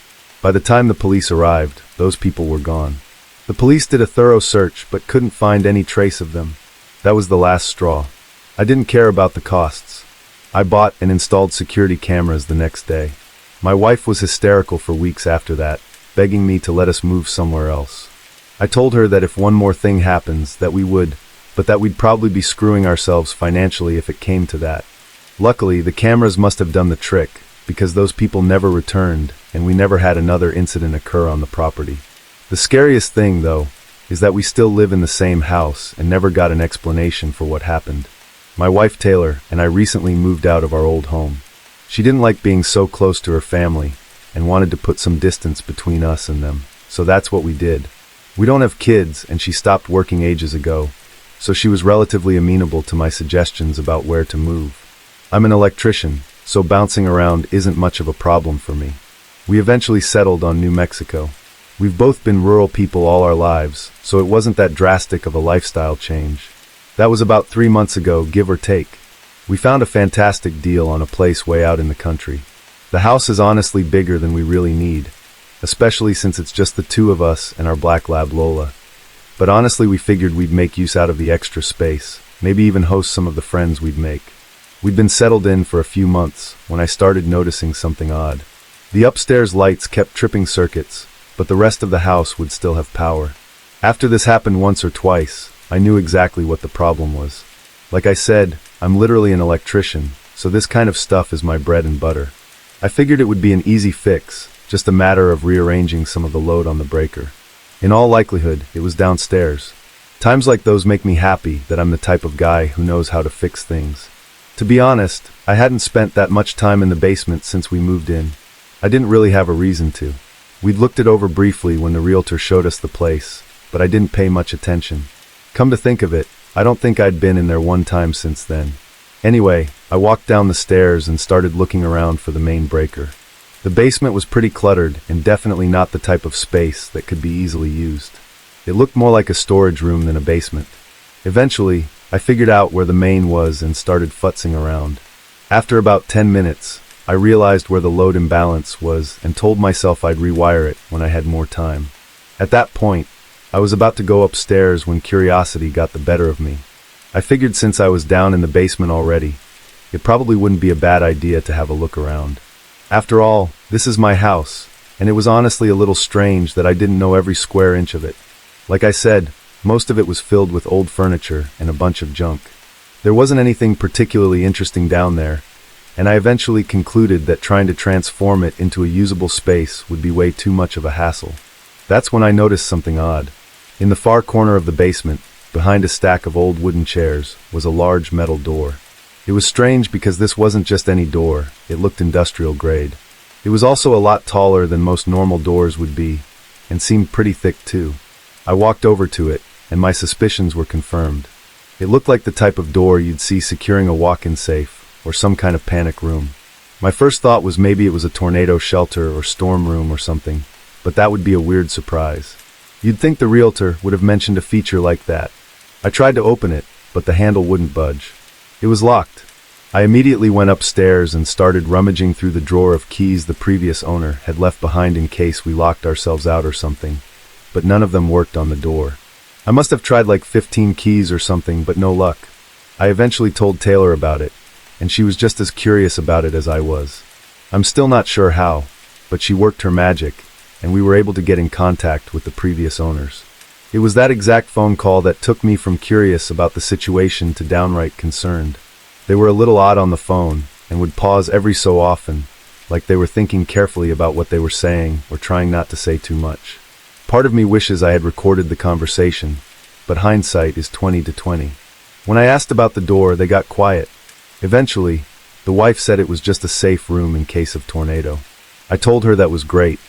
By the time the police arrived, those people were gone. The police did a thorough search but couldn't find any trace of them. That was the last straw. I didn't care about the costs. I bought and installed security cameras the next day. My wife was hysterical for weeks after that, begging me to let us move somewhere else. I told her that if one more thing happens, that we would, but that we'd probably be screwing ourselves financially if it came to that. Luckily, the cameras must have done the trick, because those people never returned, and we never had another incident occur on the property. The scariest thing, though, is that we still live in the same house and never got an explanation for what happened. My wife Taylor and I recently moved out of our old home. She didn't like being so close to her family and wanted to put some distance between us and them, so that's what we did. We don't have kids, and she stopped working ages ago, so she was relatively amenable to my suggestions about where to move. I'm an electrician, so bouncing around isn't much of a problem for me. We eventually settled on New Mexico. We've both been rural people all our lives, so it wasn't that drastic of a lifestyle change. That was about 3 months ago, give or take. We found a fantastic deal on a place way out in the country. The house is honestly bigger than we really need, especially since it's just the 2 of us and our black lab Lola. But honestly, we figured we'd make use out of the extra space, maybe even host some of the friends we'd make. We'd been settled in for a few months when I started noticing something odd. The upstairs lights kept tripping circuits, but the rest of the house would still have power. After this happened once or twice, I knew exactly what the problem was. Like I said, I'm literally an electrician, so this kind of stuff is my bread and butter. I figured it would be an easy fix, just a matter of rearranging some of the load on the breaker. In all likelihood, it was downstairs. Times like those make me happy that I'm the type of guy who knows how to fix things. To be honest, I hadn't spent that much time in the basement since we moved in. I didn't really have a reason to. We'd looked it over briefly when the realtor showed us the place, but I didn't pay much attention. Come to think of it, I don't think I'd been in there one time since then. Anyway, I walked down the stairs and started looking around for the main breaker. The basement was pretty cluttered and definitely not the type of space that could be easily used. It looked more like a storage room than a basement. Eventually, I figured out where the main was and started futzing around. After about 10 minutes, I realized where the load imbalance was and told myself I'd rewire it when I had more time. At that point, I was about to go upstairs when curiosity got the better of me. I figured since I was down in the basement already, it probably wouldn't be a bad idea to have a look around. After all, this is my house, and it was honestly a little strange that I didn't know every square inch of it. Like I said, most of it was filled with old furniture and a bunch of junk. There wasn't anything particularly interesting down there, and I eventually concluded that trying to transform it into a usable space would be way too much of a hassle. That's when I noticed something odd. In the far corner of the basement, behind a stack of old wooden chairs, was a large metal door. It was strange because this wasn't just any door, it looked industrial grade. It was also a lot taller than most normal doors would be, and seemed pretty thick too. I walked over to it, and my suspicions were confirmed. It looked like the type of door you'd see securing a walk-in safe, or some kind of panic room. My first thought was maybe it was a tornado shelter or storm room or something, but that would be a weird surprise. You'd think the realtor would have mentioned a feature like that. I tried to open it, but the handle wouldn't budge. It was locked. I immediately went upstairs and started rummaging through the drawer of keys the previous owner had left behind in case we locked ourselves out or something, but none of them worked on the door. I must have tried like 15 keys or something, but no luck. I eventually told Taylor about it, and she was just as curious about it as I was. I'm still not sure how, but she worked her magic, and we were able to get in contact with the previous owners. It was that exact phone call that took me from curious about the situation to downright concerned. They were a little odd on the phone and would pause every so often, like they were thinking carefully about what they were saying or trying not to say too much. Part of me wishes I had recorded the conversation, but hindsight is 20/20. When I asked about the door, they got quiet. Eventually, the wife said it was just a safe room in case of tornado. I told her that was great,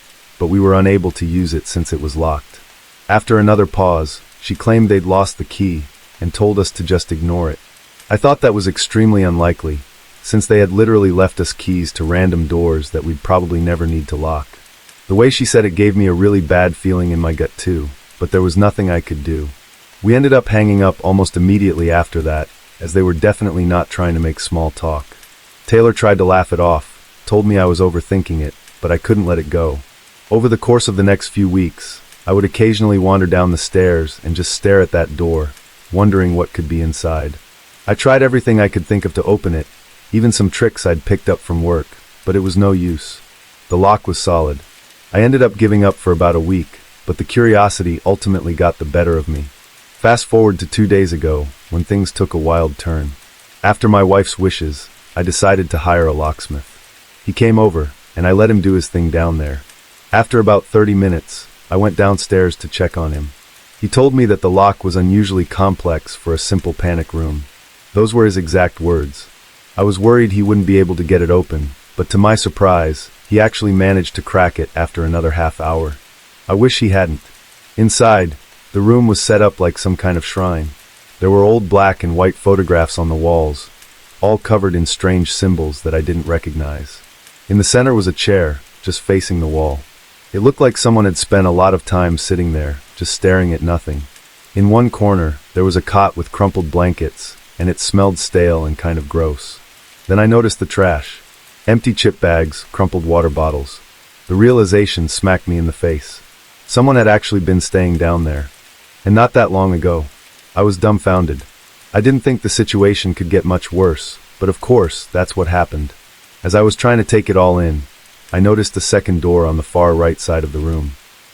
but we were unable to use it since it was locked. After another pause, she claimed they'd lost the key and told us to just ignore it. I thought that was extremely unlikely, since they had literally left us keys to random doors that we'd probably never need to lock. The way she said it gave me a really bad feeling in my gut too, but there was nothing I could do. We ended up hanging up almost immediately after that, as they were definitely not trying to make small talk. Taylor tried to laugh it off, told me I was overthinking it, but I couldn't let it go. Over the course of the next few weeks, I would occasionally wander down the stairs and just stare at that door, wondering what could be inside. I tried everything I could think of to open it, even some tricks I'd picked up from work, but it was no use. The lock was solid. I ended up giving up for about a week, but the curiosity ultimately got the better of me. Fast forward to 2 days ago, when things took a wild turn. After my wife's wishes, I decided to hire a locksmith. He came over, and I let him do his thing down there. After about 30 minutes, I went downstairs to check on him. He told me that the lock was unusually complex for a simple panic room. Those were his exact words. I was worried he wouldn't be able to get it open, but to my surprise, he actually managed to crack it after another half hour. I wish he hadn't. Inside, the room was set up like some kind of shrine. There were old black and white photographs on the walls, all covered in strange symbols that I didn't recognize. In the center was a chair, just facing the wall. It looked like someone had spent a lot of time sitting there, just staring at nothing. In one corner, there was a cot with crumpled blankets, and it smelled stale and kind of gross. Then I noticed the trash. Empty chip bags, crumpled water bottles. The realization smacked me in the face. Someone had actually been staying down there. And not that long ago. I was dumbfounded. I didn't think the situation could get much worse, but of course, that's what happened. As I was trying to take it all in, I noticed a second door on the far right side of the room.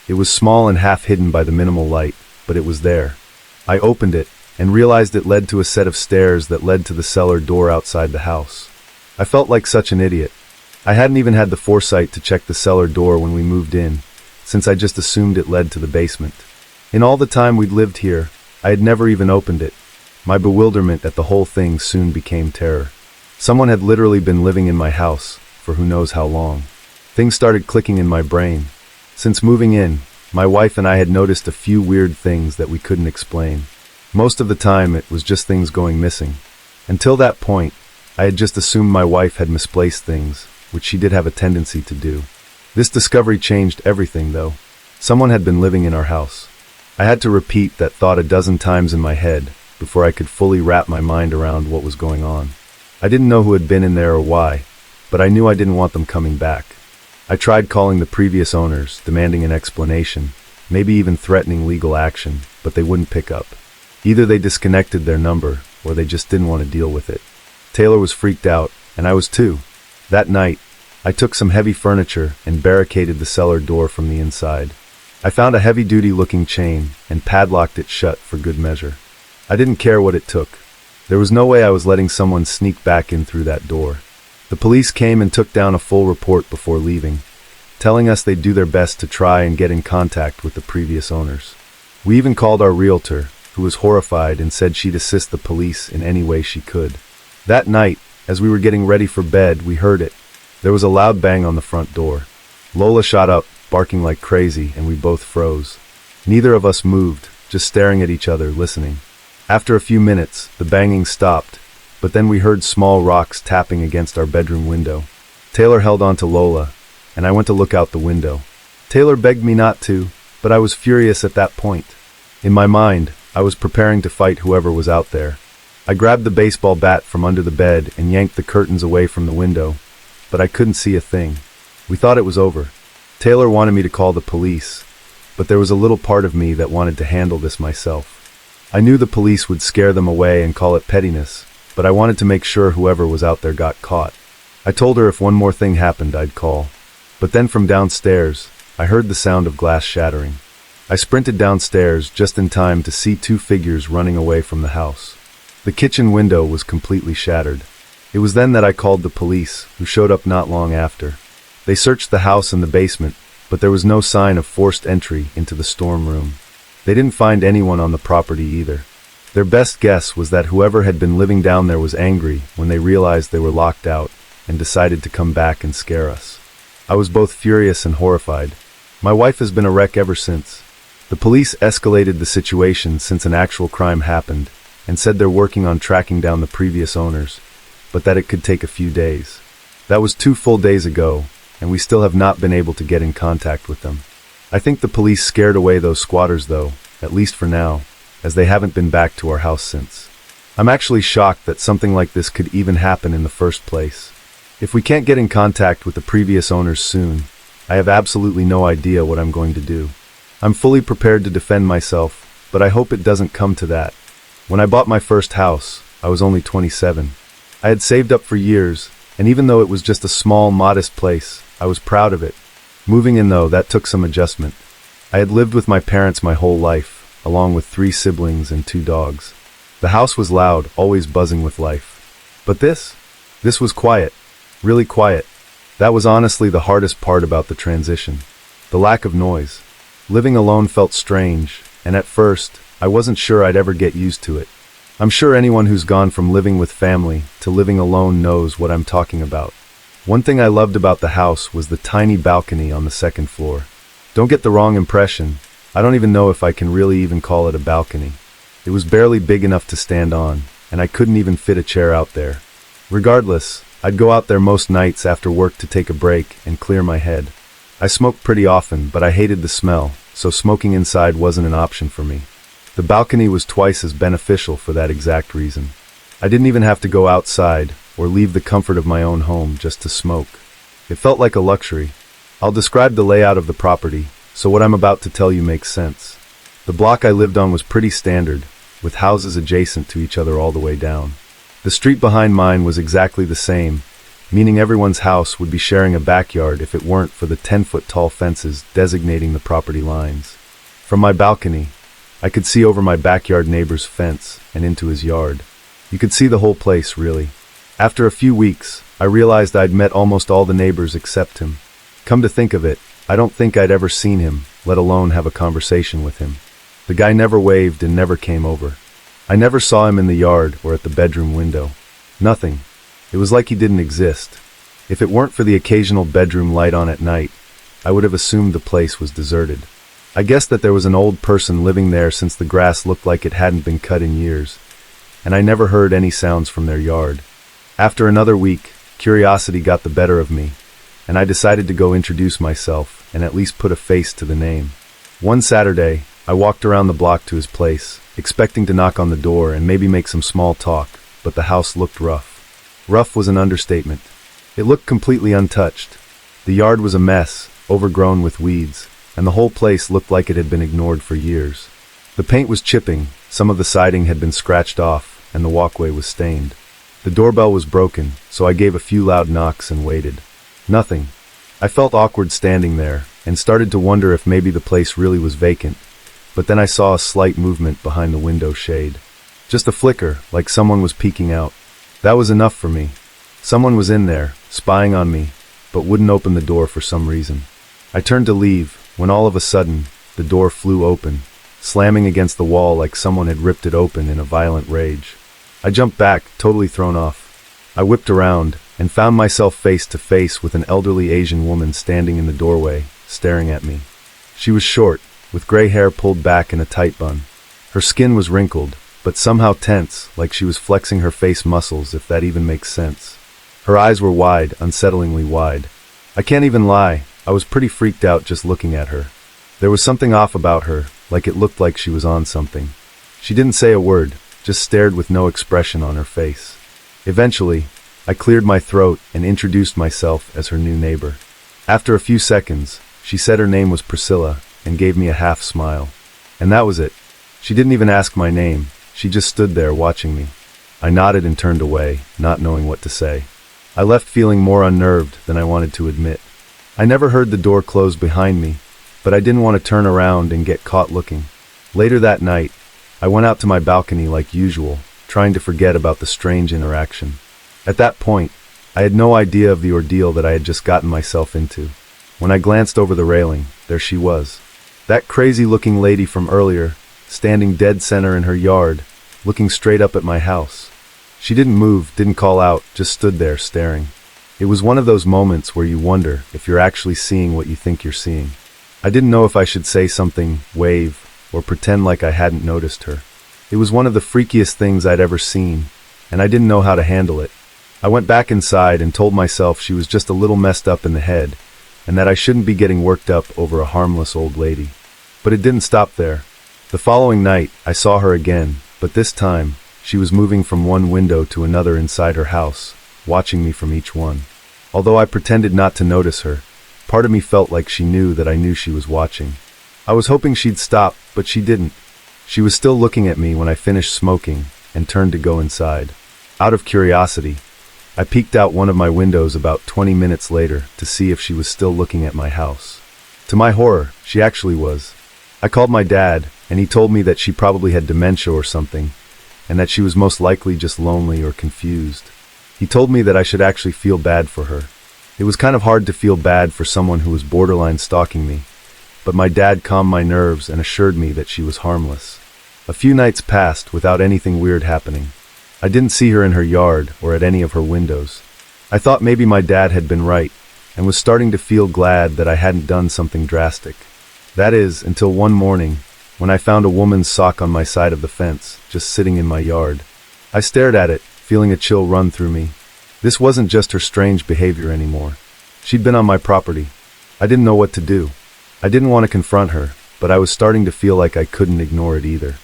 It was small and half hidden by the minimal light, but it was there. I opened it, and realized it led to a set of stairs that led to the cellar door outside the house. I felt like such an idiot. I hadn't even had the foresight to check the cellar door when we moved in, since I just assumed it led to the basement. In all the time we'd lived here, I had never even opened it. My bewilderment at the whole thing soon became terror. Someone had literally been living in my house for who knows how long. Things started clicking in my brain. Since moving in, my wife and I had noticed a few weird things that we couldn't explain. Most of the time, it was just things going missing. Until that point, I had just assumed my wife had misplaced things, which she did have a tendency to do. This discovery changed everything, though. Someone had been living in our house. I had to repeat that thought a dozen times in my head before I could fully wrap my mind around what was going on. I didn't know who had been in there or why, but I knew I didn't want them coming back. I tried calling the previous owners, demanding an explanation, maybe even threatening legal action, but they wouldn't pick up. Either they disconnected their number, or they just didn't want to deal with it. Taylor was freaked out, and I was too. That night, I took some heavy furniture and barricaded the cellar door from the inside. I found a heavy-duty looking chain and padlocked it shut for good measure. I didn't care what it took. There was no way I was letting someone sneak back in through that door. The police came and took down a full report before leaving, telling us they'd do their best to try and get in contact with the previous owners. We even called our realtor, who was horrified and said she'd assist the police in any way she could. That night, as we were getting ready for bed, we heard it. There was a loud bang on the front door. Lola shot up, barking like crazy, and we both froze. Neither of us moved, just staring at each other, listening. After a few minutes, the banging stopped, but then we heard small rocks tapping against our bedroom window. Taylor held on to Lola, and I went to look out the window. Taylor begged me not to, but I was furious at that point. In my mind, I was preparing to fight whoever was out there. I grabbed the baseball bat from under the bed and yanked the curtains away from the window, but I couldn't see a thing. We thought it was over. Taylor wanted me to call the police, but there was a little part of me that wanted to handle this myself. I knew the police would scare them away and call it pettiness, but I wanted to make sure whoever was out there got caught. I told her if one more thing happened, I'd call. But then from downstairs, I heard the sound of glass shattering. I sprinted downstairs just in time to see two figures running away from the house. The kitchen window was completely shattered. It was then that I called the police, who showed up not long after. They searched the house and the basement, but there was no sign of forced entry into the storm room. They didn't find anyone on the property either. Their best guess was that whoever had been living down there was angry when they realized they were locked out and decided to come back and scare us. I was both furious and horrified. My wife has been a wreck ever since. The police escalated the situation since an actual crime happened and said they're working on tracking down the previous owners, but that it could take a few days. That was 2 full days ago, and we still have not been able to get in contact with them. I think the police scared away those squatters though, at least for now, as they haven't been back to our house since. I'm actually shocked that something like this could even happen in the first place. If we can't get in contact with the previous owners soon, I have absolutely no idea what I'm going to do. I'm fully prepared to defend myself, but I hope it doesn't come to that. When I bought my first house, I was only 27. I had saved up for years, and even though it was just a small, modest place, I was proud of it. Moving in though, that took some adjustment. I had lived with my parents my whole life, along with 3 siblings and 2 dogs. The house was loud, always buzzing with life. But this was quiet, really quiet. That was honestly the hardest part about the transition. The lack of noise. Living alone felt strange, and at first, I wasn't sure I'd ever get used to it. I'm sure anyone who's gone from living with family to living alone knows what I'm talking about. One thing I loved about the house was the tiny balcony on the 2nd floor. Don't get the wrong impression, I don't even know if I can really even call it a balcony. It was barely big enough to stand on, and I couldn't even fit a chair out there. Regardless, I'd go out there most nights after work to take a break and clear my head. I smoked pretty often, but I hated the smell, so smoking inside wasn't an option for me. The balcony was twice as beneficial for that exact reason. I didn't even have to go outside or leave the comfort of my own home just to smoke. It felt like a luxury. I'll describe the layout of the property, so what I'm about to tell you makes sense. The block I lived on was pretty standard, with houses adjacent to each other all the way down. The street behind mine was exactly the same, meaning everyone's house would be sharing a backyard if it weren't for the 10-foot-tall fences designating the property lines. From my balcony, I could see over my backyard neighbor's fence and into his yard. You could see the whole place, really. After a few weeks, I realized I'd met almost all the neighbors except him. Come to think of it, I don't think I'd ever seen him, let alone have a conversation with him. The guy never waved and never came over. I never saw him in the yard or at the bedroom window. Nothing. It was like he didn't exist. If it weren't for the occasional bedroom light on at night, I would have assumed the place was deserted. I guessed that there was an old person living there since the grass looked like it hadn't been cut in years, and I never heard any sounds from their yard. After another week, curiosity got the better of me, and I decided to go introduce myself and at least put a face to the name. One Saturday, I walked around the block to his place, expecting to knock on the door and maybe make some small talk, but the house looked rough. Rough was an understatement. It looked completely untouched. The yard was a mess, overgrown with weeds, and the whole place looked like it had been ignored for years. The paint was chipping, some of the siding had been scratched off, and the walkway was stained. The doorbell was broken, so I gave a few loud knocks and waited. Nothing. I felt awkward standing there, and started to wonder if maybe the place really was vacant, but then I saw a slight movement behind the window shade. Just a flicker, like someone was peeking out. That was enough for me. Someone was in there, spying on me, but wouldn't open the door for some reason. I turned to leave, when all of a sudden, the door flew open, slamming against the wall like someone had ripped it open in a violent rage. I jumped back, totally thrown off. I whipped around, and found myself face to face with an elderly Asian woman standing in the doorway, staring at me. She was short, with gray hair pulled back in a tight bun. Her skin was wrinkled, but somehow tense, like she was flexing her face muscles, if that even makes sense. Her eyes were wide, unsettlingly wide. I can't even lie, I was pretty freaked out just looking at her. There was something off about her, like it looked like she was on something. She didn't say a word, just stared with no expression on her face. Eventually, I cleared my throat and introduced myself as her new neighbor. After a few seconds, she said her name was Priscilla and gave me a half smile. And that was it. She didn't even ask my name. She just stood there watching me. I nodded and turned away, not knowing what to say. I left feeling more unnerved than I wanted to admit. I never heard the door close behind me, but I didn't want to turn around and get caught looking. Later that night, I went out to my balcony like usual, trying to forget about the strange interaction. At that point, I had no idea of the ordeal that I had just gotten myself into. When I glanced over the railing, there she was. That crazy-looking lady from earlier, standing dead center in her yard, looking straight up at my house. She didn't move, didn't call out, just stood there staring. It was one of those moments where you wonder if you're actually seeing what you think you're seeing. I didn't know if I should say something, wave, or pretend like I hadn't noticed her. It was one of the freakiest things I'd ever seen, and I didn't know how to handle it. I went back inside and told myself she was just a little messed up in the head, and that I shouldn't be getting worked up over a harmless old lady. But it didn't stop there. The following night, I saw her again, but this time, she was moving from one window to another inside her house, watching me from each one. Although I pretended not to notice her, part of me felt like she knew that I knew she was watching. I was hoping she'd stop, but she didn't. She was still looking at me when I finished smoking and turned to go inside. Out of curiosity, I peeked out one of my windows about 20 minutes later to see if she was still looking at my house. To my horror, she actually was. I called my dad, and he told me that she probably had dementia or something, and that she was most likely just lonely or confused. He told me that I should actually feel bad for her. It was kind of hard to feel bad for someone who was borderline stalking me, but my dad calmed my nerves and assured me that she was harmless. A few nights passed without anything weird happening. I didn't see her in her yard or at any of her windows. I thought maybe my dad had been right, and was starting to feel glad that I hadn't done something drastic. That is, until one morning, when I found a woman's sock on my side of the fence, just sitting in my yard. I stared at it, feeling a chill run through me. This wasn't just her strange behavior anymore. She'd been on my property. I didn't know what to do. I didn't want to confront her, but I was starting to feel like I couldn't ignore it either.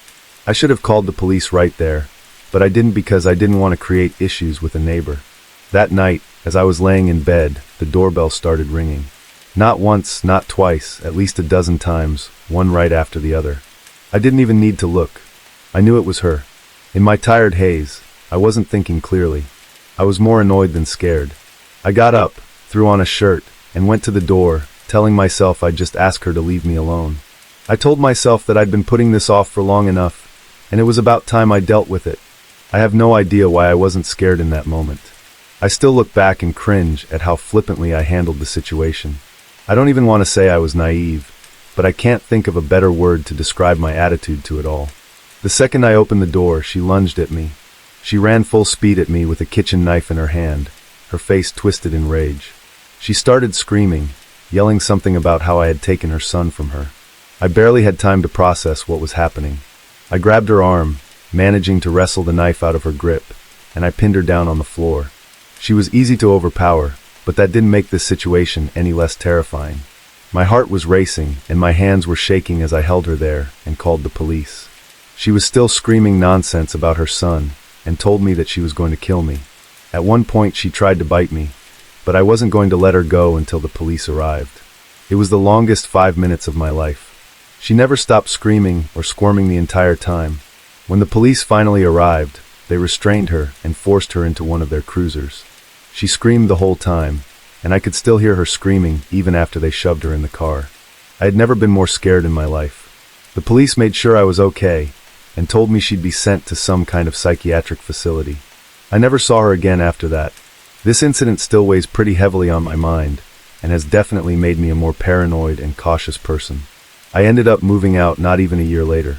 I should have called the police right there, but I didn't because I didn't want to create issues with a neighbor. That night, as I was laying in bed, the doorbell started ringing. Not once, not twice, at least a dozen times, one right after the other. I didn't even need to look. I knew it was her. In my tired haze, I wasn't thinking clearly. I was more annoyed than scared. I got up, threw on a shirt, and went to the door, telling myself I'd just ask her to leave me alone. I told myself that I'd been putting this off for long enough, and it was about time I dealt with it. I have no idea why I wasn't scared in that moment. I still look back and cringe at how flippantly I handled the situation. I don't even want to say I was naive, but I can't think of a better word to describe my attitude to it all. The second I opened the door, she lunged at me. She ran full speed at me with a kitchen knife in her hand, her face twisted in rage. She started screaming, yelling something about how I had taken her son from her. I barely had time to process what was happening. I grabbed her arm, managing to wrestle the knife out of her grip, and I pinned her down on the floor. She was easy to overpower, but that didn't make this situation any less terrifying. My heart was racing, and my hands were shaking as I held her there and called the police. She was still screaming nonsense about her son, and told me that she was going to kill me. At one point she tried to bite me, but I wasn't going to let her go until the police arrived. It was the longest 5 minutes of my life. She never stopped screaming or squirming the entire time. When the police finally arrived, they restrained her and forced her into one of their cruisers. She screamed the whole time, and I could still hear her screaming even after they shoved her in the car. I had never been more scared in my life. The police made sure I was okay, and told me she'd be sent to some kind of psychiatric facility. I never saw her again after that. This incident still weighs pretty heavily on my mind, and has definitely made me a more paranoid and cautious person. I ended up moving out not even a year later.